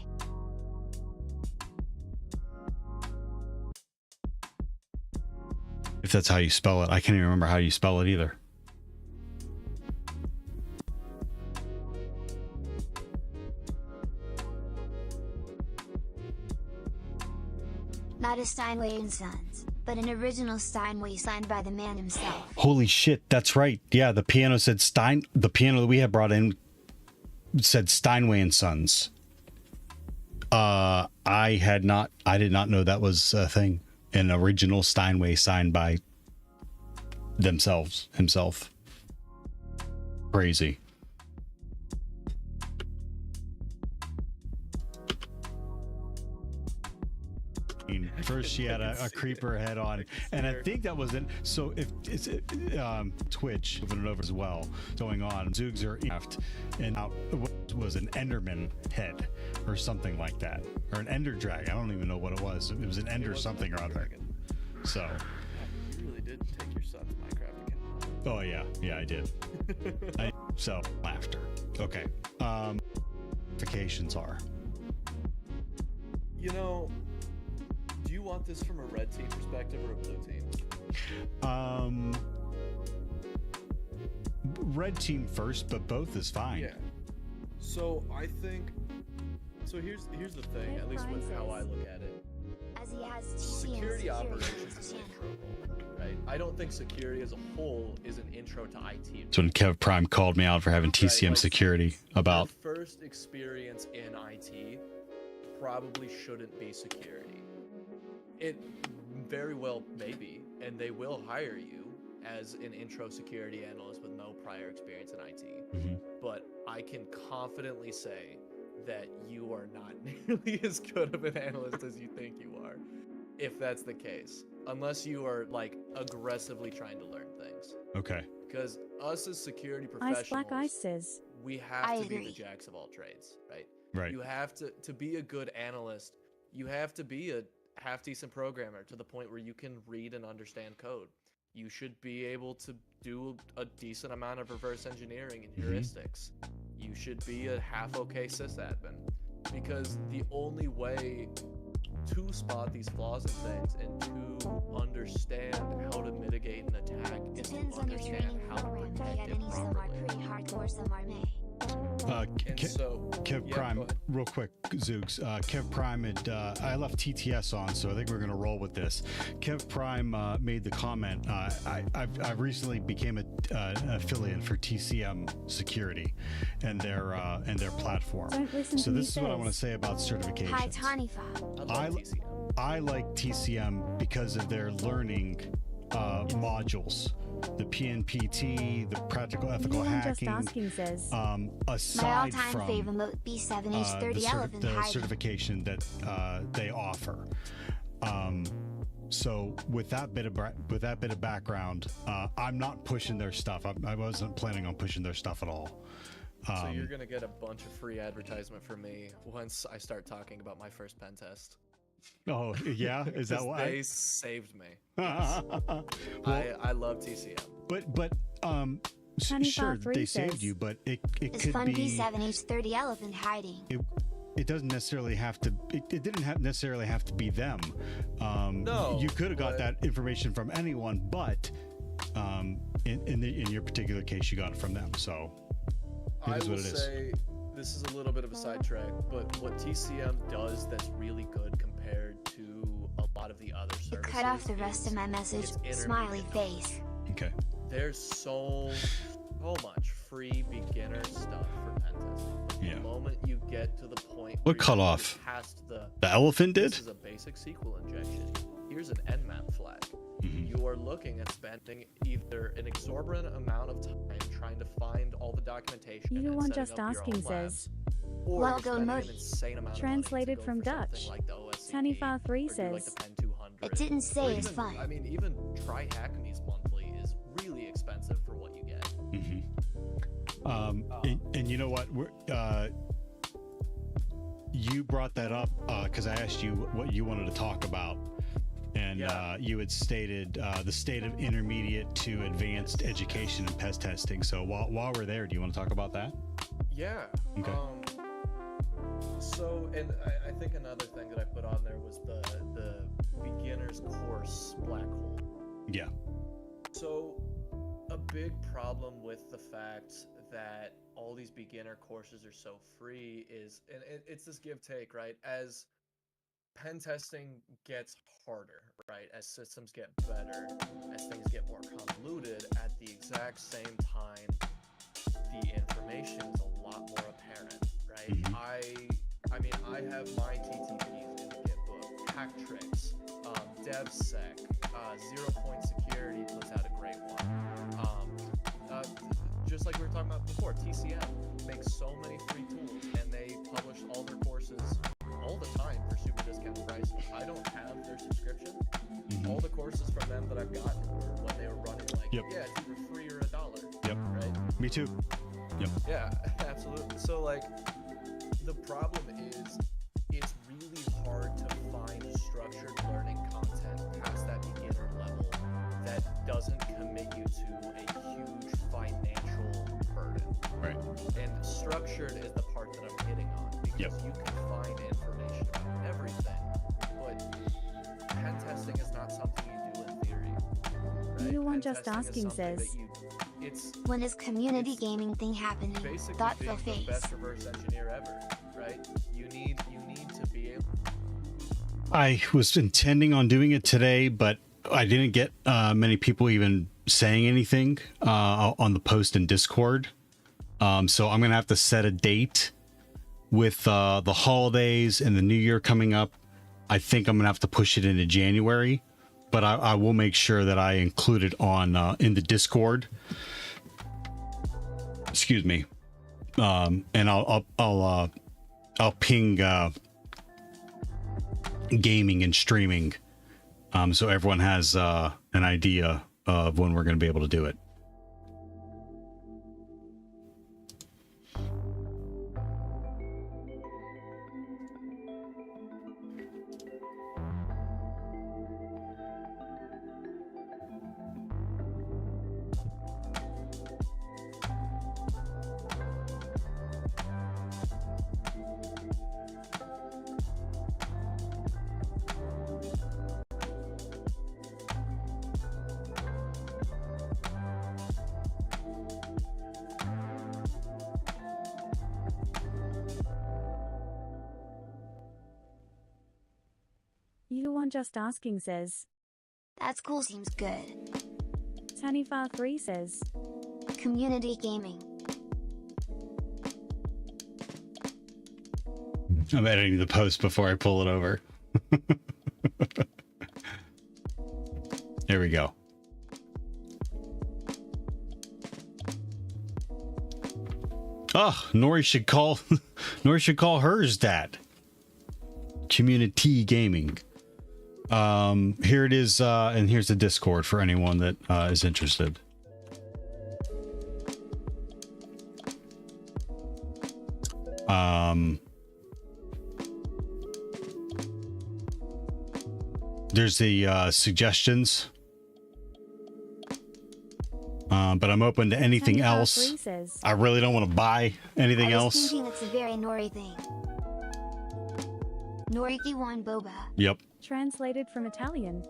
If that's how you spell it. I can't even remember how you spell it either. Not a Steinway & Sons, but an original Steinway signed by the man himself. Holy shit, that's right. Yeah, the piano said the piano that we had brought in said Steinway & Sons. I did not know that was a thing. An original Steinway signed by himself. Crazy. First she had a creeper head on, and I think that was it. So if it's Twitch moving it over as well going on, Zoogs are left, and now it was an Enderman head or something like that, or an Ender Dragon. I don't even know what it was. It was an Ender something or other. So You really did take your son's Minecraft account. oh yeah, I did. So laughter. Okay. Vacations are. You know, do you want this from a red team perspective or a blue team? Red team first, but both is fine. Yeah. So I think. So here's the thing. At least with how I look at it. As he has Security operations is an intro role, right? I don't think security as a whole is an intro to IT. So when Kev Prime called me out for having TCM like, security about your first experience in IT probably shouldn't be security. It very well may be, and they will hire you as an intro security analyst with no prior experience in IT. Mm-hmm. But I can confidently say that you are not nearly as good of an analyst as you think you are, if that's the case, unless you are like aggressively trying to learn things. Okay. Because us as security Ice professionals, Black Ice says, we have I to be agree. the jacks of all trades, right? Right. You have to be a good analyst. You have to be a half decent programmer to the point where you can read and understand code. You should be able to do a decent amount of reverse engineering and heuristics. You should be a half okay sysadmin, because the only way to spot these flaws in things and to understand how to mitigate an attack is to Depends on your understand training how to program. protect Yet it any some are properly. pretty hardcore, some are may. And so, Kev yeah, Prime, go ahead. real quick, Zoogs. Kev Prime had, I left TTS on, so I think we're going to roll with this. Kev Prime made the comment. I've recently became an affiliate for TCM Security and their platform. Don't listen So to this is what I want to Fizz. say about certifications. Hi, Tanifa. I love TCM. I like TCM because of their learning modules. The PNPT, the practical ethical Anyone just hacking. asking says. My Aside all-time from favorite B7H30 the elephant hiding. certification that they offer. So with that bit of background, I'm not pushing their stuff. I wasn't planning on pushing their stuff at all. So you're gonna get a bunch of free advertisement from me once I start talking about my first pen test. Oh yeah, is that 'Cause why? they saved me? I love TCM. But Honey sure, Bar3 they saved says- you, but it It's could fun be. B7H30 elephant hiding. It doesn't necessarily have to. It didn't necessarily have to be them. No, you could have got but- that information from anyone, but in your particular case, you got it from them. So it I is will what it is. say this is a little bit of a sidetrack, but what TCM does that's really good compared to a lot of the other You services. cut off the rest is of my message. it's Smiley intermediate face. Okay. There's so much free beginner stuff for pen testing. But Yeah. The moment you get to the point What where cut you off? past the Elephant did. This is a basic SQL injection. Here's an Nmap flag. Mhm. You are looking at spending either an exorbitant amount of time trying to find all the documentation. You and want setting just up your asking own says. labs, or Well you're spending done, an insane amount Translated of from money to go for Dutch. something like the OSCP, Sunnyfar3 or do like says. the Pen 200. It didn't say or it's even- fun. I mean, even TryHackMe's monthly is really expensive for what you get. Mm-hmm. And you know what? You brought that up because I asked you what you wanted to talk about, and you had stated the state of intermediate to advanced education and pest testing. So while we're there, do you want to talk about that? Yeah. Okay. So, and I think another thing that I put on there was the beginner's course black hole. Yeah. So, a big problem with the fact that all these beginner courses are so free is, and it's this give take, right? As pen testing gets harder, right? As systems get better, as things get more convoluted, at the exact same time, the information is a lot more apparent, right? Mhm. I mean, I have my TTPs in the Git book, hack tricks, DevSec, 0 Point Security puts out a great one. Just like we were talking about before, TCM makes so many free tools, and they publish all their courses all the time for super discounted prices. I don't have their subscription. Mhm. All the courses from them that I've gotten were when they were running like, Yep. yeah, it's either free or $1. Yep. Right? Me too. Yep. Yeah, absolutely. So like, the problem is it's really hard to find structured learning content past that beginner level that doesn't commit you to a huge financial burden. Right. And structured is the part that I'm hitting on, because Yep. you can find information about everything, but pen testing is not something you do in theory. Right? You want Pen just testing is asking something says. that it's When is community It's gaming thing happening? basically Thoughtful being the face. best reverse engineer ever, right? You need to be able. I was intending on doing it today, but I didn't get many people even saying anything on the post in Discord. So I'm going to have to set a date with the holidays and the new year coming up. I think I'm going to have to push it into January, but I will make sure that I include it on in the Discord. Excuse me. And I'll ping gaming and streaming, so everyone has an idea of when we're going to be able to do it. one just asking says. That's cool, seems good. Tanifar3 says. Community gaming. I'm editing the post before I pull it over. There we go. Oh, Nori should call Nori should call hers that. Community gaming. Here it is, and here's the Discord for anyone that is interested. There's the suggestions. But I'm open to anything else. I really don't want to buy anything else. Thinking it's a very Nori thing. Noriki wan boba. Yep. Translated from Italian.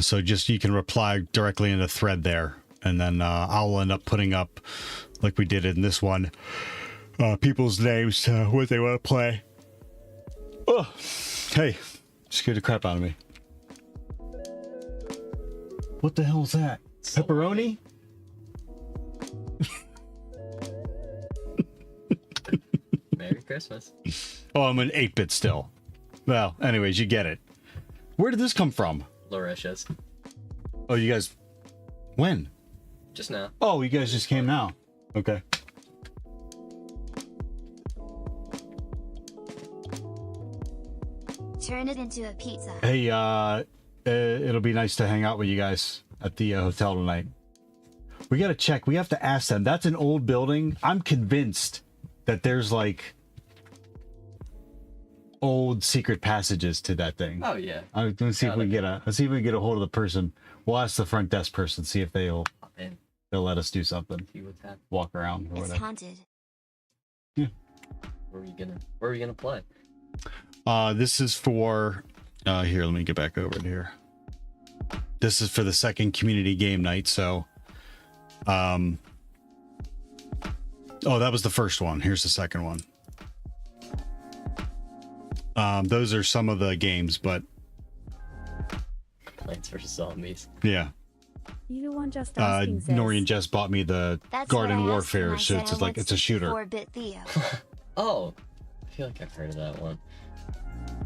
So just you can reply directly in the thread there, and then I'll end up putting up, like we did in this one, people's names, what they want to play. Oh, hey, scared the crap out of me. What the hell is that? Pepperoni? Merry Christmas. Oh, I'm an 8-bit still. Well, anyways, you get it. Where did this come from? Lauritia's. Oh, you guys... When? Just now. Oh, you guys just came now. Okay. Turn it into a pizza. Hey, it'll be nice to hang out with you guys at the hotel tonight. We gotta check. We have to ask them. That's an old building. I'm convinced that there's like old secret passages to that thing. Oh yeah. Let's see if we can get a. Let's see if we can get a hold of the person. We'll ask the front desk person. See if they'll let us do something. See what's happening. Walk around or It's whatever. haunted. Yeah. Where are we gonna play? This is for. Here, let me get back over here. This is for the second community game night. So, oh, that was the first one. Here's the second one. Those are some of the games, but Plants vs Zombies. yeah. You the one just asking says. Norian just bought me the That's Garden what I Warfare, asked so him. I it's said like I it's a shooter. 4-bit Theo. Oh, I feel like I've heard of that one.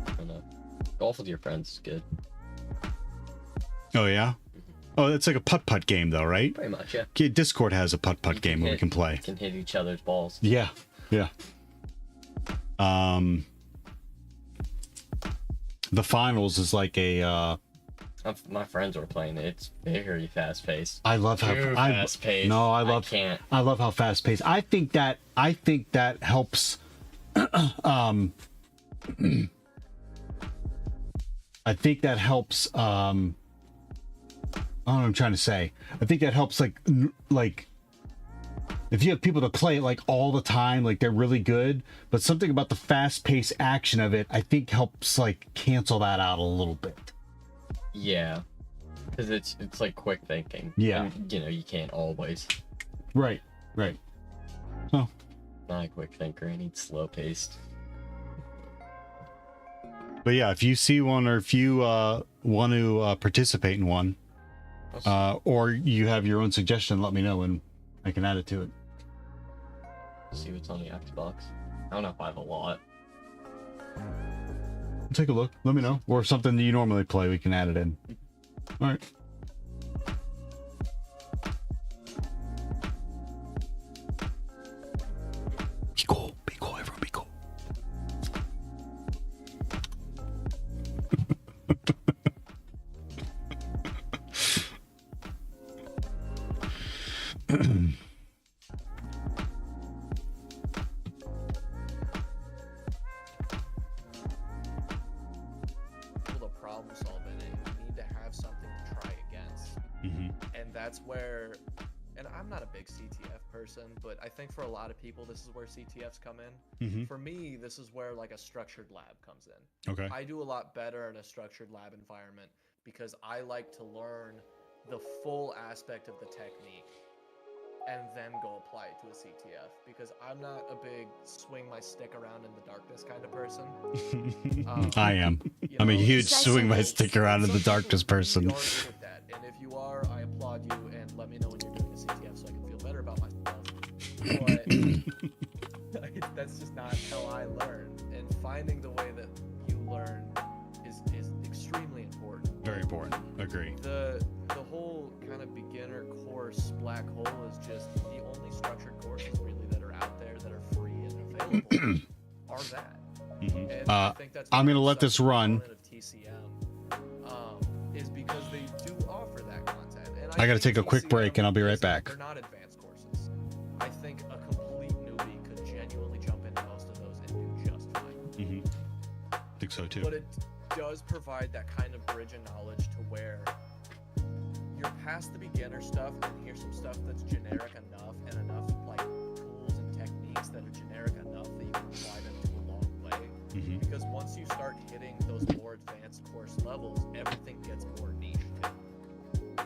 I don't know. Golf with your friends is good. Oh yeah. Oh, it's like a putt-putt game, though, right? Pretty much, yeah. Okay, Discord has a putt-putt game where we can play. Can hit each other's balls. Yeah, yeah. The finals is like a. My friends were playing it. It's very fast-paced. I love how fast-paced. No, I can't. I love how fast-paced. I think that helps. I think that helps. I don't know what I'm trying to say. I think that helps, like if you have people to play it like all the time, like they're really good. But something about the fast-paced action of it, I think, helps like cancel that out a little bit. Yeah, because it's like quick thinking. Yeah, and, you can't always. Right. So, Not a quick thinker. I need slow-paced. but yeah, if you see one or if you want to participate in one, or you have your own suggestion, let me know and I can add it to it. See what's on the Xbox. I don't know if I have a lot. Take a look. Let me know. Or if something that you normally play, we can add it in. All right. Be cool. Be cool, everyone. Be cool. To problem solve in it, you need to have something to try against. And that's where, and I'm not a big CTF person, but I think for a lot of people, this is where CTFs come in. For me, this is where like a structured lab comes in. Okay. I do a lot better in a structured lab environment because I like to learn the full aspect of the technique. and then go apply it to a CTF, because I'm not a big swing my stick around in the darkness kind of person. I am. You I'm a know, huge Session swing my eight. stick around in the some darkness people person. really are good at that, and if you are, I applaud you, and let me know when you're doing a CTF so I can feel better about myself. But that's just not how I learn, and finding the way that you learn is extremely important. Very important. Agree. The whole kind of beginner course black hole is just the only structured courses really that are out there that are free and available are that. Mhm. And I think that's I'm gonna why let such this a run. component of TCM is because they do offer that content. And I gotta think take a quick TCM break and I'll be right is- back. They're not advanced courses. I think a complete newbie could genuinely jump into most of those and do just fine. I think so too. But it does provide that kind of bridge of knowledge to where you're past the beginner stuff and here's some stuff that's generic enough and enough like tools and techniques that are generic enough that you can apply them to a long way. Because once you start hitting those more advanced course levels, everything gets more niche too.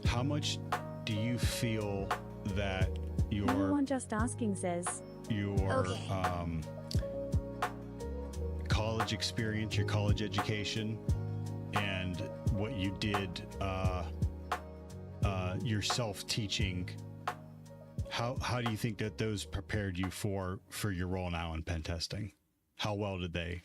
How much do you feel that Anyone just asking says, your Okay. college experience, your college education, and what you did, your self-teaching, how do you think that those prepared you for your role now in pen testing? How well did they?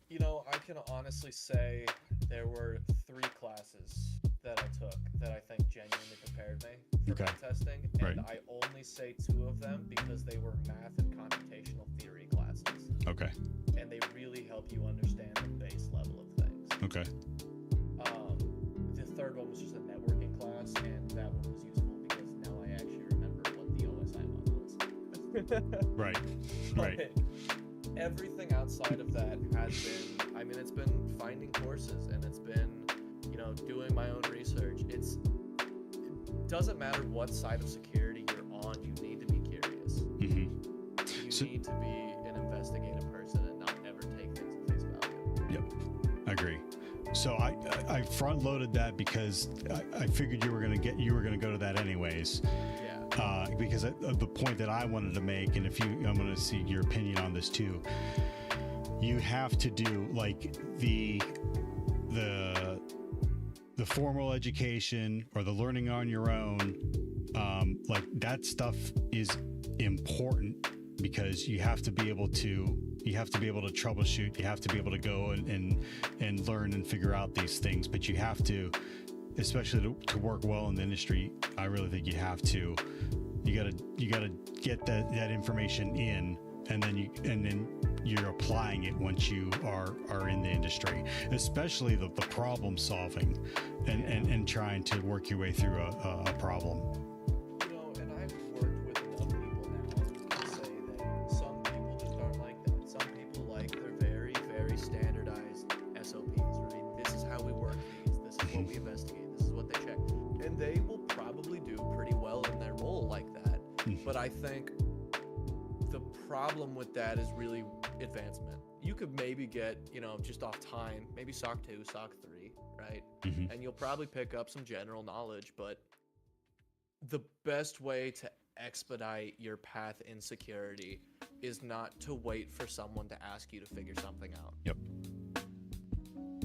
You know, I can honestly say there were 3 classes that I took that I think genuinely prepared me for Okay. pen testing, and Right. I only say 2 of them because they were math and computational theory classes, Okay. and they really help you understand the base level of things. Okay. The third one was just a networking class, and that one was useful because now I actually remember what the OSI model is. Right. Right. But everything outside of that has been, I mean, it's been finding courses, and it's been, you know, doing my own research. It doesn't matter what side of security you're on, you need to be curious. You need to be an investigative person and not ever take things at face value. Yep. I agree. So I front loaded that because I figured you were gonna go to that anyways. Yeah. Because of the point that I wanted to make, and I'm going to see your opinion on this too. You have to do like the formal education or the learning on your own. Like that stuff is important because you have to be able to troubleshoot. You have to be able to go and learn and figure out these things. But you have to, especially to work well in the industry, I really think you gotta get that information in, and then you're applying it once you are in the industry, especially the problem solving and trying to work your way through a problem. You know, and I've worked with enough people now to say that some people just aren't like that. Some people they're very, very standardized SOPs, right? This is how we work these, this is what we investigate, this is what they check. And they will probably do pretty well in their role like that. But I think the problem with that is really advancement. You could maybe get, you know, just off time, maybe SOC 2, SOC 3, right? And you'll probably pick up some general knowledge, but the best way to expedite your path in security is not to wait for someone to ask you to figure something out. Yep.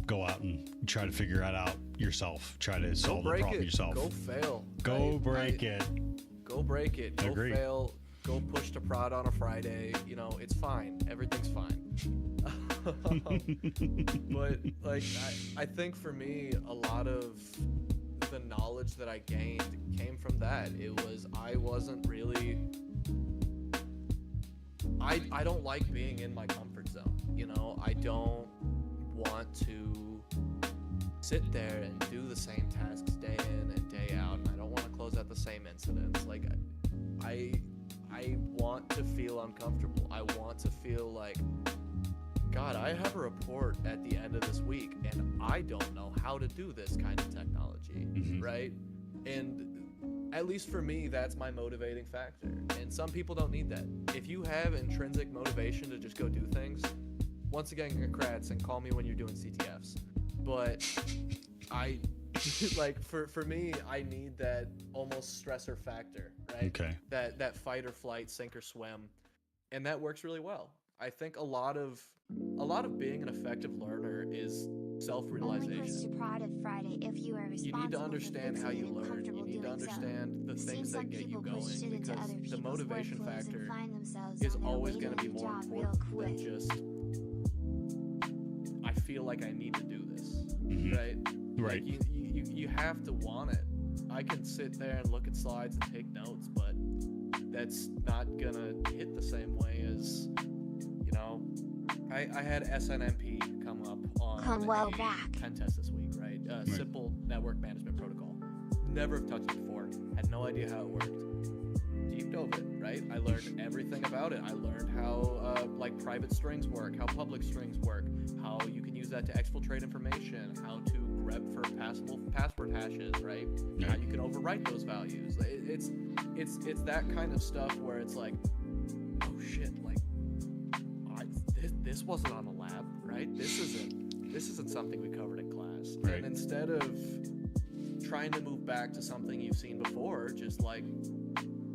Go out and try to figure it out yourself. Try to solve the problem yourself. Go fail. Go break it. Go break it. Go Agreed. fail. Go push to prod on a Friday. You know, it's fine. Everything's fine. But I think for me, a lot of the knowledge that I gained came from that. I wasn't really. I don't like being in my comfort zone. You know, I don't want to sit there and do the same tasks day in and day out, and I don't want to close out the same incidents. Like, I want to feel uncomfortable. I want to feel like, God, I have a report at the end of this week, and I don't know how to do this kind of technology, right? And at least for me, that's my motivating factor. And some people don't need that. If you have intrinsic motivation to just go do things, once again, congrats, and call me when you're doing CTFs. But like for me, I need that almost stressor factor, right? Okay. That fight or flight, sink or swim, and that works really well. I think a lot of being an effective learner is Only push self-realization. to prod of Friday if you are responsible You need to for understand how fixing you and learn. You comfortable need to doing so. understand the It things seems that some get you people push going, shit into because other the people's motivation workflows factor and find themselves is on their always way going to be a new more job real important than quick. just I feel like I need to do this, Mhm. right? Right. Like you have to want it. I can sit there and look at slides and take notes, but that's not gonna hit the same way as, you know, I had SNMP come up on Well a back. pen test this week, right? Simple network management protocol. Never have touched it before. Had no idea how it worked. Deep dove it, right? I learned everything about it. I learned how like private strings work, how public strings work, how you can use that to exfiltrate information, how to grep for passable password hashes, right? How you can overwrite those values. It's that kind of stuff where it's like, oh shit, like this wasn't on the lab, right? This isn't something we covered in class. Right. And instead of trying to move back to something you've seen before, just like,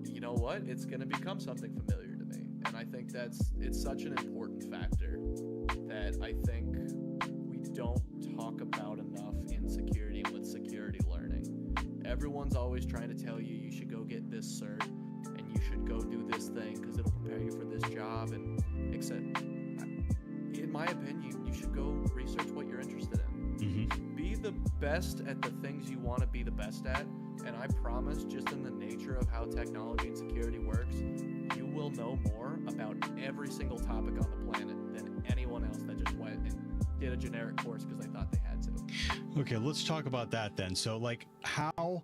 you know what, it's going to become something familiar to me. And I think it's such an important factor that I think we don't talk about enough in security and with security learning. Everyone's always trying to tell you you should go get this cert and you should go do this thing because it'll prepare you for this job, and except in my opinion, you should go research what you're interested in. Mm-hmm. Be the best at the things you want to be the best at, and I promise, just in the nature of how technology and security works, you will know more about every single topic on the planet than anyone else that just went and did a generic course because they thought they had to. Okay, let's talk about that then. So, like, how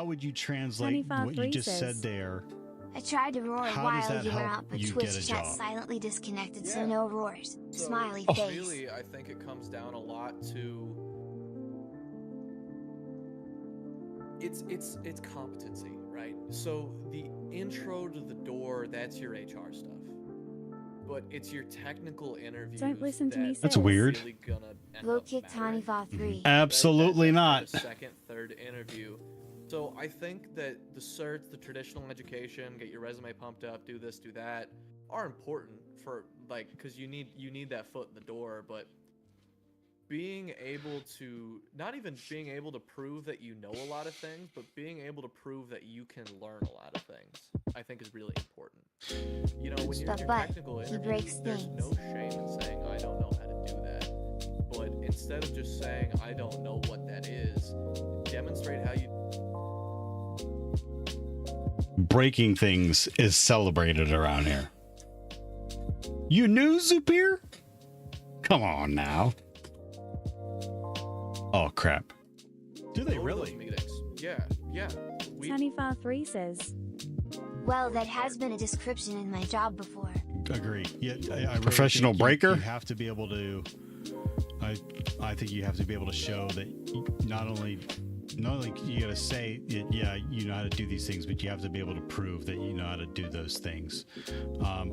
would you translate 25 what you just says- said there? I tried to roar How while does that you were help out, but you get Twitch a chat job? silently disconnected, so Yeah. no roars. So Smiley face. really, I think it comes down a lot to it's competency, right? So the intro to the door, that's your HR stuff. But it's your technical interviews. Don't listen to me that say That's it. weird. Really gonna end Low up kick mattering. Tiny Fa 3. Absolutely not. The second, third interview. So I think that the certs, the traditional education, get your resume pumped up, do this, do that, are important for like, because you need that foot in the door. But being able to, not even being able to prove that you know a lot of things, but being able to prove that you can learn a lot of things, I think is really important. You know, when you're in your But technical he interviews, breaks there's things. no shame in saying I don't know how to do that. But instead of just saying I don't know what that is, demonstrate how you. Breaking things is celebrated around here. You knew, Zupir? Come on now. Oh, crap. Do they go to those really? meetings. Yeah. We, Tanifar 3 says, Well, that has been a description in my job before. Agree. Yeah, I really Professional think breaker? You have to be able to. I think you have to be able to show that not only you got to say, yeah, you know how to do these things, but you have to be able to prove that you know how to do those things.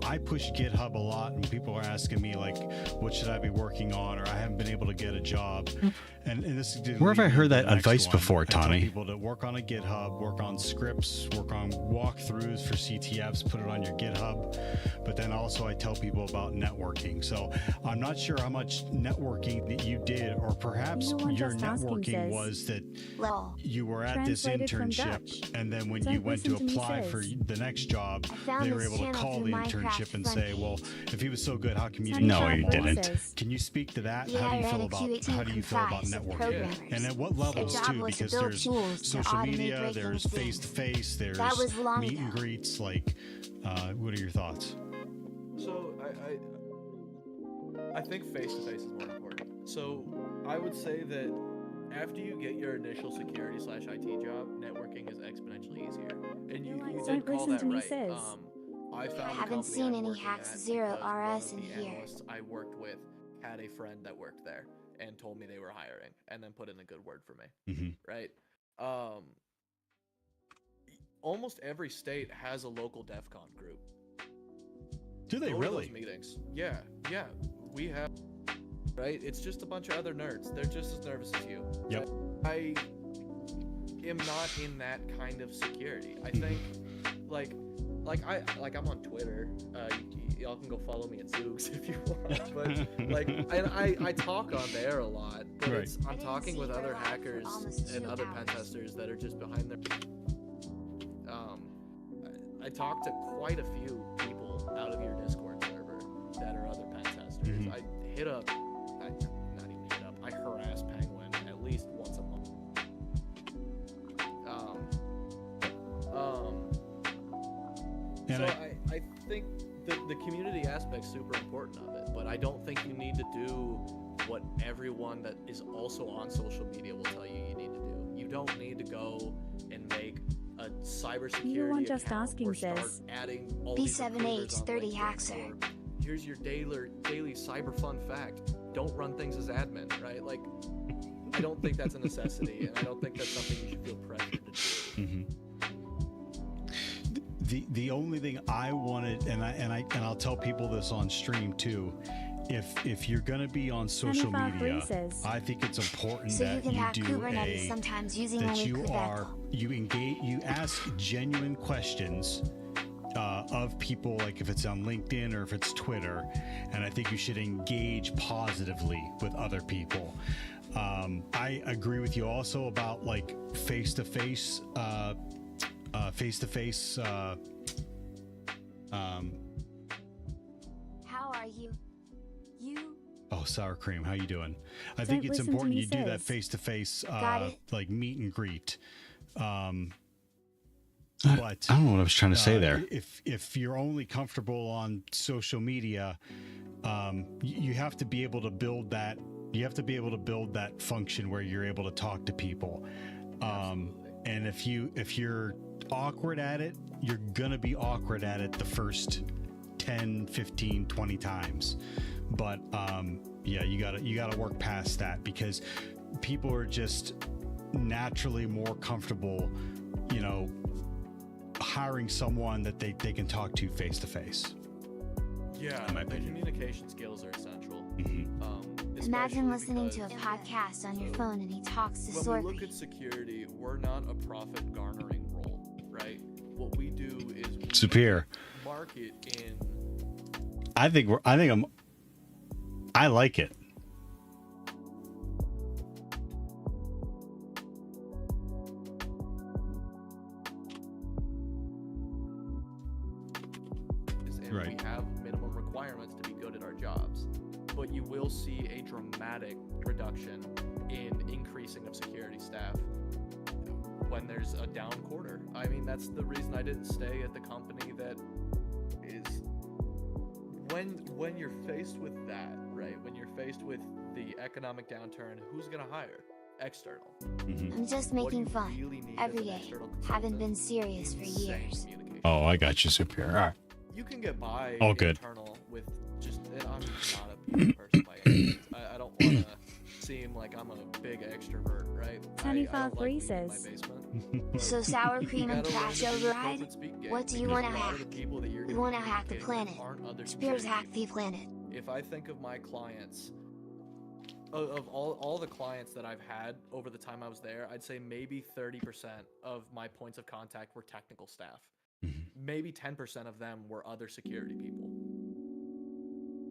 I push GitHub a lot, and people are asking me like, what should I be working on, or I haven't been able to get a job. And this is where have I heard that next advice one. before, I tell Tony? people to work on a GitHub, work on scripts, work on walkthroughs for CTFs, put it on your GitHub. But then also I tell people about networking. So I'm not sure how much networking that you did, or perhaps You know what your Just Asking networking says? was that Lol. you were at this Translated from internship, Dutch. and then when Don't you went to listen to me apply for says. the next job, I found they were this able to channel call through the Minecraft internship and Fun say, Page. well, if he was so good, how come you Tanifar didn't? No, he 3 didn't. says, Can you speak to that? Yeah, How do you I feel ran a about Q18 how do you feel about comprised of networking? programmers. And at what levels job too? was to Because build there's tools to social automate media, breaking there's things. face to face, there's That was long meet and ago. greets. Like, what are your thoughts? So I think face to face is more important. So I would say that after you get your initial security/IT job, networking is exponentially easier. And you Don't did call listen that to me right. says. I found I the haven't company seen I'm any working hacks at 0 because one RS of in the here. analysts I worked with had a friend that worked there and told me they were hiring, and then put in a good word for me. Mm-hmm. Right? Almost every state has a local DEF CON group. Do they Go to really? those meetings. Yeah, we have. Right? It's just a bunch of other nerds. They're just as nervous as you. Yep. I am not in that kind of security. I think I'm on Twitter. Y'all can go follow me at Zoogs if you want. But like, and I talk on there a lot. But Right. I'm talking with other hackers and other pen testers that are just behind their. I talk to quite a few people out of your Discord server that are other pen testers. I hit up, not even hit up. I harass Penguin at least once a month. So I think the community aspect's super important of it, but I don't think you need to do what everyone that is also on social media will tell you need to do. You don't need to go and make a cybersecurity You want just account asking, or start sis. adding all these recruiters on B7H30 LinkedIn, Hackser. or here's your daily cyber fun fact. Don't run things as admin, right? Like, I don't think that's a necessity, and I don't think that's something you should feel pressured to do. The only thing I wanted, and I'll tell people this on stream too, if you're gonna be on social media, I think it's important So you that can hack do Kubernetes sometimes using that only you engage, you ask genuine questions of people, like if it's on LinkedIn or if it's Twitter, and I think you should engage positively with other people. I agree with you also about like face-to-face. How are you? Oh, sour cream, how you doing? I Don't think it's listen to important me, you do that sis. face-to-face Got it. like meet and greet. But I don't know what I was trying to say there. If you're only comfortable on social media, you have to be able to build that. You have to be able to build that function where you're able to talk to people. And if you're awkward at it, you're gonna be awkward at it the first 10, 15, 20 times. But yeah, you gotta work past that, because people are just naturally more comfortable, hiring someone that they can talk to face to face. Yeah, in my the opinion. communication skills are essential. Imagine especially listening to a because podcast on your phone and he talks to when we look Sorky. at security, we're not a profit garnering role, right? What we do is we Superior. market in. I like it. And Right. we have minimum requirements to be good at our jobs, but you will see a dramatic reduction in increasing of security staff when there's a down quarter. I mean, that's the reason I didn't stay at the company that is when you're faced with that, right? When you're faced with the economic downturn, who's gonna hire? External. I'm just What making you fun. really need Every as an day. external Haven't been consultant, serious for insane years. communication. Oh, I got you, Superior. All right. You can get by All good. internal with just, and I'm not a people person by any means. I don't want to seem like I'm a big extrovert, right? I don't like being in my basement. So sour You cream and gotta learn trash to be override? corporate speak game, What do you because want to a lot hack? of the people that you're We gonna want to be hack the communicating planet. with aren't other Spears security hack the people. planet. If I think of my clients, of all the clients that I've had over the time I was there, I'd say maybe 30% of my points of contact were technical staff. Maybe 10% of them were other security people.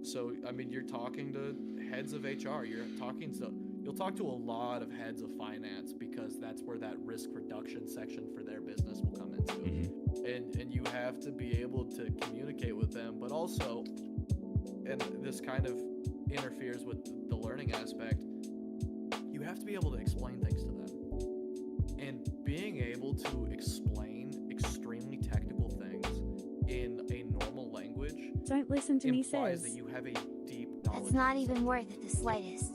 So, I mean, you're talking to heads of HR, you'll talk to a lot of heads of finance, because that's where that risk reduction section for their business will come into. And you have to be able to communicate with them, but also, and this kind of interferes with the learning aspect, you have to be able to explain things to them. And being able to explain extremely technical things in a normal language Don't listen to me, implies that sis. you have a deep knowledge. That's not even worth it the slightest.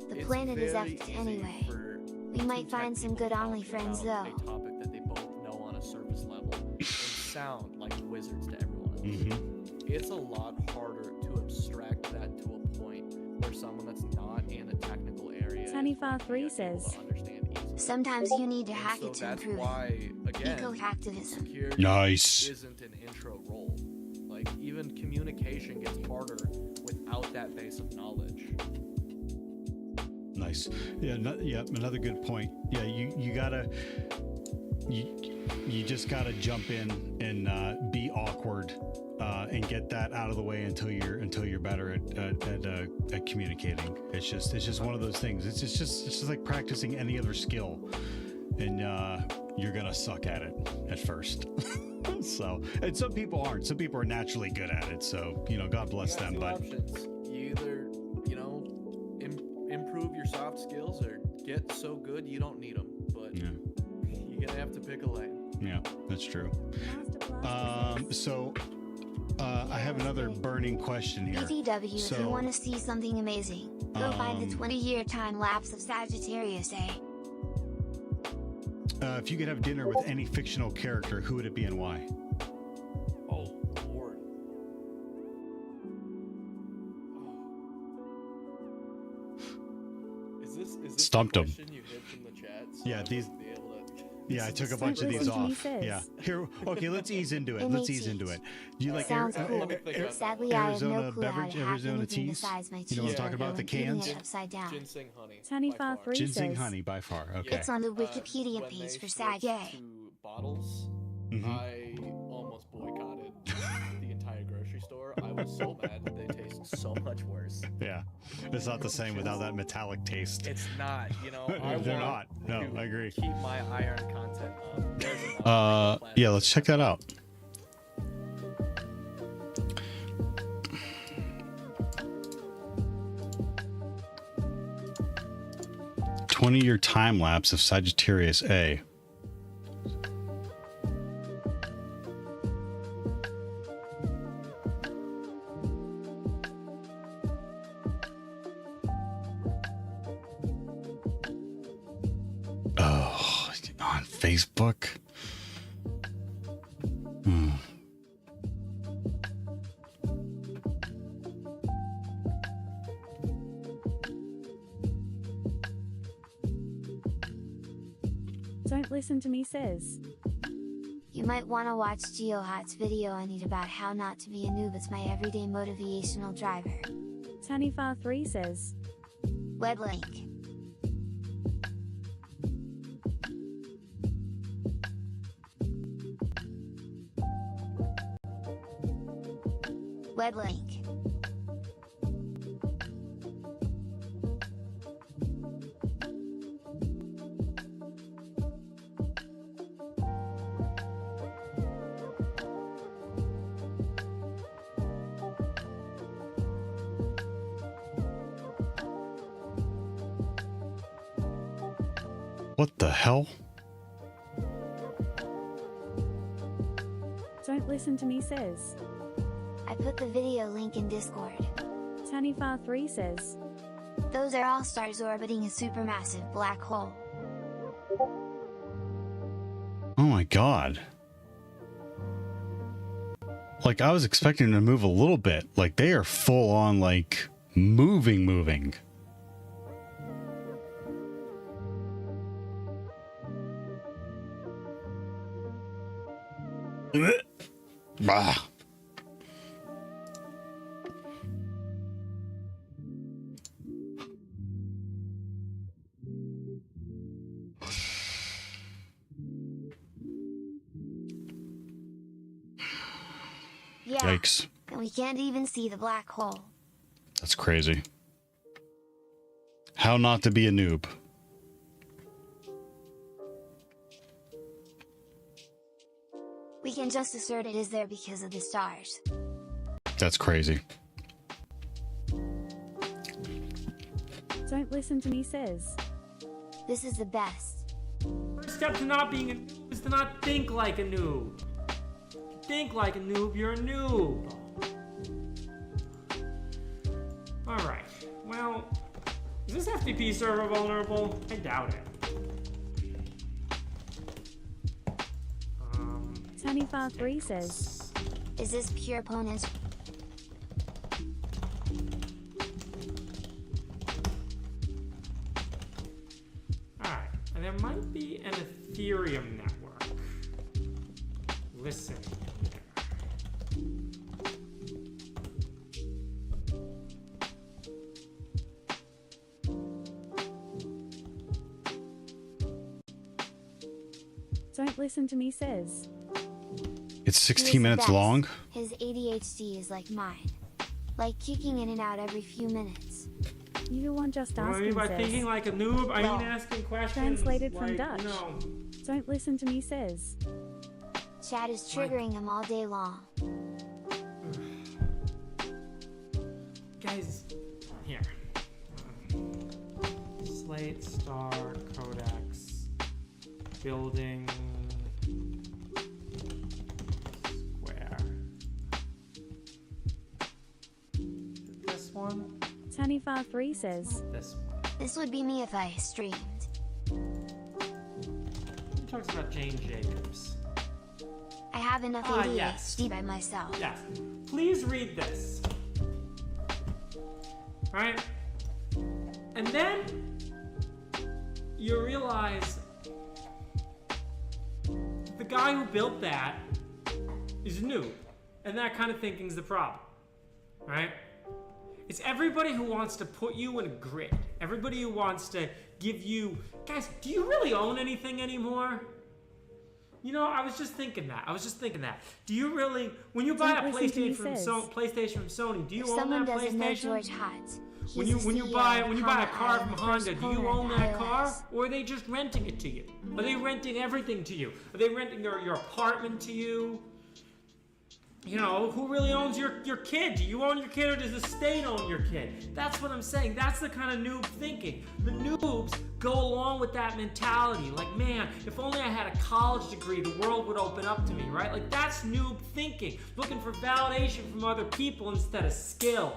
The It's planet is very effed easy anyway. for We might two find tech some people good talking OnlyFriends about though. a topic that they both know on a surface level and sound like wizards to everyone else. It's a lot harder to abstract that to a point where someone that's not in a technical area is Sunny going to be able says. to understand easily. Sometimes you need to And hack so it to that's improve why, it. again, Eco-hacktivism. security Nice. isn't an intro role. Like, even communication gets harder without that base of knowledge. nice. Yeah, another good point. Yeah, you just gotta jump in and be awkward and get that out of the way until you're better at communicating. It's just one of those things. It's just like practicing any other skill, and you're gonna suck at it at first. So, and some people aren't. Some people are naturally good at it. So, God bless them. But options. You either, improve your soft skills or get so good you don't need them. But yeah, you're gonna have to pick a lane. yeah, that's true. So, I have another burning question here. BTW, if you want to see something amazing, go find the 20-year time lapse of Sagittarius A. If you could have dinner with any fictional character, who would it be and why? Oh, Lord. Is this Stumped the him. question you hid from the chat? So Yeah, I these. wouldn't be able to- Yeah, I took a bunch of these off. Yeah. Here. Okay, let's ease into it. Let's ease into it. Do you like Sounds cool. Sadly, I have no Arizona clue how beverage? to hack Arizona anything teas? besides my You know what I'm talking about? The cans? upside down. Ginseng honey. Tanifar 3 Ginseng says, honey by far. Okay. It's on the Wikipedia When page they for Sag switched A. to bottles, Mhm. I almost boycotted the entire grocery store. I was so mad that they taste so much worse. Yeah. It's not the same without that metallic taste. It's not, They're not. No, I agree. Keep my iron content up. There's enough to make Yeah, let's check that out. "20-year time lapse of Sagittarius A." Oh, on Facebook. Don't listen to me says, You might want to watch GeoHot's video I need about how not to be a noob. It's my everyday motivational driver. Tanifar 3 says, Web link. Web link. What the hell? Don't listen to me says, I put the video link in Discord. Tanifar 3 says, Those are all stars orbiting a supermassive black hole. Oh my god. Like, I was expecting them to move a little bit. Like, they are full on, like, moving. Ah. Yeah. Yikes. And we can't even see the black hole. That's crazy. How not to be a noob. We can just assert it is there because of the stars. That's crazy. don't listen to me says, This is the best. First step to not being a noob is to not think like a noob. Think like a noob, you're a noob. Alright, well, is this FTP server vulnerable? I doubt it. Tanifar3 says, Is this pure opponents? Alright, and there might be an Ethereum network. Listen. Don't listen to me says. It's He 16 is the minutes best. long. His ADHD is like mine. Like kicking in and out every few minutes. You the one just What do you mean asking by thinking says. like a noob? I Well, mean asking questions. Translated from like, Dutch. You know, Don't listen to me says. Chat is triggering him all day long. guys, here. Slate, star, codex, building, square. This one? Tanifar3 says. This one. This would be me if I streamed. He talks about Jane Jacobs. I have enough Ah, ADHD yes. by myself. Yes. Please read this. Alright? And then you realize the guy who built that is new. And that kind of thinking's the problem. Right? It's everybody who wants to put you in a grid. Everybody who wants to give you... Guys, do you really own anything anymore? You know, I was just thinking that. Do you really... When you buy a PlayStation from Sony, do you If own someone that doesn't know PlayStation? George Hotz, When he's you the CEO buy of a Honda car from and the Honda, first do you owner own of that car, iOS. or are they just renting it to you? Are they renting everything to you? Are they renting your apartment to you? You know, who really owns your kid? Do you own your kid, or does the state own your kid? That's what I'm saying. That's the kind of noob thinking. The noobs go along with that mentality. Like, man, if only I had a college degree, the world would open up to me, right? Like, that's noob thinking. Looking for validation from other people instead of skill.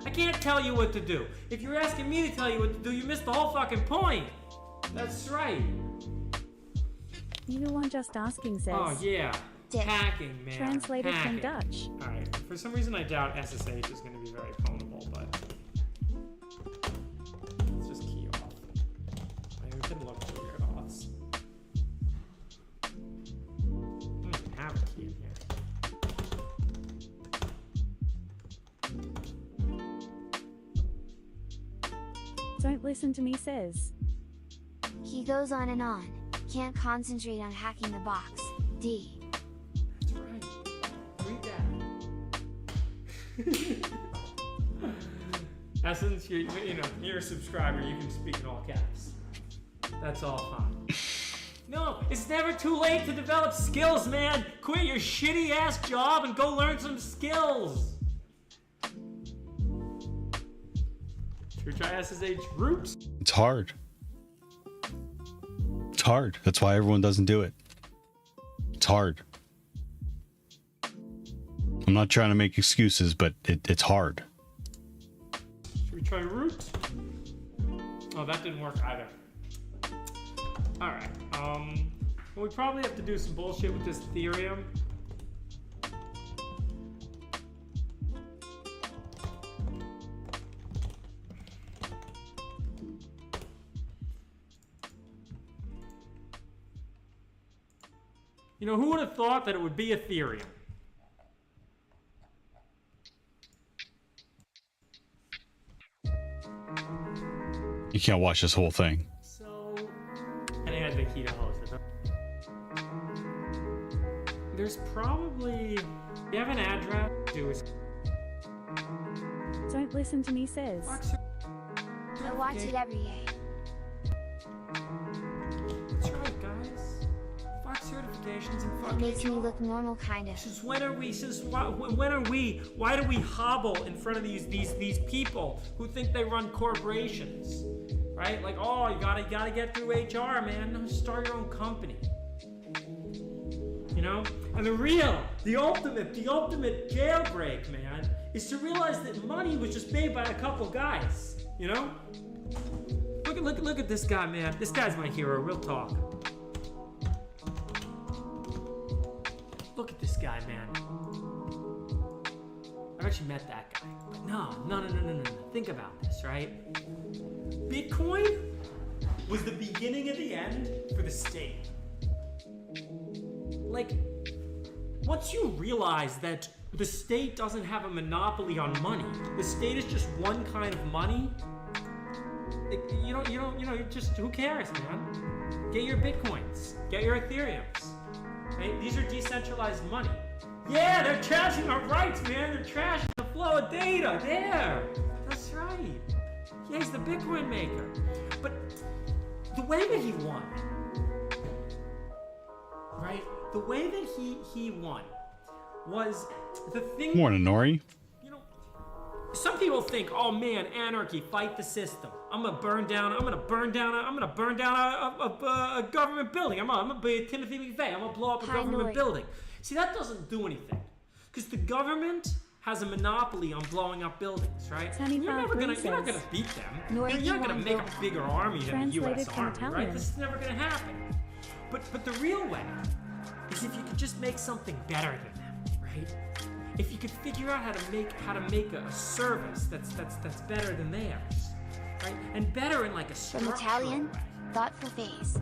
I can't tell you what to do. If you're asking me to tell you what to do, you missed the whole fucking point. That's right. You the one just asking says. Oh, yeah. Hacking, man. Translated Hacking. from Dutch. Alright, for some reason I doubt SSH is going to be very pwnable, but let's just key off. I mean, we can look for weird auths. I don't even have a key in here. Don't listen to me says. He goes on and on. Can't concentrate on hacking the box. D. Essence, you know, you're a subscriber, you can speak in all caps. That's all fine. No, it's never too late to develop skills, man. Quit your shitty ass job and go learn some skills. Should we try SSH root? It's hard. It's hard. That's why everyone doesn't do it. It's hard. I'm not trying to make excuses, but it's hard. Should we try root? Oh, that didn't work either. Alright, well, we probably have to do some bullshit with this Ethereum. You know, who would have thought that it would be Ethereum? You can't watch this whole thing. So, and I had the key to host it. There's probably... You have an address? Don't listen to me says. I watch it every day. That's right, guys. Fuck certifications and fuck It makes me HR. look normal, kind of. Since when are we? Why do we hobble in front of these people who think they run corporations, right? Like, oh, you gotta get through HR, man. No, start your own company. You know? And the ultimate jailbreak, man, is to realize that money was just made by a couple guys. You know? Look at this guy, man. This guy's my hero. Real talk. Look at this guy, man. I've actually met that guy. But no. Think about this, right? Bitcoin was the beginning of the end for the state. Like, once you realize that the state doesn't have a monopoly on money, the state is just one kind of money, you just, who cares, man? Get your Bitcoins. Get your Ethereums. Right? These are decentralized money. Yeah, they're trashing our rights, man. They're trashing the flow of data. There. That's right. Yeah, he's the Bitcoin maker. But the way that he won, right? The way that he won was the thing. Morning, Nori. Some people think, oh man, anarchy, fight the system. I'm gonna burn down a government building. I'm gonna be Timothy McVeigh. I'm gonna blow up a government building. See, that doesn't do anything, because the government has a monopoly on blowing up buildings, right? You're not gonna beat them. You're not gonna make a bigger army than the U.S. Army, right? This is never gonna happen. But the real way is if you could just make something better than them, right? If you could figure out how to make a service that's better than theirs, right? And better in like a structural From Italian, way. thoughtful face.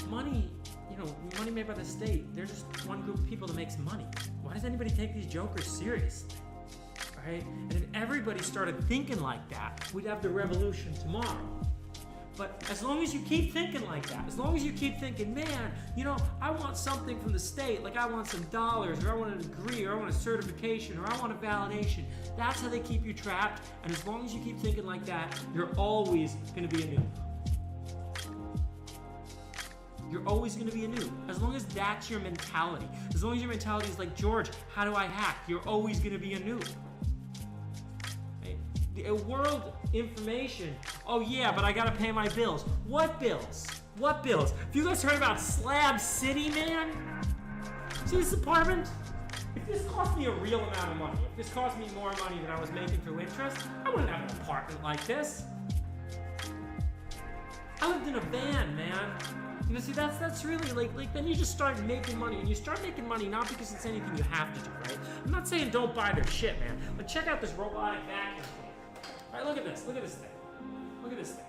Money, money made by the state. They're just one group of people that makes money. Why does anybody take these jokers seriously, right? And if everybody started thinking like that, we'd have the revolution tomorrow. But as long as you keep thinking like that, as long as you keep thinking, man, I want something from the state, like I want some dollars, or I want a degree, or I want a certification, or I want a validation, that's how they keep you trapped. And as long as you keep thinking like that, you're always going to be a noob. You're always going to be a noob. As long as that's your mentality. As long as your mentality is like, George, how do I hack? You're always going to be a noob. A world information. Oh yeah, but I gotta pay my bills. What bills? What bills? Have you guys heard about Slab City, man? See this apartment? If this cost me a real amount of money, if this cost me more money than I was making through interest, I wouldn't have an apartment like this. I lived in a van, man. See, that's really like then you just start making money, and you start making money not because it's anything you have to do, right? I'm not saying don't buy their shit, man, but check out this robotic vacuum. All right, look at this thing. Look at this thing.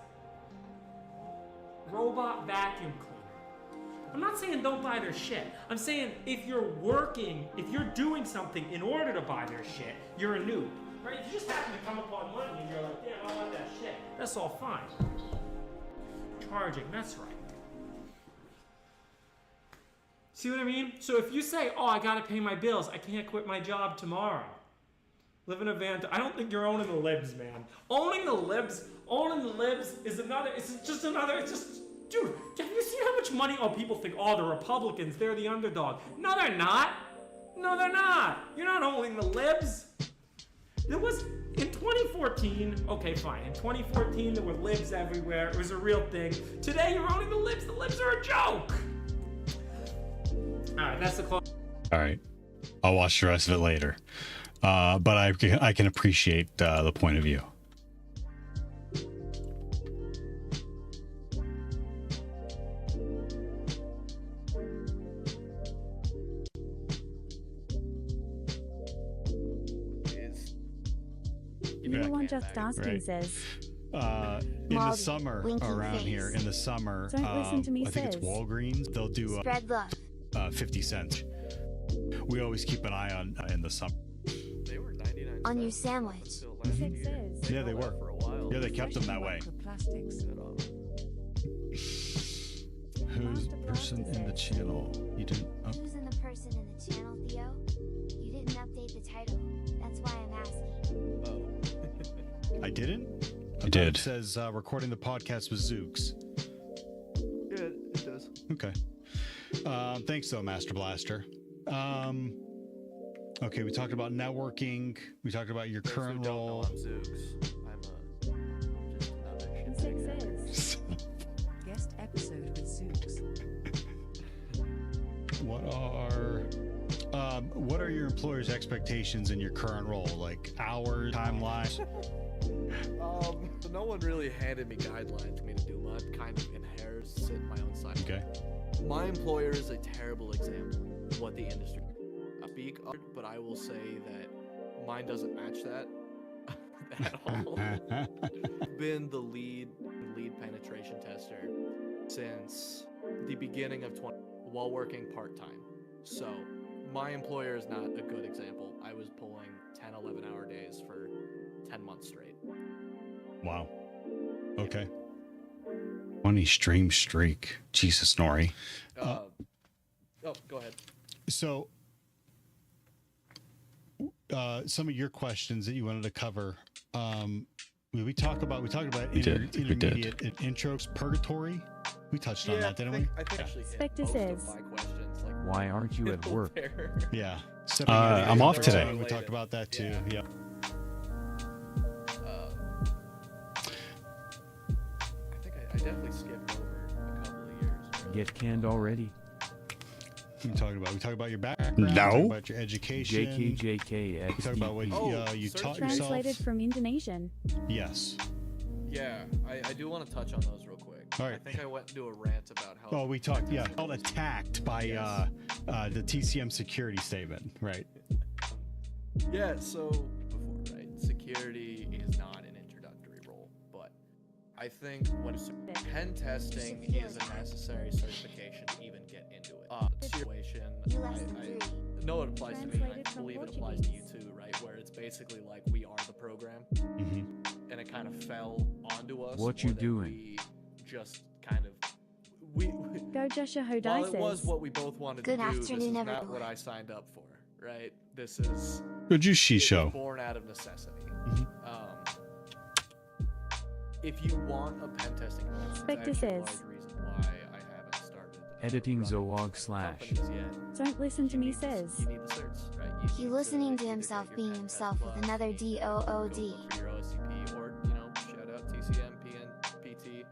Robot vacuum cleaner. I'm not saying don't buy their shit. I'm saying if you're doing something in order to buy their shit, you're a noob. Right? If you just happen to come upon money and you're like, damn, I want that shit, that's all fine. Charging, that's right. See what I mean? So if you say, oh, I gotta pay my bills, I can't quit my job tomorrow. Live in a van. I don't think you're owning the libs, man. Owning the libs is another. It's just, dude. Have you seen how much money? Oh, people think, oh, the Republicans, they're the underdog. No, they're not. No, they're not. You're not owning the libs. There was in 2014. Okay, fine. In 2014, there were libs everywhere. It was a real thing. Today, you're owning the libs. The libs are a joke. All right, that's the close. All right, I'll watch the rest of it later. But I can appreciate the point of view. You want just asking says. In the summer around here, in the summer, Don't listen to me, I think it's Walgreens. They'll do Spread love. 50 cents. We always keep an eye on in the summer. They were 99 On your sandwich. Yeah, they were. Yeah, they kept them that way. Who's the person in the channel? You didn't. Who's in the person in the channel, Theo? You didn't update the title. That's why I'm asking. I didn't. You did. It says recording the podcast with Zooks. Yeah, it does. Okay. Thanks, though, Master Blaster. Okay, we talked about networking. We talked about your current role. I'm Zooks. I'm just another shit. Guest episode with Zooks. What are your employer's expectations in your current role? Like hours, timelines? So no one really handed me guidelines for me to do much. Kind of inherits it my own side. Okay. My employer is a terrible example of what the industry speak of, but I will say that mine doesn't match that at all. Been the lead penetration tester since the beginning of 20 while working part-time. So my employer is not a good example. I was pulling 10, 11-hour days for 10 months straight. Wow. Okay. 20 stream streak. Jesus, Nori. Oh, go ahead. So, some of your questions that you wanted to cover. We talked about We did. intermediate and intros purgatory. We touched on that, didn't we? I think actually hit Spectre most says. of my questions. Like, Why aren't you at work? Yeah. I'm off today. We talked about that too. Yeah. I think I definitely skipped over a couple of years. Get canned already. We talked about your background. No. We talked about your education. JKJK We talked about what you taught yourself. Translated from Indonesian. Yes. Yeah, I do want to touch on those real quick. All right. I think I went into a rant about how. Oh, we talked. Yeah, felt attacked by the TCM security statement, right? Yeah, so before, right, security is not an introductory role, but I think when pen testing is a necessary certification to even get into it. Situation, I know it applies to me, and I believe it applies to you too, right? Where it's basically like we are the program, and it kind of fell onto us. What you doing? We just kind of we Go Joshua Hodai while it says. was what we both wanted Good to do, afternoon, this is not everyone. what I signed up for, right? This is Good you she it was show. born out of necessity. If you want a pen testing license, Spectre it's actually a says. large reason why I haven't started Editing running Zoog slash. companies yet. Don't listen to You me need the- says. You need the certs, right? You He need listening to either himself get your being pen himself test with plus, another you need to DOOD. go for your OSCP, or shout out TCM, PN, PT.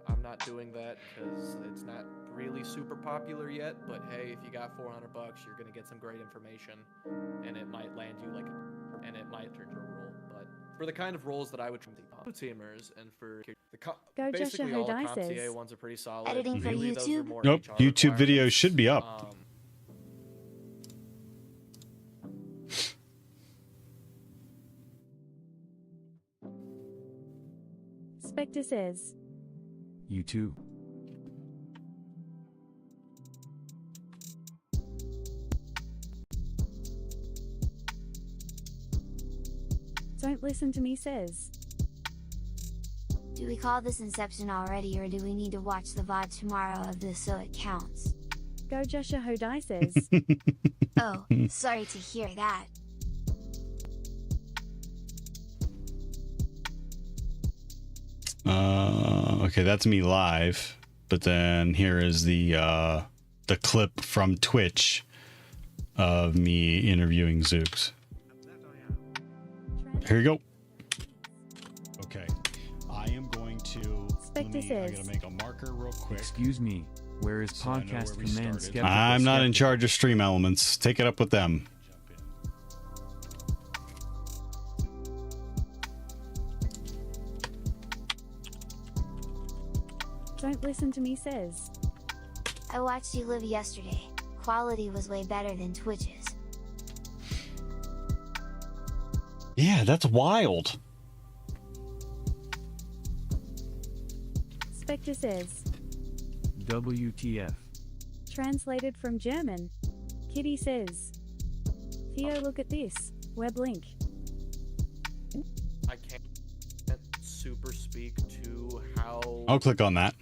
I'm not doing that because it's not really super popular yet. But hey, if you got $400, you're gonna get some great information, and it might land you and it might turn to a role. But for the kind of roles that I would blue teamers and for Go basically Joshua all the Hodai CompTIA says. ones are pretty solid. Editing for Really, those are YouTube? more Nope. HR YouTube videos requirements. should be up. Spectre says. You too. Don't listen to me says. Do we call this Inception already, or do we need to watch the VOD tomorrow of this so it counts? Go Joshua Hodai says. Oh, sorry to hear that. Okay, that's me live. But then here is the clip from Twitch of me interviewing Zooks. Here you go. Okay. I am going to. Spectre I says. gotta make a marker real quick. Excuse me. Where is So I know podcast where we command started. skeptical? I'm not in skeptic? charge of stream elements. Take it up with them. Don't listen to me says. I watched you live yesterday. Quality was way better than Twitch's. Yeah, that's wild. Spectre says. WTF. Translated from German. Kitty says. Theo, look at this. Web link. I can't super speak to how I'll click on that.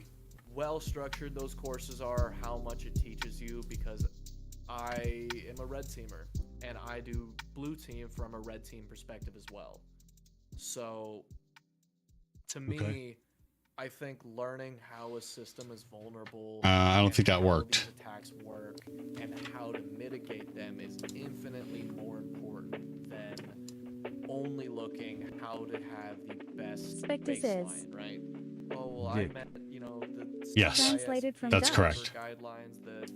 well structured those courses are, how much it teaches you, because I am a red teamer and I do blue team from a red team perspective as well. So to me, Okay. I think learning how a system is vulnerable, I don't and think that how worked. these attacks work and how to mitigate them is infinitely more important than only looking how to have the best Spectre baseline, says. right? Oh, well, I Dick. meant, the Yes. Translated from That's Dutch. correct. guidelines, the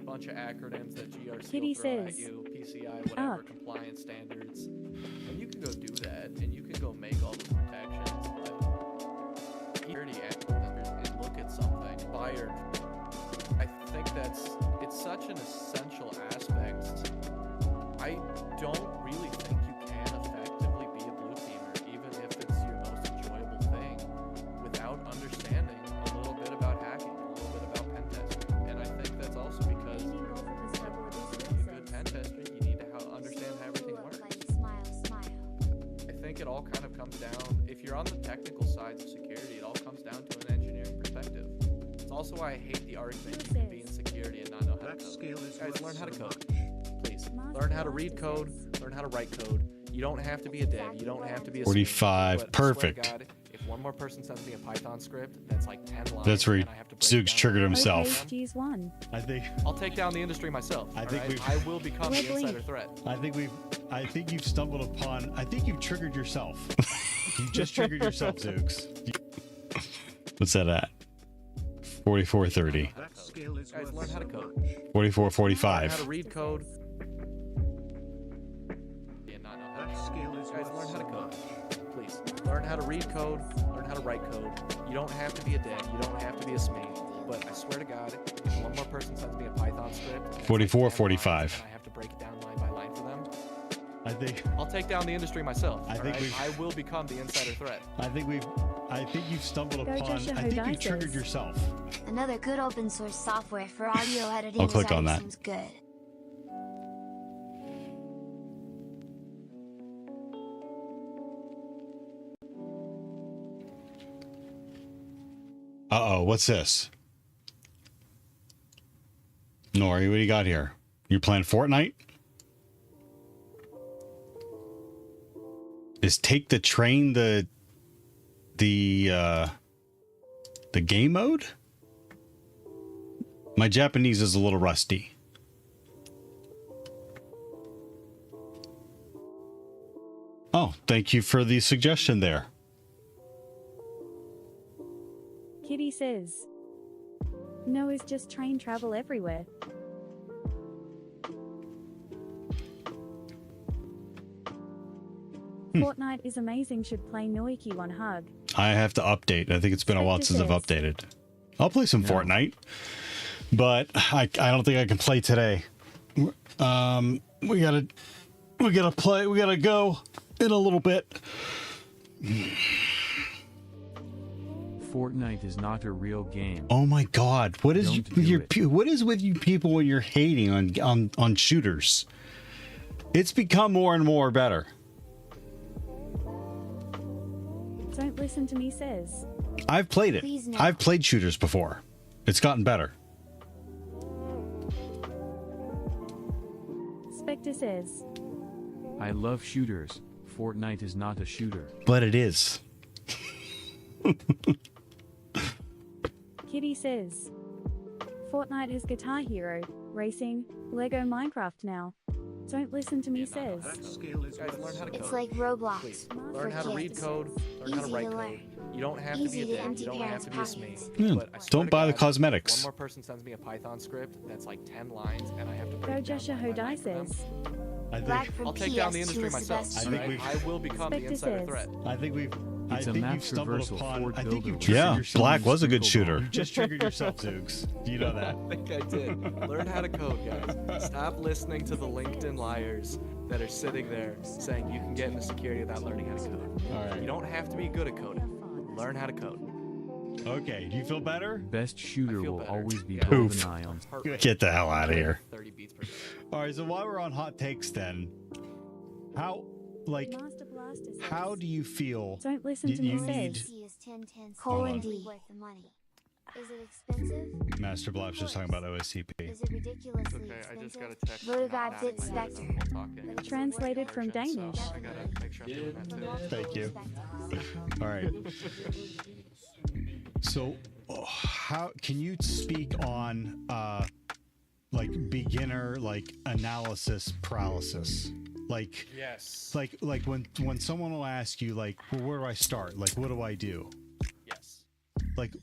bunch of acronyms that GRC Kitty will throw at says, you, PCI, whatever, "Up." compliance standards, and you can go do that, and you can go make all the protections, but security and look at something fired. I think it's such an essential aspect. I don't really think you can effectively be a blue teamer, even if it's your most enjoyable thing, without understanding a little bit about hacking, a little bit about pen testing. And I think that's also because to be a good pen tester, you need to understand how everything works. I think it all kind of comes down, if you're on the technical sides of security, it all comes down to an engineering perspective. effective. It's also why I hate the argument you can be in security and not know how to code. Guys, learn how to code. Please. Learn how to read code, learn how to write code. You don't have to be a dev, you don't have to be a 45, but I swear to perfect. God, if one more person sends me a Python script that's like 10 lines, That's where and I have to break Zooks down triggered the himself. program, Use one. I think I'll take down the industry myself. I think alright? we've- I will become the Weblink. insider threat. I think you've stumbled upon. I think you've triggered yourself. You just triggered yourself, Zooks. What's that at? 4430. Guys, learn how to code. 4445. Learn how to read code. And not know how to code. Guys, learn how to code. Please. Learn how to read code, learn how to write code. You don't have to be a dev, you don't have to be a SME. But I swear to God, if one more person sends me a Python script, 4445. and I have to break it down line by line for them, I think I'll take down the industry myself. I think alright? I will become the insider threat. I think you've stumbled Go upon. Joshua I think Hodices. you've triggered yourself. Another good open source software for audio editing I'll click on that. seems good. Uh-oh, what's this? Nori, what do you got here? You playing Fortnite? Is Take the Train the game mode? My Japanese is a little rusty. Oh, thank you for the suggestion there. Kitty says. No is just train travel everywhere. Fortnite is amazing, should play Noiki one hug. I have to update. I think it's been a while since I've updated. I'll play some Fortnite, but I don't think I can play today. We gotta play. We gotta go in a little bit. Fortnite is not a real game. Oh my God! What is Don't do your it. what is with you people when you're hating on shooters? It's become more and more better. Don't listen to me says. I've played it. Please no. I've played shooters before. It's gotten better. Spectre says. I love shooters. Fortnite is not a shooter. But it is. Kitty says. Fortnite is Guitar Hero, Racing, Lego Minecraft now. Don't listen to me says. Guys, learn how to code. It's like Roblox. Please. for Learn how to read kids. code, learn how to Easy write to code. learn. You don't have to be Easy a to dev, empty you don't have parents' to be a pockets. SME. Yeah, But I swear don't to buy the God, cosmetics. One more person sends me a Python script that's like 10 lines and I have to break Go it down Joshua line by line Hodai for them. says. I Black think from I'll take down the PS2 industry is the myself. best I think alright? we've- I will become the Spectre insider says. threat. I think It's a you've map stumbled traversal upon. Ford I think you've builder triggered Yeah, yourself. Black was a good Sprinkle shooter. You just triggered yourself, Zooks. You know that. I think I did. Learn how to code, guys. Stop listening to the LinkedIn liars that are sitting there saying you can get into security without learning how to code. All right. You don't have to be good at coding. Learn how to code. Okay. Do you feel better? Best shooter I feel will better. always be Yeah. GoldenEye on. Heart rate, Get the hell out of here. 30 beats per second. All right. So while we're on hot takes, then, how Master Blaster says. how do you feel? Don't listen to You me need- says. C is 1010 Hold on. D. Worth the money. Is it expensive? Master Blap's just talking about OSCP. Is it ridiculously Okay, I just got a expensive? text. Vote a not guy in fit my head, Spectre. so we'll talk in Translated from version, Danish. So I gotta make sure I'm doing that too. Thank you. All right. So, how can you speak on like beginner like analysis paralysis? Like Yes. like when someone will ask you like, well, where do I start? Like, what do I do? Yes. Like,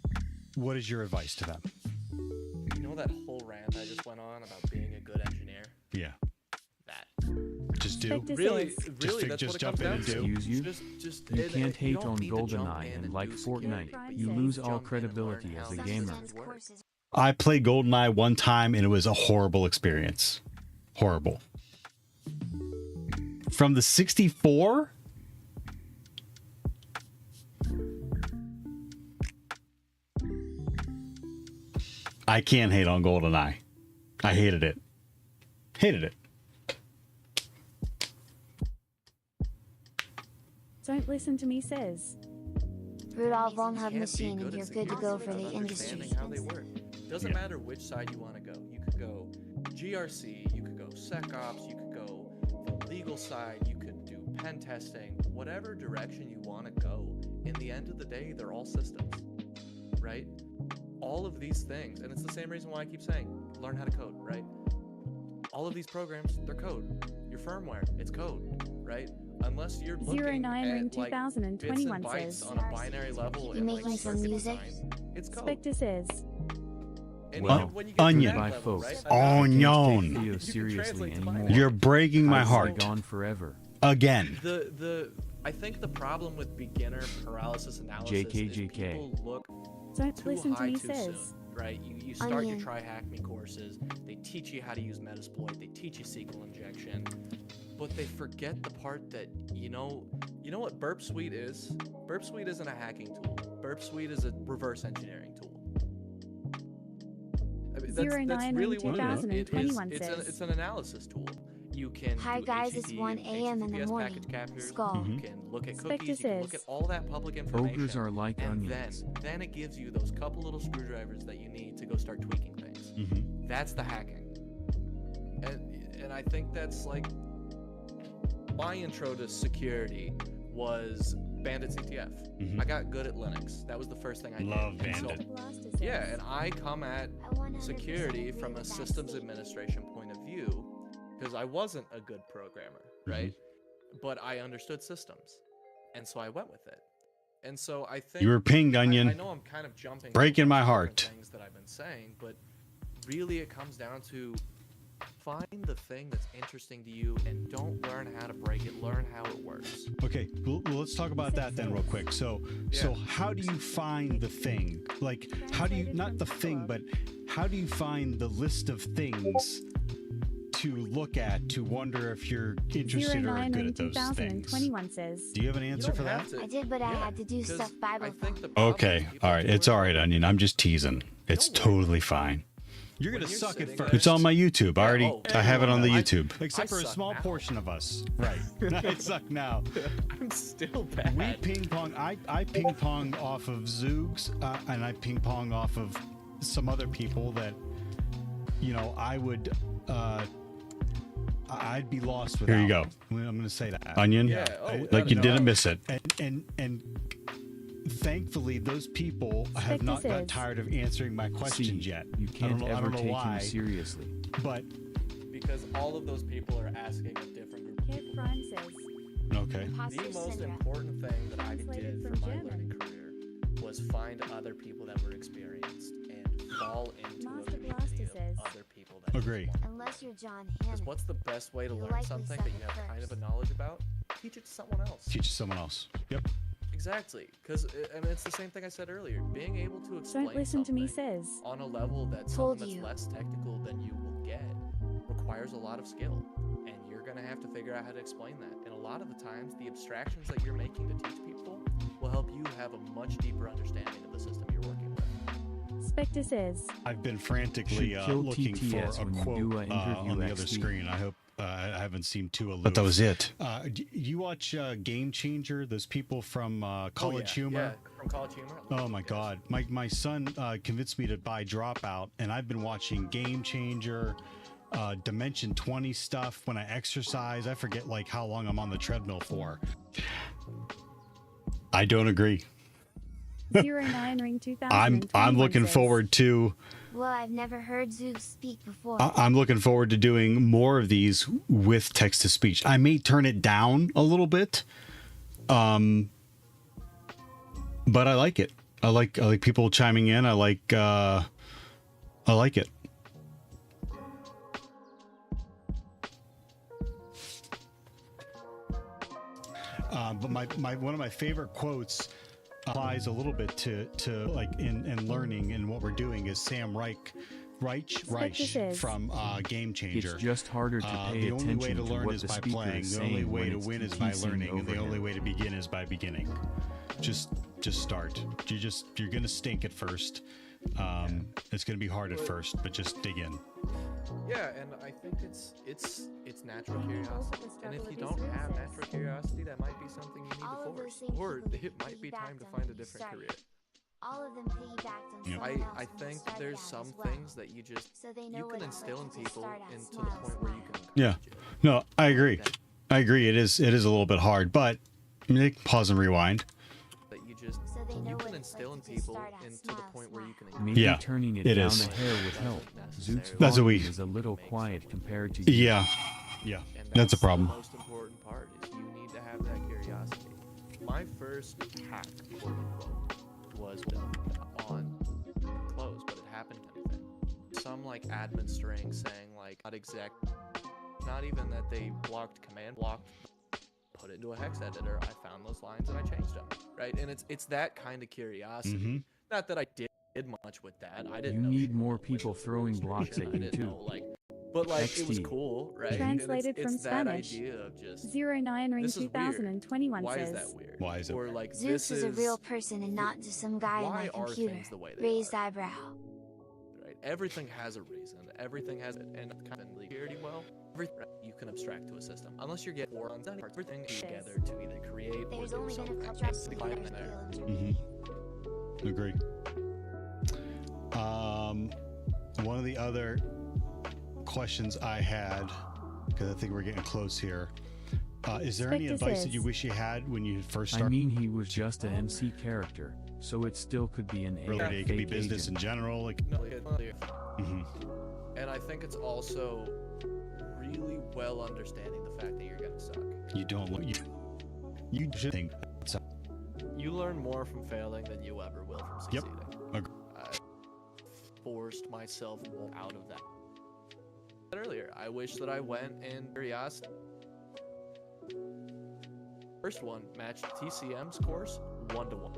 what is your advice to them? You know that whole rant I just went on about being a good engineer? Yeah, That. just do. Spectre Really, says. really, fi- that's just what it jump comes in down and to. do. Excuse you? Just You and can't hate don't on need to jump GoldenEye in and like do security. Fortnite. You don't lose need to all jump in and learn credibility how as a these gamer. things work. I played GoldenEye one time and it was a horrible experience. Horrible. From the 64? I can't hate on GoldenEye. I hated it. Hated it. Don't listen to me says. Root all Vulnhub Can't be machine and good you're at good to go for security the without industry. understanding how they work. Doesn't matter which side you want to go. You could go GRC, you could go SecOps, you could go the legal side, you could do pen testing, whatever direction you want to go. In the end of the day, they're all systems, right? All of these things, and it's the same reason why I keep saying, learn how to code, right? All of these programs, they're code. Your firmware, it's code, right? Unless you're looking 09 ring at like 2021 bits and bytes says. on a binary level You and making like some circuit music? design, it's code. Spectre says. And Well, when you get to onion. that By level, folks. right, Onion. Theo you can seriously translate to anymore. binary. You're breaking my I've heart gone forever. again. I think the problem with beginner paralysis analysis JK. is people look Don't too listen to high me too says. soon, right? You start Onion. your TryHackMe courses, they teach you how to use Metasploit, they teach you SQL injection, but they forget the part that, you know what Burp Suite is? Burp Suite isn't a hacking tool. Burp Suite is a reverse engineering tool. I mean, that's really what it is. It's an analysis tool. You can Hi do guys, it's HTTP, 1 a.m. in the HTTPS morning. package captures, Skull. you can look at Spectre cookies, you can look says. at all that public information. Ogres are like and onions. then it gives you those couple little screwdrivers that you need to go start tweaking things. That's the hacking. And I think that's like my intro to security was Bandit CTF. I got good at Linux. That was the first thing I Love did. And Bandit. yeah, and I come at security from a systems administration point of view because I wasn't a good programmer, right? But I understood systems, and so I went with it. And so I think You were pinged, Onion. I know I'm kind of jumping Breaking my different heart. things that I've been saying, but really it comes down to find the thing that's interesting to you and don't learn how to break it. Learn how it works. Okay, well, let's talk about that then real quick. So how do you find the thing? Like, how do you, not the thing, but how do you find the list of things to look at to wonder if you're interested or 09 good ring at those things? 2021 says. Do you have an answer for that? I did, but I had to do stuff Bible thumb. Okay, all right. It's all right, Onion. I'm just teasing. It's totally fine. You're gonna suck at first. It's on my YouTube. I have it on the YouTube. Except for a small portion of us. Right. I suck now. I'm still bad. We ping pong. I ping pong off of Zoogs, and I ping pong off of some other people that, I would, I'd be lost without. Here you go. I'm gonna say that. Onion. Yeah. Like you didn't miss it. And thankfully, those people have not got tired of answering my questions yet. You can't I ever don't know take why, him seriously. but Because all of those people are asking a different group of Kev people. Prime says. okay. The most important thing that I did for my learning career was find other people that were experienced and fall into Master a community Blaster of says. other people that Agree. Unless you're John Because Hammond. what's the best way to You learn likely something suck that you at have kind of a first. knowledge about? Teach it to someone else. Teach someone else. Yep. Exactly, because I mean it's the same thing I said earlier. Being able to explain Don't listen to me something says. on a level that's Told something that's you. less technical than you will get requires a lot of skill, and you're gonna have to figure out how to explain that. And a lot of the times, the abstractions that you're making to teach people will help you have a much deeper understanding of the system you're working with. Spectre says. I've been frantically Should kill looking for TTS a when you quote do a interview on the other XD. screen. I hope I haven't seen too aloof. But that was it. You watch Game Changer? Those people from College Humor. Yeah, from College Humor. Oh my God, my son convinced me to buy Dropout, and I've been watching Game Changer, Dimension 20 stuff when I exercise. I forget like how long I'm on the treadmill for. I don't agree. 09 ring 2021 I'm looking says. forward to. Well, I've never heard Zoog speak before. I'm looking forward to doing more of these with text to speech. I may turn it down a little bit, but I like it. I like people chiming in. I like it. But my one of my favorite quotes applies a little bit to like in learning and what we're doing is Sam Reich from Game Changer. It's just harder to pay the only way attention to to learn what is the by speaker playing. is The only saying way when to it's win is by piecing learning, and the over only him. way to begin is by beginning. Just start. You're gonna stink at first, It's going to be hard at first, but just dig in. Yeah, and I think it's natural curiosity. And if you don't have natural curiosity, that might be something you need All to of those force. things Or people it might be time to piggybacked on find a when you different started. career. All of them piggybacked on someone else I when they think started there's out some as well. things that you So they know you what can it's instill in like to people start out and to the small, point where you can Yeah. No, I agree. I agree. It is a little bit hard, but pause and rewind. that you can instill in people and to the point where you can Maybe Yeah, turning it it down is. the hair would help. Zook's That's what volume we- is a little quiet compared to you. Yeah. Yeah. And That's a problem. The most important part is you need to have that curiosity. My first hack, quote unquote, was on clothes, but it happened kind of thing. Some like admin string saying like not even that they command blocked, put it into a hex editor. I found those lines and I changed them, right? And it's that kind of curiosity. Mhm. Not that I did much with that. I You didn't know need shit more about people Windows throwing administration. blocks at I you didn't too. know, but like it was XD. cool, right? Translated and from it's that Spanish. idea of just 09 ring this is weird. 2021 Why says. is that weird? Why is it? Or like Zeus this is a real person and not just some guy why on are my computer. things the way they Raised are? eyebrow. Right? Everything has a reason. Everything has and kind of security well. Everything you can abstract to a system unless you're getting everything together to either create or There's do only been a something. couple of It's the vibe in computers there. Mm-hmm. Agree. One of the other questions I had, because I think we're getting close here, is there any Spectre advice that says- you wish you had when you first I started? mean, he was just an NC character, so it still could be an Really, AI it could be fake business agent. in general. Like, No, mhm. And I think it's also really well understanding the fact that you're gonna suck. You don't look. You should think. So, You learn more from failing than you ever will from Yep. succeeding. I forced myself out of that. Earlier, I wish that I went in curiosity. First one matched TCM's course 1-to-1.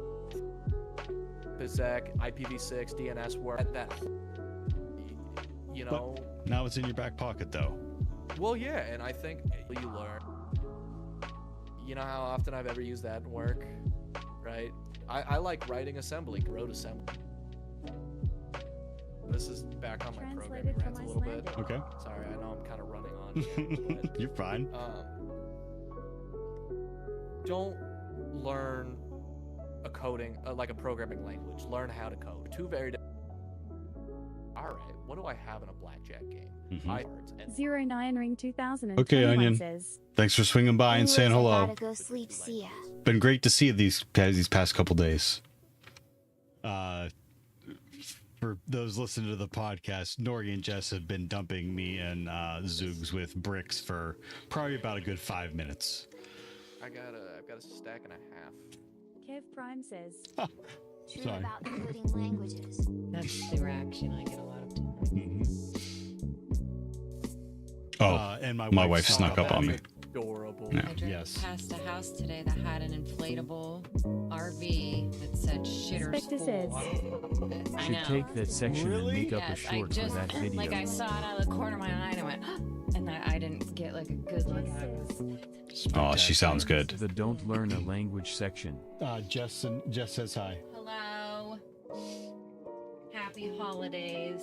BizDec, IPv6, DNS work at that. You know. now it's in your back pocket, though. Well, yeah, and I think you learn. You know how often I've ever used that in work, right? I like writing assembly, wrote assembly. This is back on my programming Translated rant a from little bit. Icelandic. Okay. Sorry, I know I'm kind of running on here, but, You're fine. don't learn a coding, like a programming language. Learn how to code. Two very different. All right, what do I have in a blackjack game? Mhm. And 09 ring 2021 Okay, Onion. says. Thanks for swinging by and Anyways, saying I hello. gotta go sleep. See ya. Been great to see you these past couple days. For those listening to the podcast, Nori and Jess have been dumping me and Zoogs with bricks for probably about a good 5 minutes. I've got a stack and a half. Kev Prime says. True Sorry. about including languages. That's the reaction I get a lot of times. Oh, and my wife snuck up on me. Adorable. Yeah. I drove Yes. past a house today that had an inflatable RV that said shitter Spectre school. says. I Should know. take that section and make up a Yes, I short for just that video. like I saw it out of the corner of my eye and I went, and I didn't get like a good look at it. Oh, she sounds good. The don't learn a language section. Jess says hi. Hello. Happy holidays.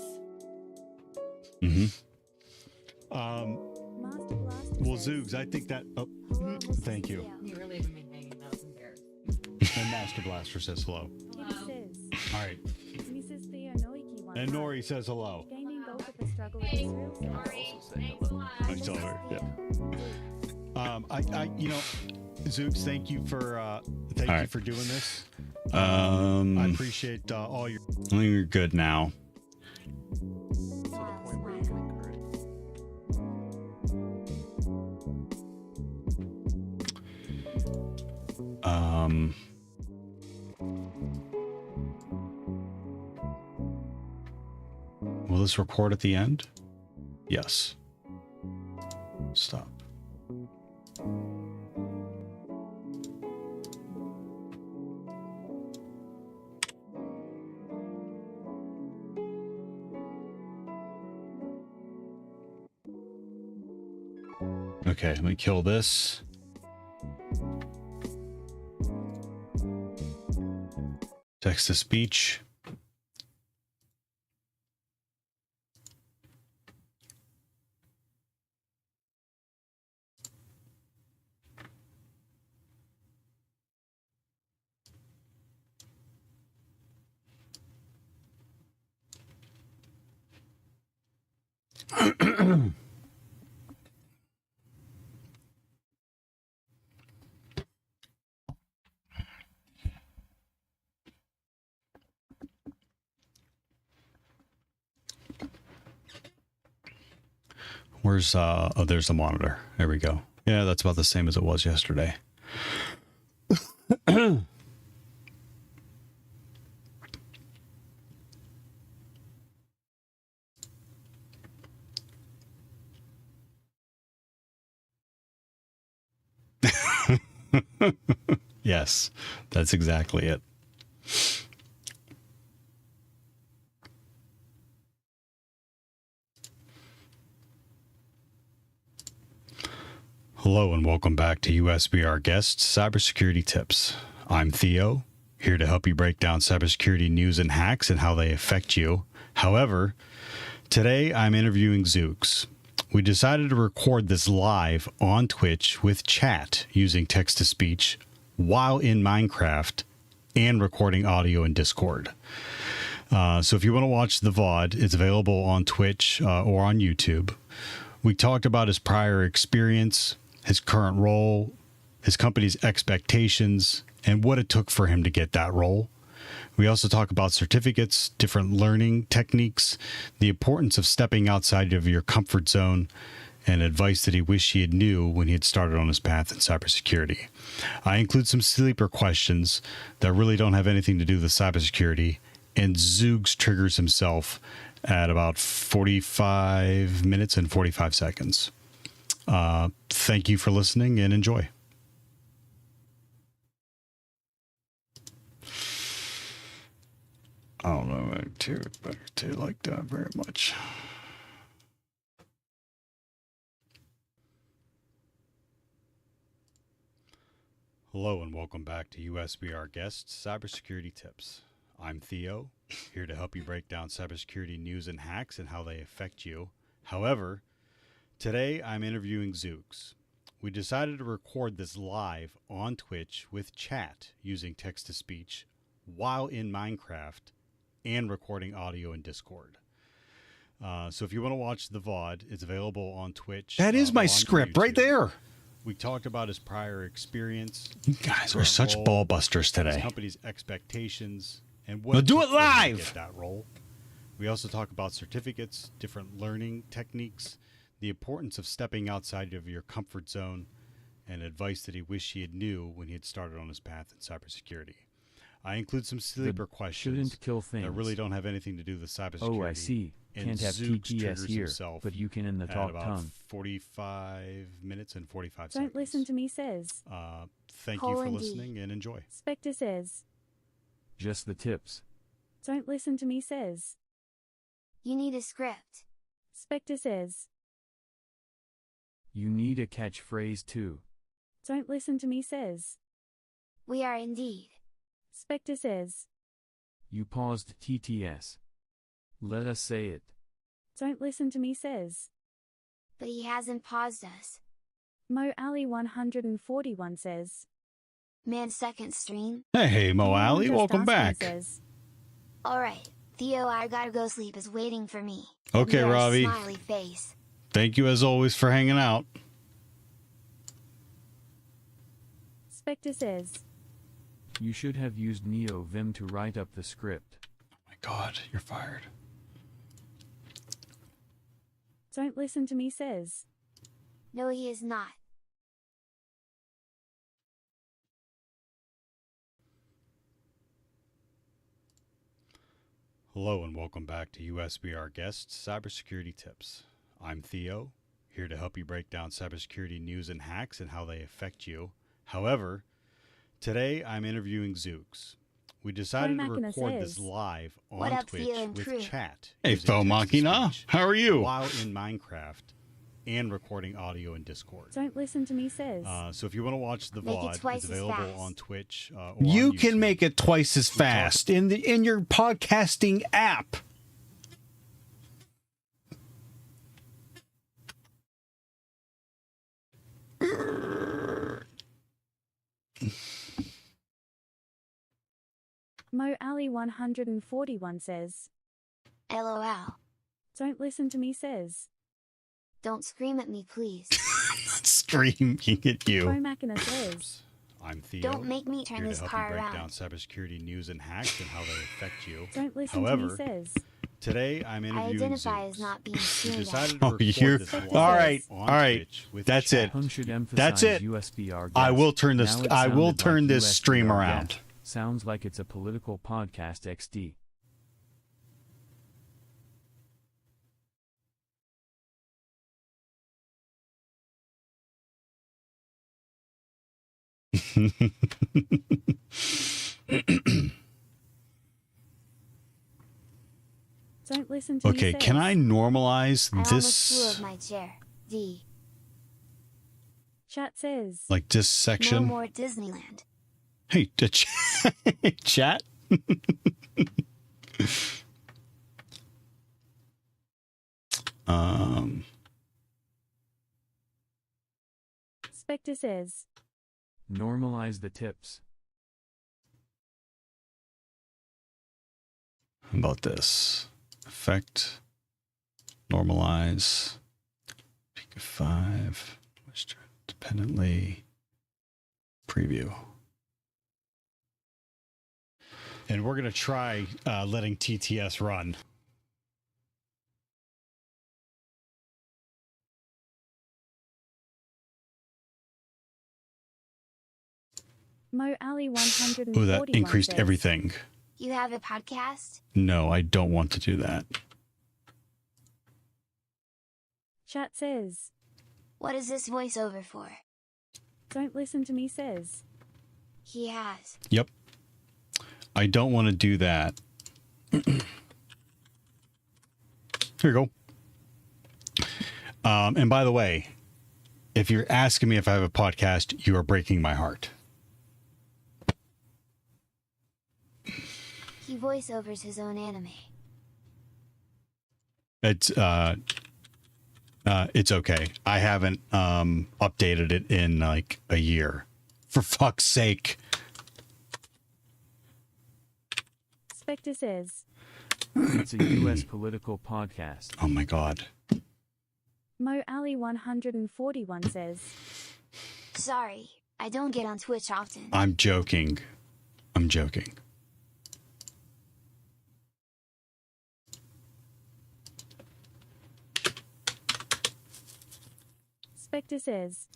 Mm-hmm. Master Blaster Well, says. Zoogs, I think that. Oh, thank you. You were leaving me hanging. That was embarrassing. And Master Blaster says hello. Kitty says. All right. Mrs. Theo Noiki wants. And Nori says hello. Gaming golf with a struggle with Israel says. I told her. Yeah. You know, Zoogs, thank you for thank All you right. for doing this. I I appreciate all your. think we're good now. To the point where you can encourage. Will this record at the end? Yes. Stop. Okay, let me kill this. Text to speech. Where's oh, there's the monitor. There we go. Yeah, that's about the same as it was yesterday. Yes, that's exactly it. Hello and welcome back to USBR Guests Cybersecurity Tips. I'm Theo, here to help you break down cybersecurity news and hacks and how they affect you. However, today I'm interviewing Zooks. We decided to record this live on Twitch with chat using text-to-speech while in Minecraft and recording audio in Discord. So if you want to watch the VOD, it's available on Twitch or on YouTube. We talked about his prior experience, his current role, his company's expectations, and what it took for him to get that role. We also talk about certificates, different learning techniques, the importance of stepping outside of your comfort zone, and advice that he wished he had knew when he had started on his path in cybersecurity. I include some sleeper questions that really don't have anything to do with cybersecurity, and Zoogs triggers himself at about 45 minutes and 45 seconds. Thank you for listening and enjoy. I don't know, better to like that very much. Hello and welcome back to USBR Guests Cybersecurity Tips. I'm Theo, here to help you break down cybersecurity news and hacks and how they affect you. However, today I'm interviewing Zooks. We decided to record this live on Twitch with chat using text-to-speech while in Minecraft and recording audio in Discord. So if you want to watch the VOD, it's available on Twitch. That is my on script YouTube. right there. We talked about his prior experience. You guys are such ball busters today. His company's expectations and what Now it do took it for him to live. get that role. We also talk about certificates, different learning techniques, the importance of stepping outside of your comfort zone, and advice that he wished he had knew when he had started on his path in cybersecurity. I include some sleeper questions shouldn't kill things. that really don't have anything to do with cybersecurity. Oh, I see. And Can't have Zooks TTS triggers here, himself but you can in the at talk about tongue. 45 minutes and 45 Don't seconds. listen to me says. Thank you for Colin D. listening and enjoy. Spectre says. Just the tips. Don't listen to me says. You need a script. Spectre says. You need a catchphrase too. Don't listen to me says. We are indeed. Spectre says. You paused TTS. Let us say it. Don't listen to me says. But he hasn't paused us. Mo Ali 141 says. Man, second stream. Hey, Mo Anyone Ali, just welcome asking back. Says. Alright, Theo, I gotta go sleep is waiting for me. Okay, You're a Robbie. Smiley face. Thank you as always for hanging out. Spectre says. You should have used Neo Vim to write up the script. Oh my God, you're fired. Don't listen to me says. No, he is not. Hello and welcome back to USBR Guests Cybersecurity Tips. I'm Theo, here to help you break down cybersecurity news and hacks and how they affect you. However, today I'm interviewing Zooks. We decided to Machina record this says. live What on up, Twitch Theo and with crew? chat. Hey, using Faux Machina, text-to-speech how are you? While in Minecraft and recording audio in Discord. Don't listen to me says. So if you want to watch the Make it VOD, twice it's as available fast. on Twitch. Or You on can YouTube. make it twice as fast in your podcasting app. Mo Ali 141 says. LOL. Don't listen to me says. Don't scream at me, please. Screaming at you. Promachina says. I'm Theo. Don't make me turn here this to help car you break around. down cybersecurity news and hacks and how they affect you. Don't listen However, to me says. today I'm I interviewing identify as Zooks. not being We tuned decided out. to record this live All on right. Twitch with That's it. chat. Pung should emphasize That's it. USBR I guest. will turn this. Now it I will sounded turn like this USBR stream guest. around. Sounds like it's a political podcast XD. Don't listen to me Okay, says. can I normalize I almost flew this, off my chair. D. Chat says. like this No section? more Disneyland. Hey, chat. um, Spectre says. Normalize the tips. how about this? Effect, normalize, peak of 5, dependently, preview. And we're going to try letting TTS run. Mo Ali 141 Oh, that increased says. everything. You have a podcast? No, I don't want to do that. Chat says. What is this voiceover for? Don't listen to me says. He has. Yep. I don't want to do that. Here you go. And by the way, if you're asking me if I have a podcast, you are breaking my heart. He voiceovers his own anime. It's okay. I haven't updated it in like a year. For fuck's sake. Spectre says. It's a U.S. political podcast. Oh my god. Mo Ali 141 says. Sorry, I don't get on Twitch often. I'm joking. I'm joking. Spectre says.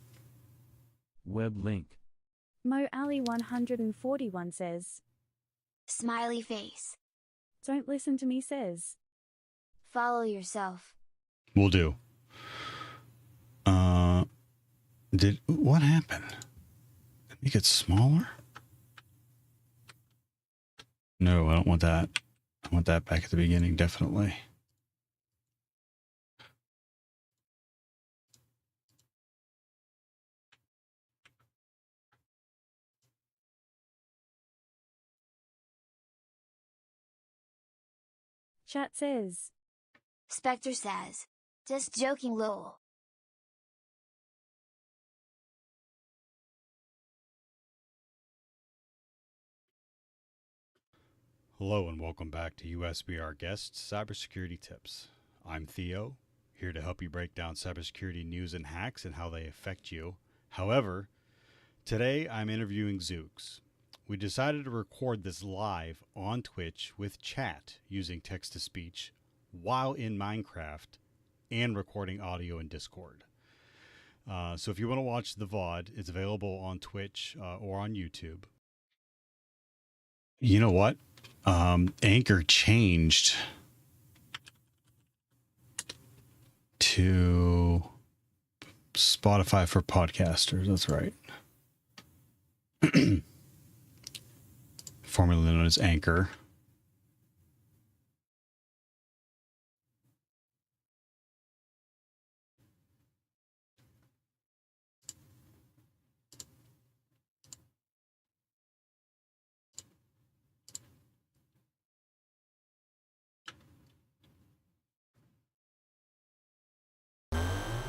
Web link. Mo Ali 141 says. Smiley face. Don't listen to me says. Follow yourself. Will do. What happened? Make it smaller? No, I don't want that. I want that back at the beginning, definitely. Chat says. Spectre says. Just joking, lol. Hello and welcome back to USBR Guests Cybersecurity Tips. I'm Theo, here to help you break down cybersecurity news and hacks and how they affect you. However, today I'm interviewing Zooks. We decided to record this live on Twitch with chat using text-to-speech while in Minecraft and recording audio in Discord. So if you want to watch the VOD, it's available on Twitch or on YouTube. You know what? Anchor changed to Spotify for podcasters. That's right. Formerly known as Anchor.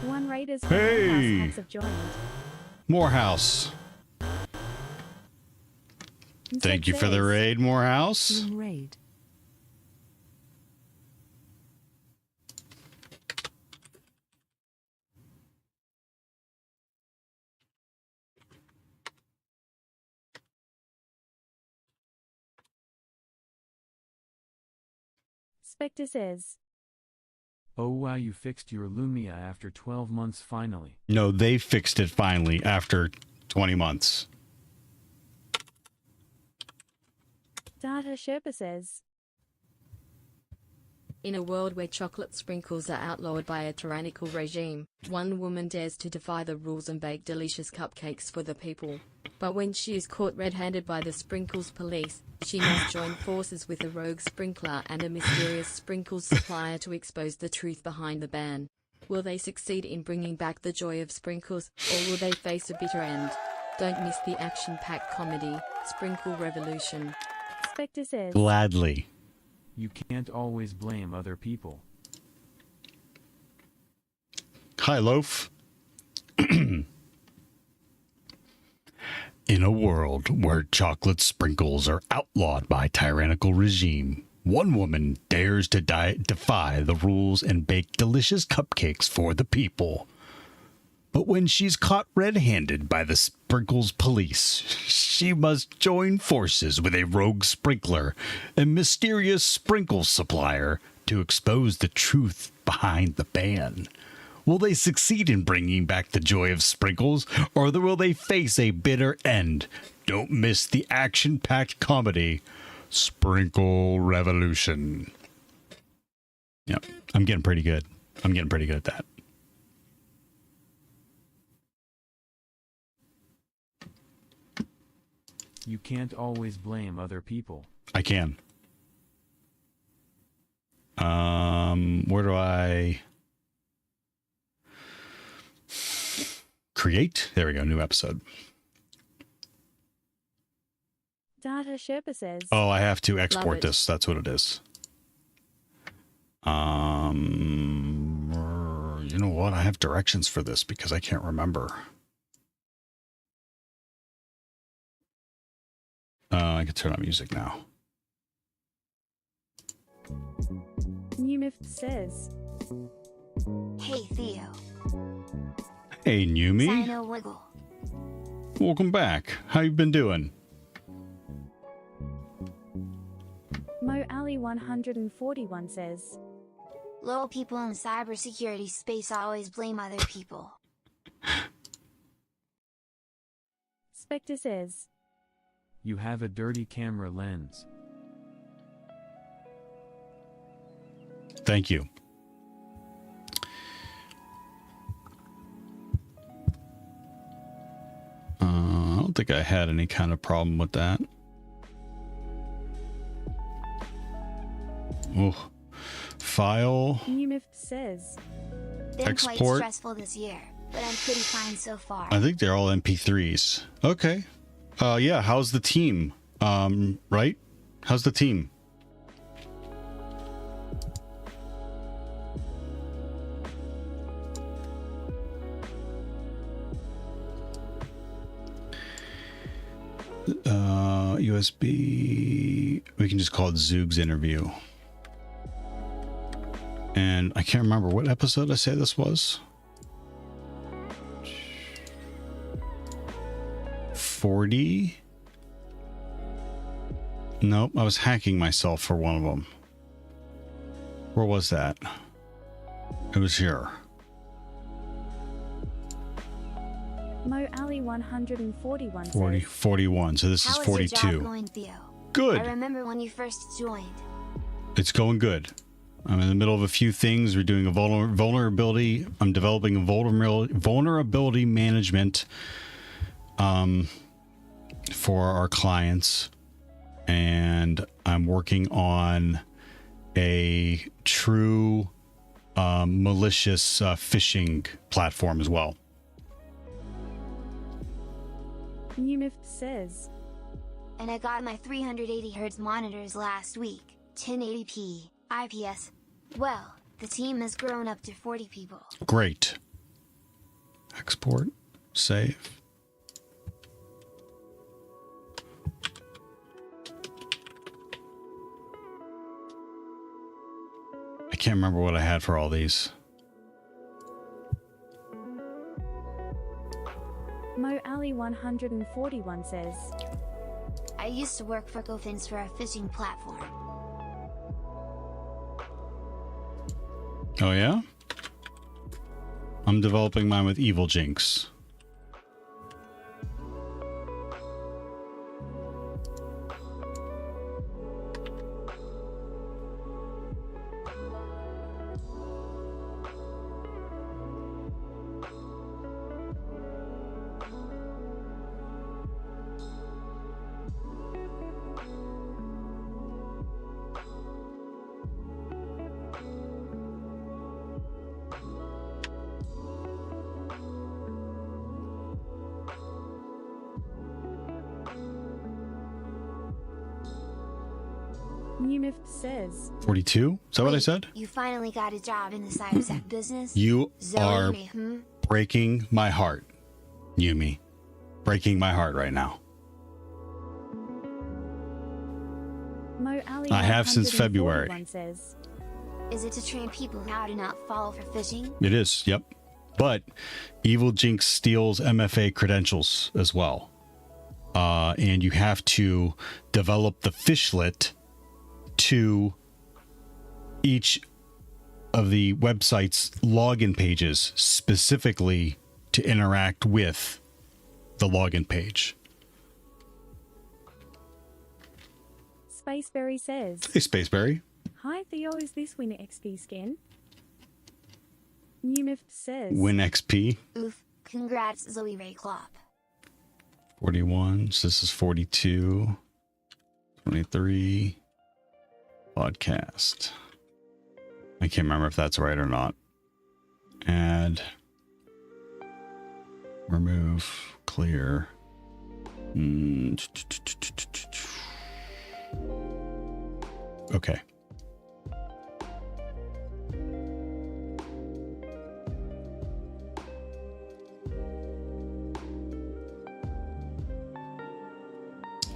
One Raiders from Hey! Morehouse hacks have joined. Morehouse. Thank you for the raid, Morehouse. Raid. Spectre says, Oh wow, you fixed your Lumia after 12 months finally. No, they fixed it finally after 20 months. Data Sherpa says, In a world where chocolate sprinkles are outlawed by a tyrannical regime, one woman dares to defy the rules and bake delicious cupcakes for the people. But when she is caught red-handed by the sprinkles police, she must join forces with a rogue sprinkler and a mysterious sprinkles supplier to expose the truth behind the ban. Will they succeed in bringing back the joy of sprinkles, or will they face a bitter end? Don't miss the action-packed comedy, Sprinkle Revolution. Spectre says, Gladly. You can't always blame other people. Hi, Loaf. In a world where chocolate sprinkles are outlawed by tyrannical regime, one woman dares to defy the rules and bake delicious cupcakes for the people. But when she's caught red-handed by the sprinkles police, she must join forces with a rogue sprinkler and mysterious sprinkles supplier to expose the truth behind the ban. Will they succeed in bringing back the joy of sprinkles, or will they face a bitter end? Don't miss the action-packed comedy, Sprinkle Revolution. Yep, I'm getting pretty good. I'm getting pretty good at that. You can't always blame other people. I can. Where do I create? There we go. New episode. Data Sherpa says, Oh, I have to export it. this. That's what it is. You know what? I have directions for this because I can't remember. I can turn on music now. Numif says, Hey Theo. Hey, Numi. Sino Wiggle. Welcome back. How you been doing? Mo Ali 141 says, Low people in cybersecurity space always blame other people. Spectre says, You have a dirty camera lens. Thank you. I don't think I had any kind of problem with that. Oh, file. Numif says, Been quite Export. stressful this year, but I'm pretty fine so far. I think they're all MP3s. Okay. Yeah. How's the team? Right? How's the team? USB. We can just call it Zoog's interview. And I can't remember what episode I say this was. 40? Nope, I was hacking myself for one of them. Where was that? It was here. Mo Ali 141 says, 41. So this How is is 42. your job going, Theo? Good. I remember when you first joined. It's going good. I'm in the middle of a few things. We're doing a vulnerability. I'm developing a vulnerability management for our clients. And I'm working on a true malicious phishing platform as well. Numif says, And I got my 380 Hz monitors last week, 1080p, IPS. Well, the team has grown up to 40 people. Great. Export. Save. I can't remember what I had for all these. Mo Ali 141 says, I used to work for GoFins for a phishing platform. Oh yeah? I'm developing mine with Evil Jinx. Numif says 42? Is that what I said? You finally got a job in the cybersec business? You Zoe are me, hmm? breaking my heart, Yumi. Breaking my heart right now. Mo Ali I have since February. 141 says, Is it to train people how to not fall for phishing? It is, yep. But Evil Jinx steals MFA credentials as well. And you have to develop the fishlet to each of the website's login pages specifically to interact with the login page. Spaceberry says, Hey, Spaceberry. Hi Theo, is this Win XP skin? Numif says, Win XP. Oof, congrats Zoe Ray Klopp. 41. So this is 42. 23. Podcast. I can't remember if that's right or not. Add. Remove. Clear. Okay.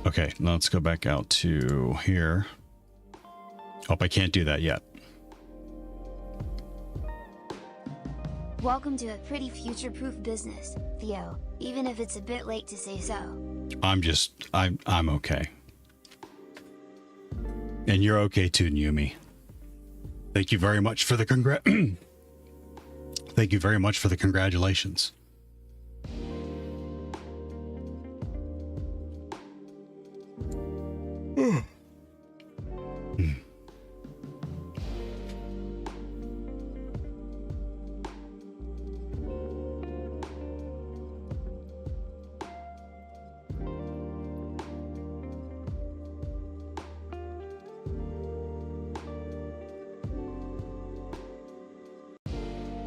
Okay, now let's go back out to here. Oh, I can't do that yet. Welcome to a pretty future-proof business, Theo, even if it's a bit late to say so. I'm okay. And you're okay too, Yumi. Thank you very much for the Thank you very much for the congratulations.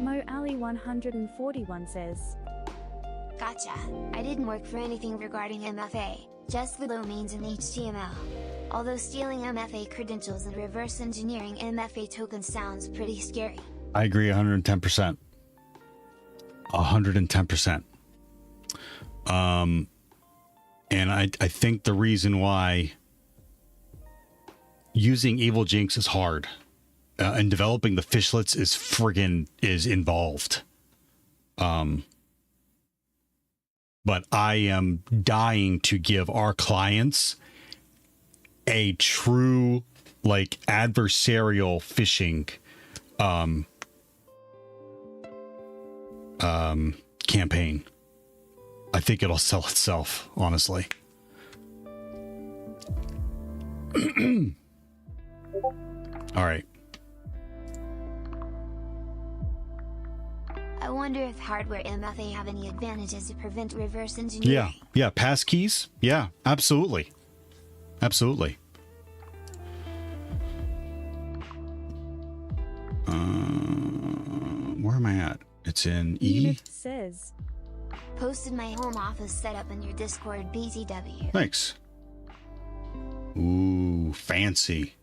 Mo Ali 141 says, Gotcha. I didn't work for anything regarding MFA, just the domains in HTML. Although stealing MFA credentials and reverse engineering MFA tokens sounds pretty scary. I agree 110%. 110%. And I think the reason why using Evil Jinx is hard and developing the fishlets is involved. But I am dying to give our clients a true like adversarial phishing campaign. I think it'll sell itself, honestly. All right. I wonder if hardware MFA have any advantages to prevent reverse engineering. Yeah, passkeys. Yeah, absolutely. Absolutely. Where am I at? It's in E. Unif says, Posted my home office setup in your Discord BTW. Thanks. Ooh, fancy.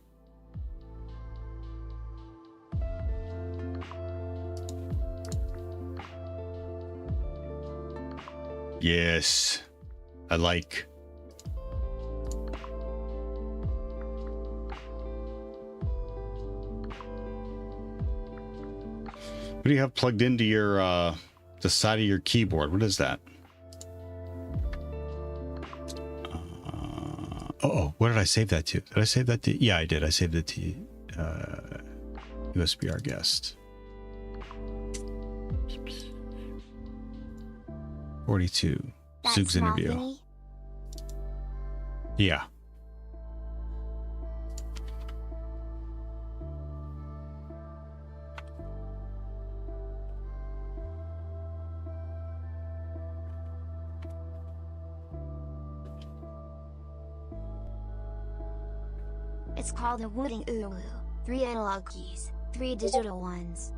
Yes, I like. What do you have plugged into your the side of your keyboard? What is that? What did I save that to? Did I save that to? Yeah, I did. I saved it to USB our guest. 42. That Zoog's small interview. thingy? Yeah. It's called a wooden uwu. 3 analog keys, 3 digital ones.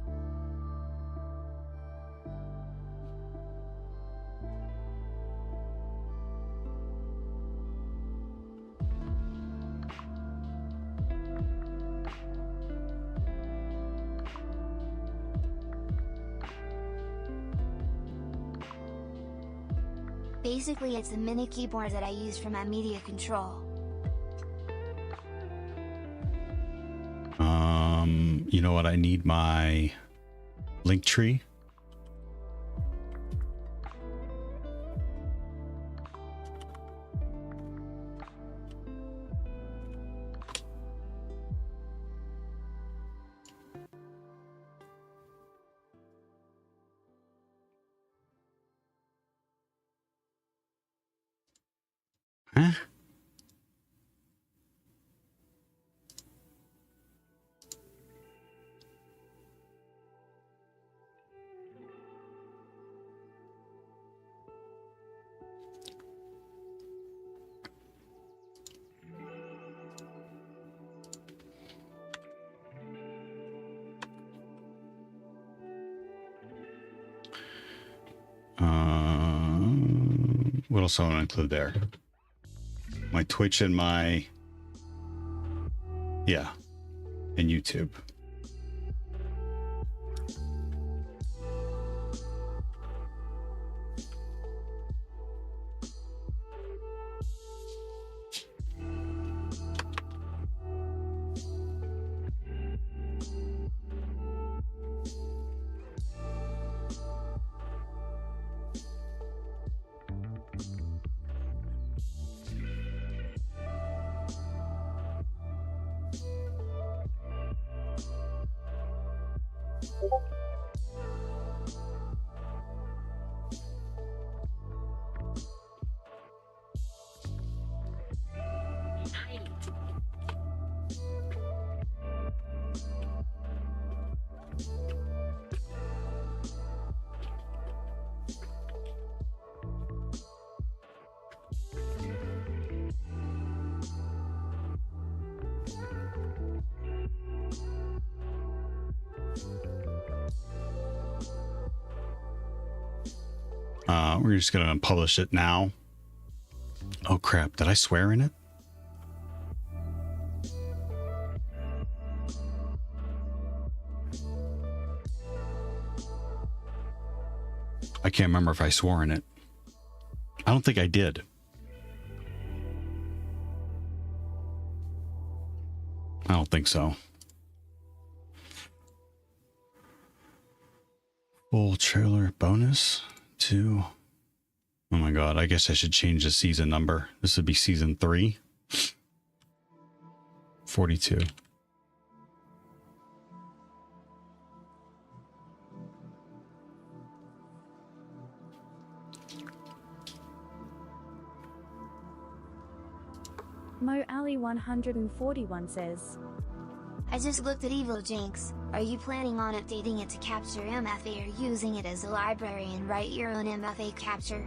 Basically, it's a mini keyboard that I use for my media control. You know what? I need my link tree. Huh? What else I want to include there? My Twitch and my, yeah, and YouTube. We're just gonna publish it now. Oh crap, did I swear in it? I can't remember if I swore in it. I don't think I did. I don't think so. Full trailer bonus to... Oh my god, I guess I should change the season number. This would be season 3. 42. Mo Ali 141 says, I just looked at Evil Jinx. Are you planning on updating it to capture MFA or using it as a library and write your own MFA capture?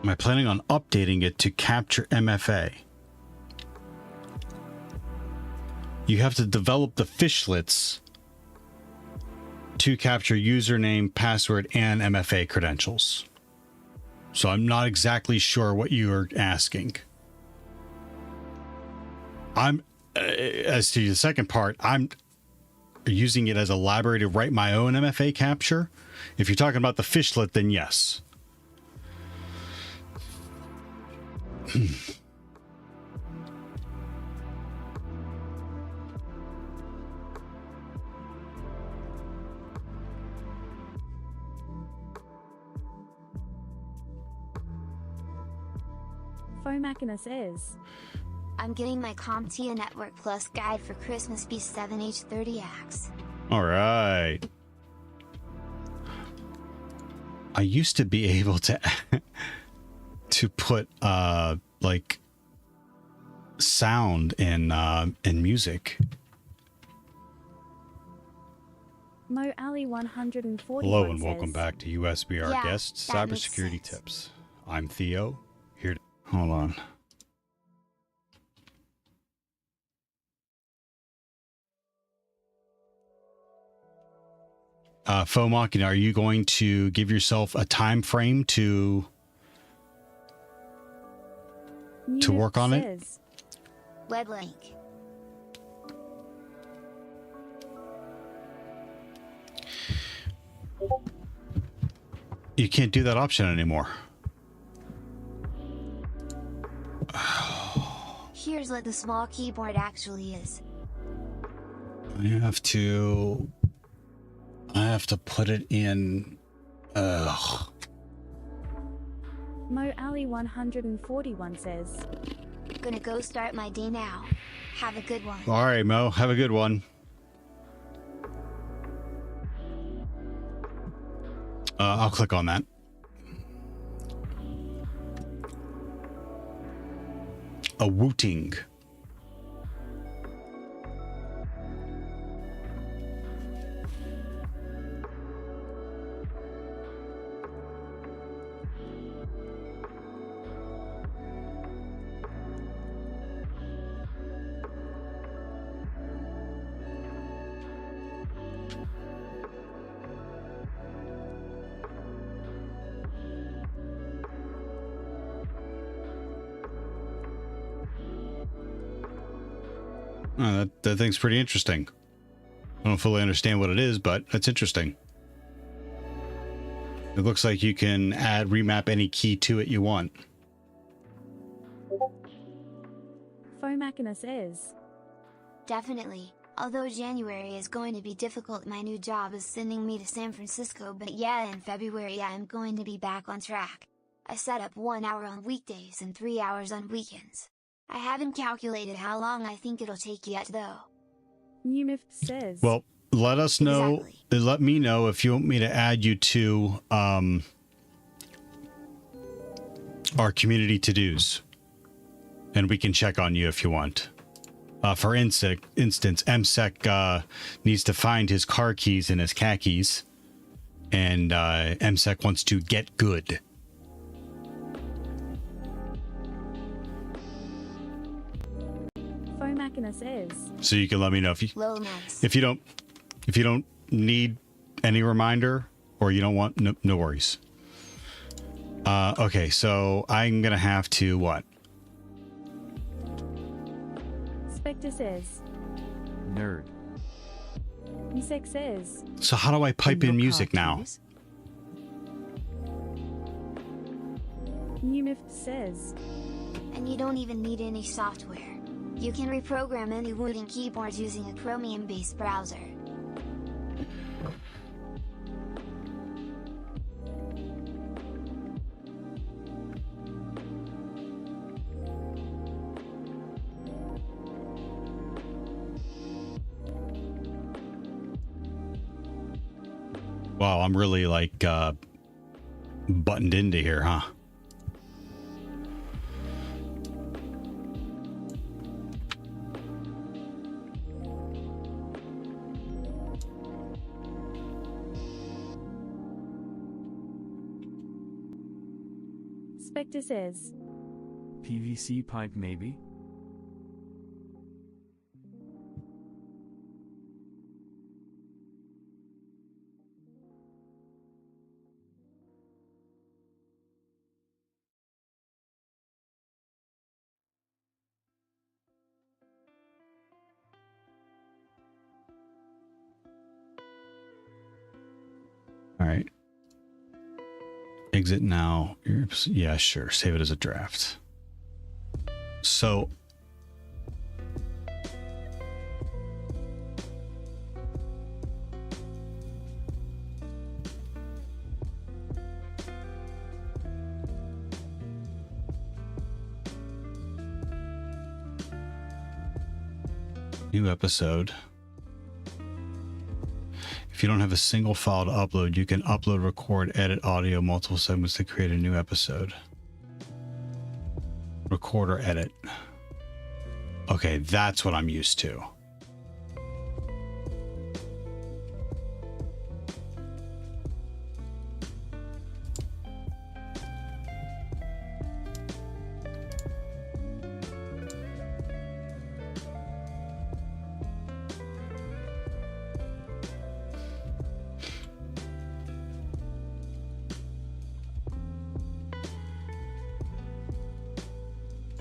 Am I planning on updating it to capture MFA? You have to develop the fishlets to capture username, password, and MFA credentials. So I'm not exactly sure what you are asking. As to the second part, I'm using it as a library to write my own MFA capture. If you're talking about the fishlet, then yes. Fomachina says, I'm getting my CompTIA Network Plus guide for Christmas B7H30X. All right. I used to be able to to put like sound in music. Mo Ali 141 Hello and says, welcome back to USBR Yeah, Guests that makes Cybersecurity sense. Tips. I'm Theo. Here to hold on. Fomachina, are you going to give yourself a time frame to work on it? says, Web link. You can't do that option anymore. Here's what the small keyboard actually is. I have to put it in. Ugh. Mo Ali 141 says, Gonna go start my day now. Have a good one. All right, Mo. Have a good one. I'll click on that. A wooting. Oh, that thing's pretty interesting. I don't fully understand what it is, but it's interesting. It looks like you can remap any key to it you want. Fomachina says, Definitely. Although January is going to be difficult, my new job is sending me to San Francisco, but yeah, in February I am going to be back on track. I set up 1 hour on weekdays and 3 hours on weekends. I haven't calculated how long I think it'll take yet though. Numif says, Well, let us know. Exactly. Let me know if you want me to add you to our community to-dos, and we can check on you if you want. For instance, MSEC needs to find his car keys and his khakis, and MSEC wants to get good. Fomachina says, So you can let me know if you Low nice. if you don't need any reminder or you don't want, no worries. Okay, so I'm gonna have to what? Spectre says, Nerd. Misek says, So how do I pipe in music now? Numif says, And you don't even need any software. You can reprogram any wooden keyboard using a Chromium-based browser. Wow, I'm really like buttoned into here, huh? Spectre says, PVC pipe maybe? All right. Exit now. Yeah, sure. Save it as a draft. So new episode. If you don't have a single file to upload, you can upload, record, edit audio, multiple segments to create a new episode. Record or edit. Okay, that's what I'm used to.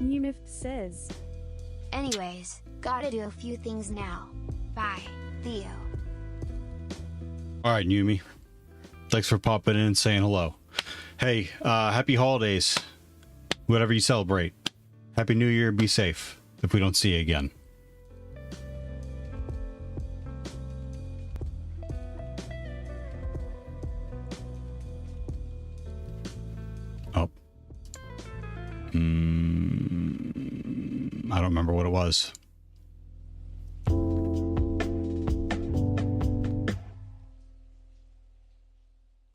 Numif says. Anyways, gotta do a few things now. Bye, Theo. All right, Yumi. Thanks for popping in and saying hello. Hey, happy holidays. Whatever you celebrate. Happy New Year. Be safe if we don't see you again. Oh. I don't remember what it was.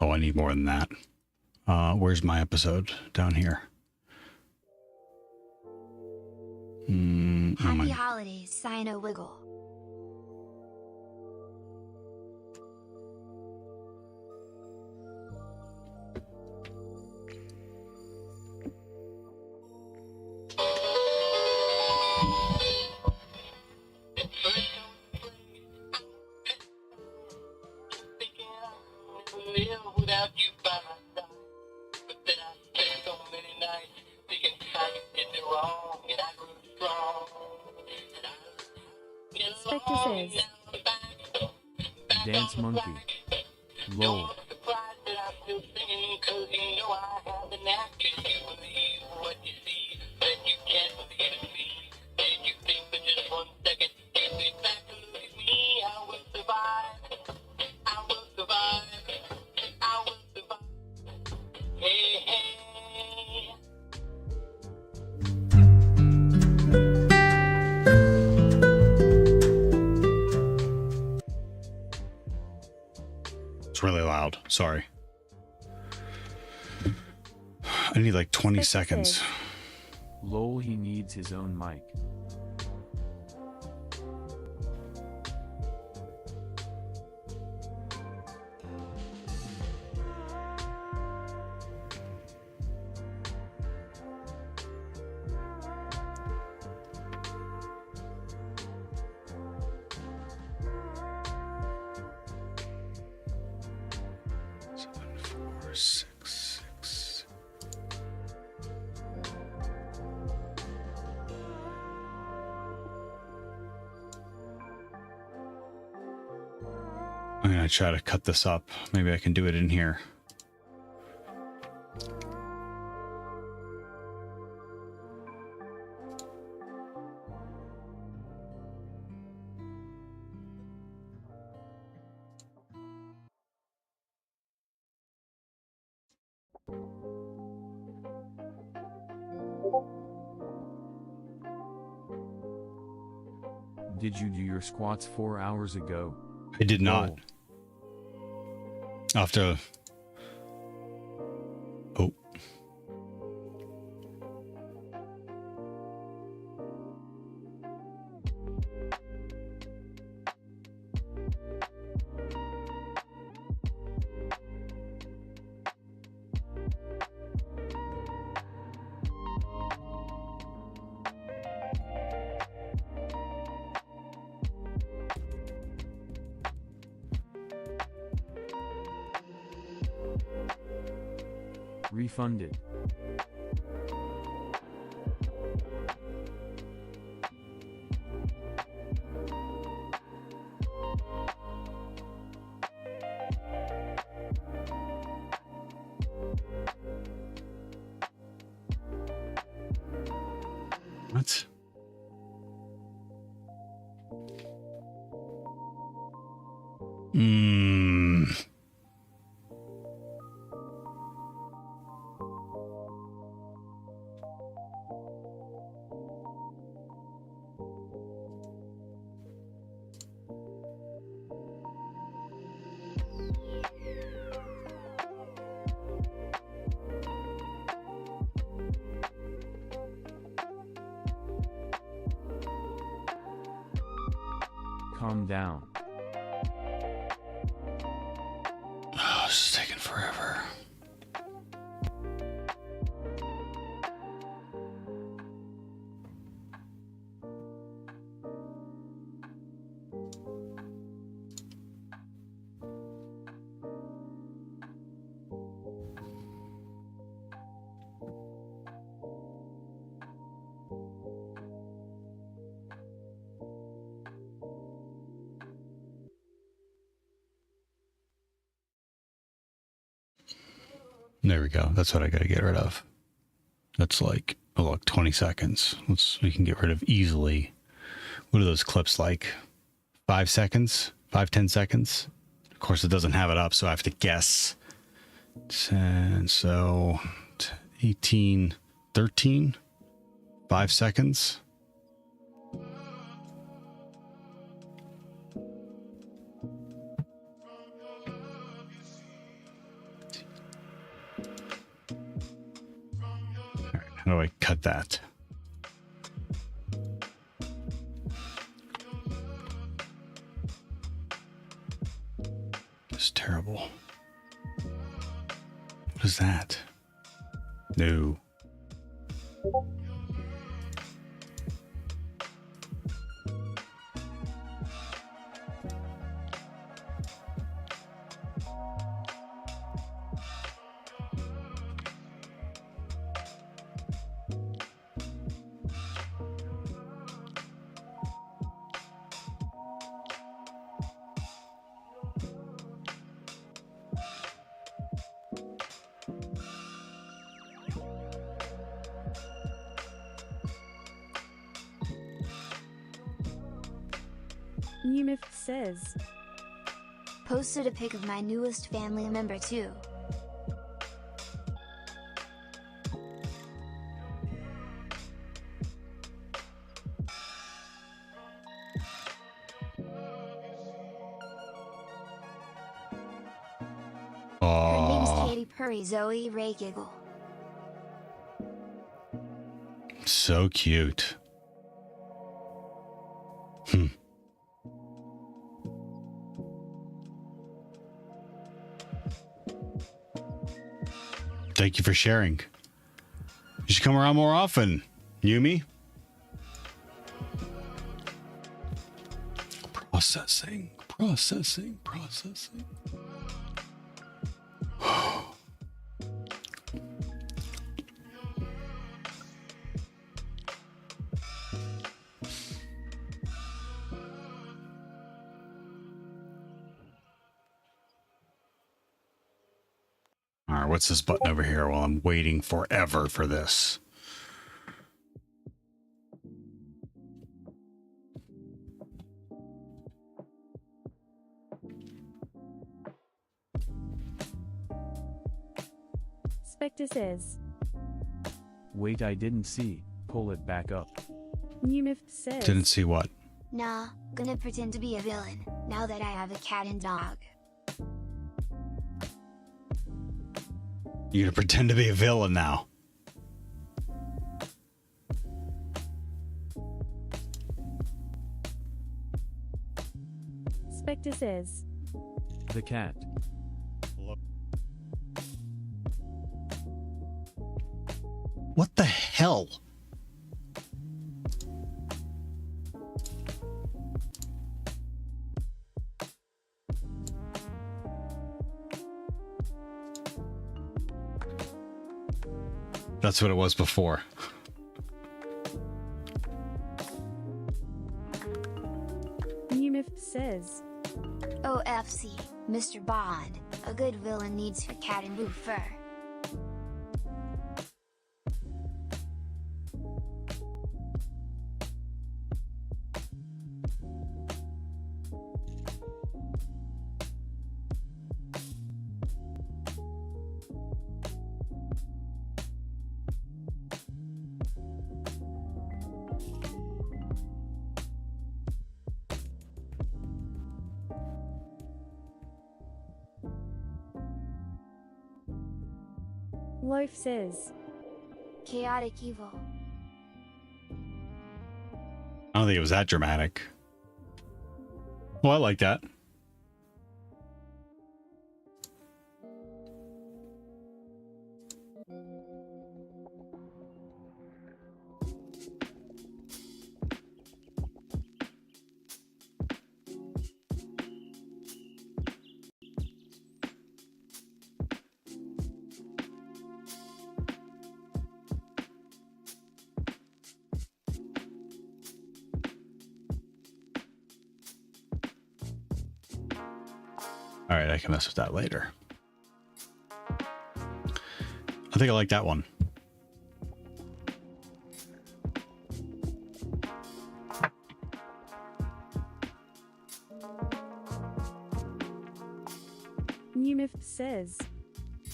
Oh, I need more than that. Where's my episode? Down here. Happy holidays, Sino Wiggle. Spectre says. Dance Monkey. Lol. It's really loud. Sorry. I need like 20 seconds. Lol, he needs his own mic. I'm gonna try to cut this up. Maybe I can do it in here. Did you do your squats 4 hours ago? I did not. Lol. I'll have to... Oh. Refunded. What? calm down. Oh, this is taking forever. There we go. That's what I got to get rid of. That's like, oh look, 20 seconds. We can get rid of easily. What are those clips like? 5 seconds? 5-10 seconds? Of course, it doesn't have it up, so I have to guess. And so 18, 13, 5 seconds. How do I cut that? It's terrible. What is that? No. Numif says, Posted a pic of my newest family member too. Her name's Katy Perry Zoe Ray Giggle. So cute. Thank you for sharing. You should come around more often, Yumi. Processing. All right, what's this button over here while I'm waiting forever for this? Spectre says, Wait, I didn't see. Pull it back up. Numif says, Didn't see what? Nah, gonna pretend to be a villain, now that I have a cat and dog. You're gonna pretend to be a villain now. Spectre says, The cat. What the hell? That's what it was before. Numif says, OFC, Mr. Bond, a good villain needs her cat and blue fur. Loaf says, Chaotic evil. I don't think it was that dramatic. Well, I like that. All right, I can mess with that later. I think I like that one. Numif says,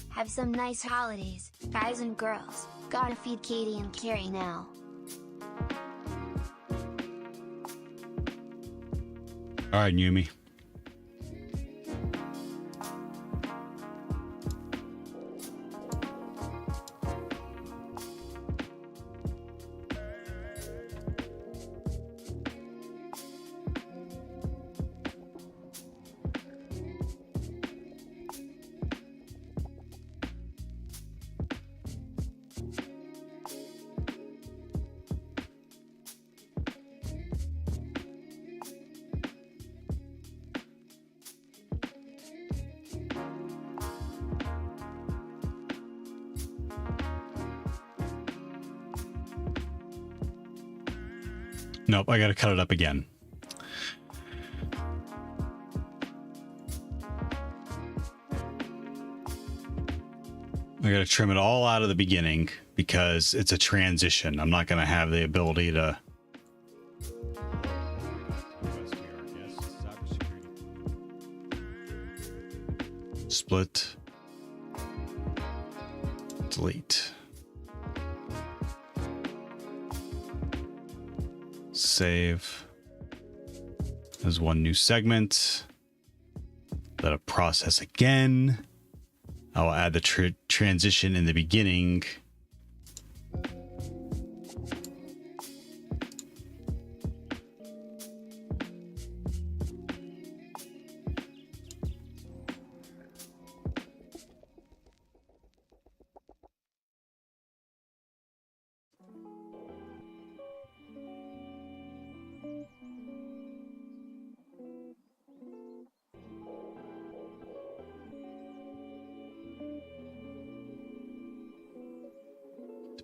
Have some nice holidays, guys and girls. Gotta feed Katie and Carrie now. All right, Yumi. Nope, I gotta cut it up again. I gotta trim it all out of the beginning because it's a transition. I'm not gonna have the ability to split, delete. Save as one new segment. Let it process again. I will add the transition in the beginning.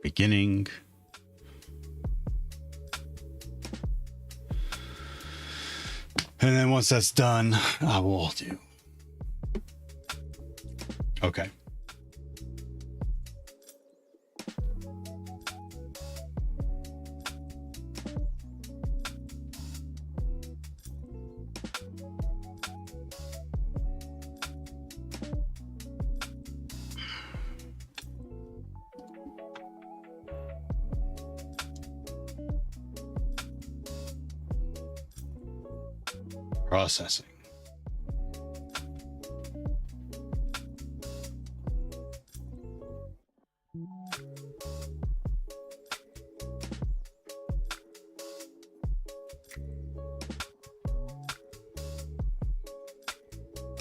Beginning. And then once that's done, I will do. Okay. Processing.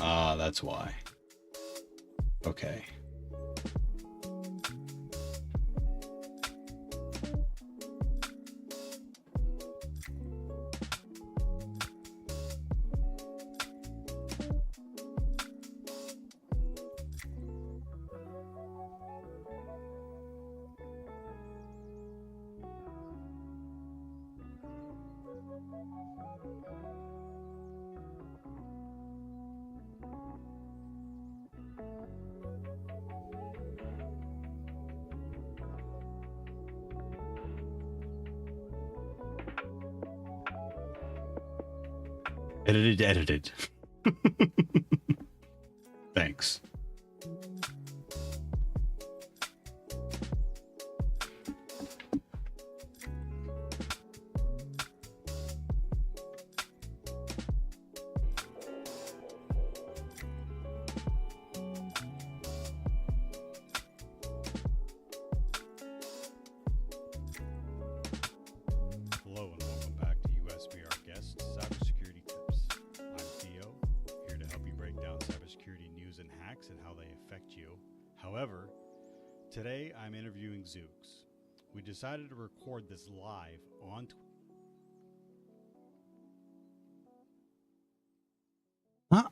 Ah, that's why. Okay. Edited. Thanks. Hello and welcome back to USBR Guest Cybersecurity Tips. I'm hacks and how they affect you. However, today I'm interviewing Zooks. We decided to record this live on Twitter.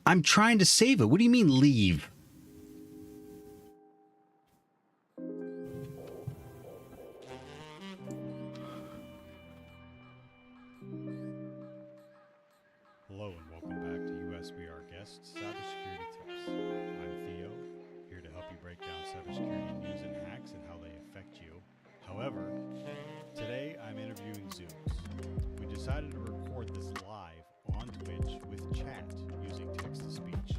I'm trying to save it. What do you mean leave? Hello and welcome back to USBR Guests Cybersecurity Tips. I'm Theo, here to help you break down cybersecurity news and hacks and how they affect you. However, today I'm interviewing Zooks. We decided to record this live on Twitch with chat using text-to-speech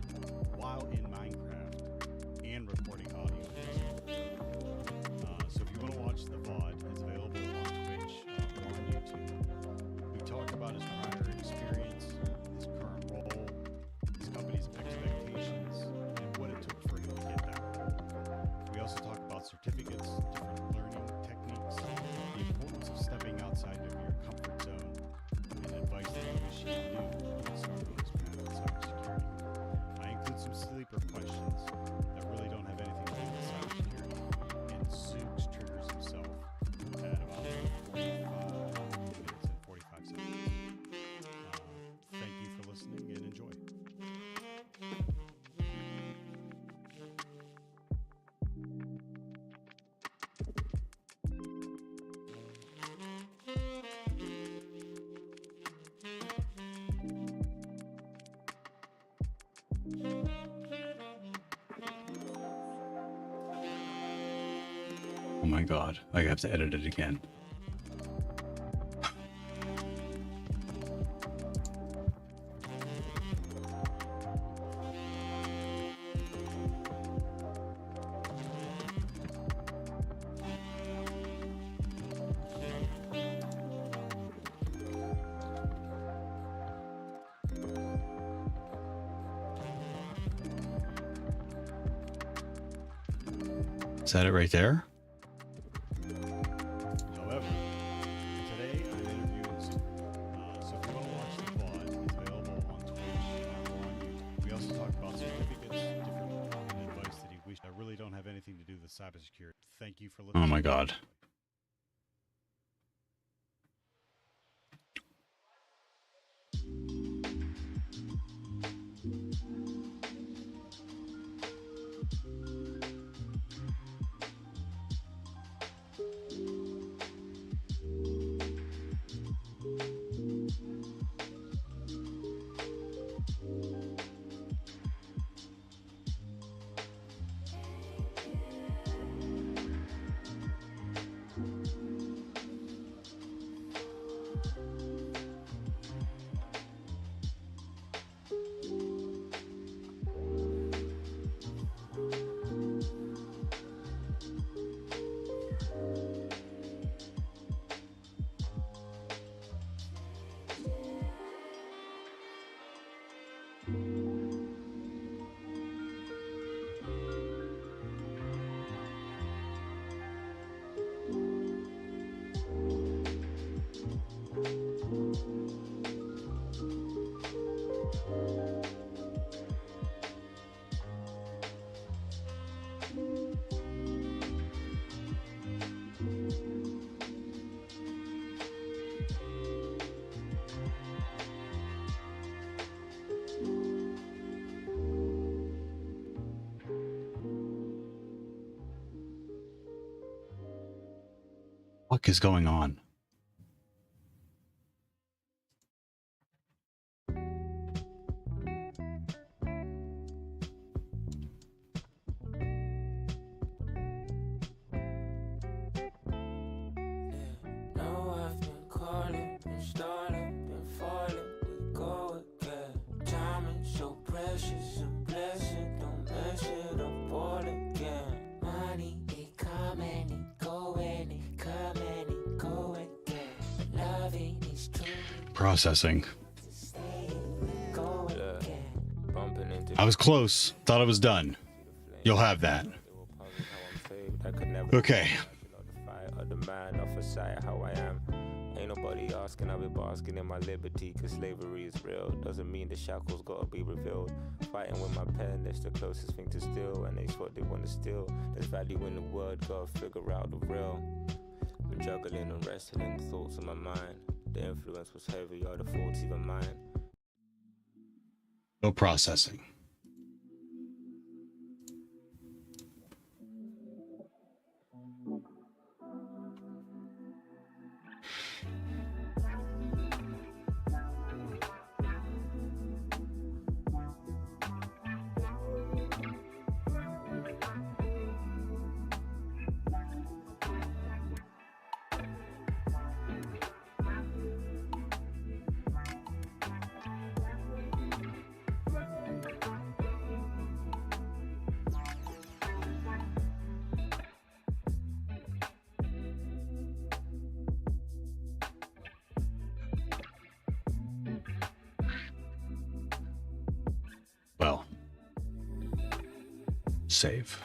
while in Minecraft and recording audio. So if you want to watch the VOD, it's available on Twitch or on YouTube. We talk about his prior experience, his current role, his company's expectations, and what it took for him to get that role. We also talk about certificates, different learning techniques, the importance of stepping outside of your comfort zone, and advice that you wish you knew to start on this path in cybersecurity. I include some sleeper questions that really don't have anything to do with cybersecurity, and Zooks triggers himself at about 45 minutes and 45 seconds. Thank you for listening and enjoy. Oh my god, I have to edit it again. Is that it right there? However, today I'm interviewing Zooks. So if you want to watch the VOD, it's available on Twitch or on YouTube. We also talk about certificates, different and advice that he wished that really don't have anything to do with cybersecurity. Thank you for listening. Oh my god. What is going on? Processing. I was close. Thought I was done. You'll have that. Okay. Ain't nobody they asking, I've been basking in my liberty, cause slavery is real. Doesn't mean the shackles gotta be revealed. Fighting with my pen, that's the closest thing to steal. And they what they wanna steal. There's value in the word, gotta figure out the real. I'm juggling and wrestling thoughts in my mind. The influence was heavy, are the thoughts even mine? No processing. Well, save.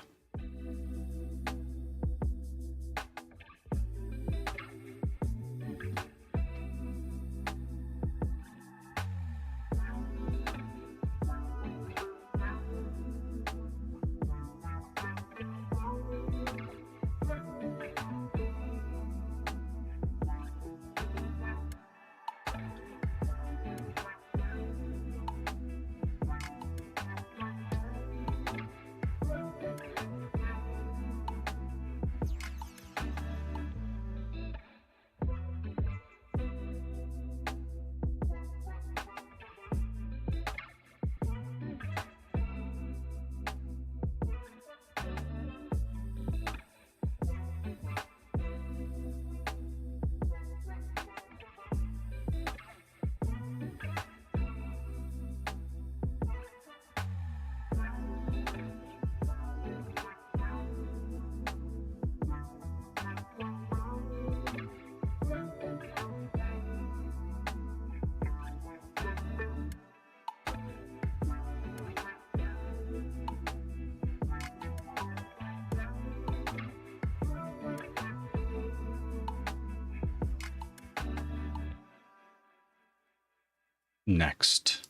Next.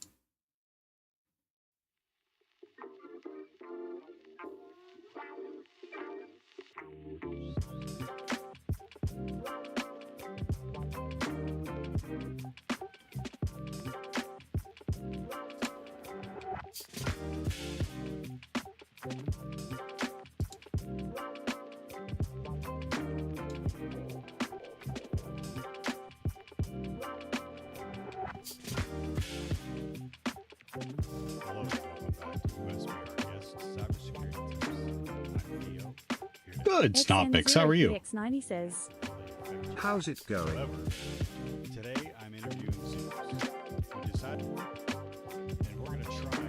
Good, Snopix. How are you? X90 says, How's it going? Today I'm interviewing Zoomers. We decided, and we're going to try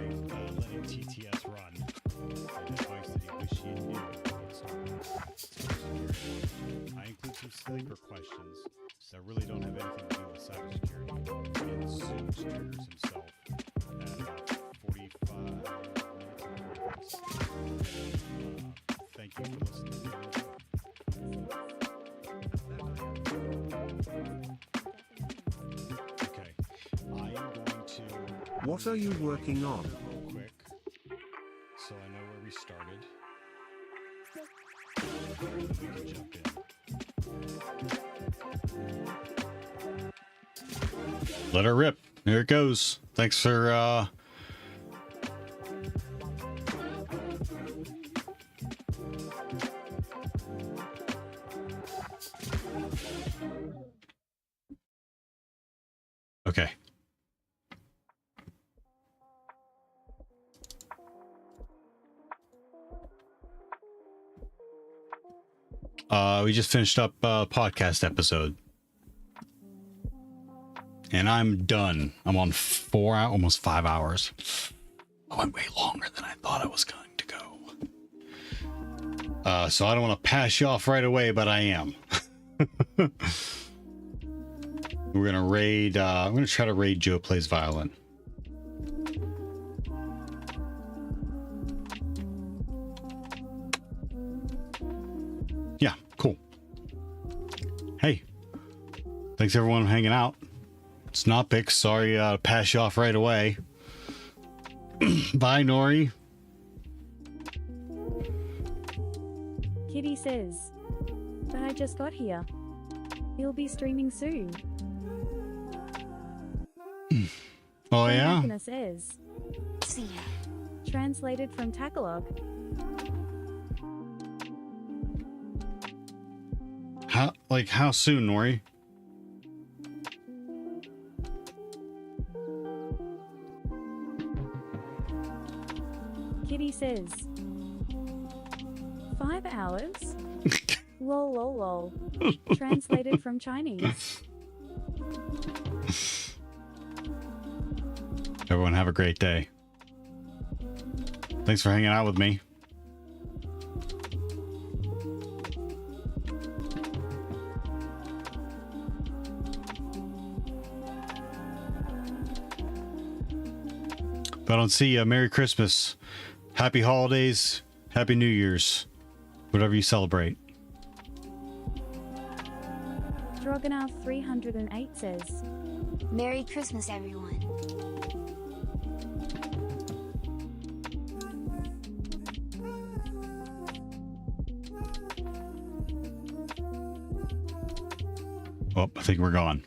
letting TTS run. And advice that he wish he knew when he started cybersecurity. I include some sleeper questions that really don't have anything to do with cybersecurity. And Zooms triggers himself at about 45 minutes and 45 seconds. Thank you for listening. Okay, I am going to. What are you working on? Real quick, so I know where we started. We can jump in. Let her rip. Here it goes. Thanks for Okay. We just finished up a podcast episode. And I'm done. I'm on 4 hours, almost 5 hours. I went way longer than I thought I was going to go. So I don't want to pass you off right away, but I am. We're gonna raid. I'm gonna try to raid Joe Plays Violin. Yeah, cool. Hey, Thanks everyone for hanging out. It's not Pix. Sorry to pass you off right away. Bye, Nori. Kitty says, but I just got here. He'll be streaming soon. Oh, yeah? Anna says, see ya. Translated from Tagalog. How soon, Nori? Kitty says, 5 hours? Lol lol lol. Translated from Chinese. Everyone have a great day. Thanks for hanging out with me. If I don't see you, Merry Christmas. Happy holidays. Happy New Year's. Whatever you celebrate. Stroganoff 308 says, Merry Christmas, everyone. Oh, I think we're gone.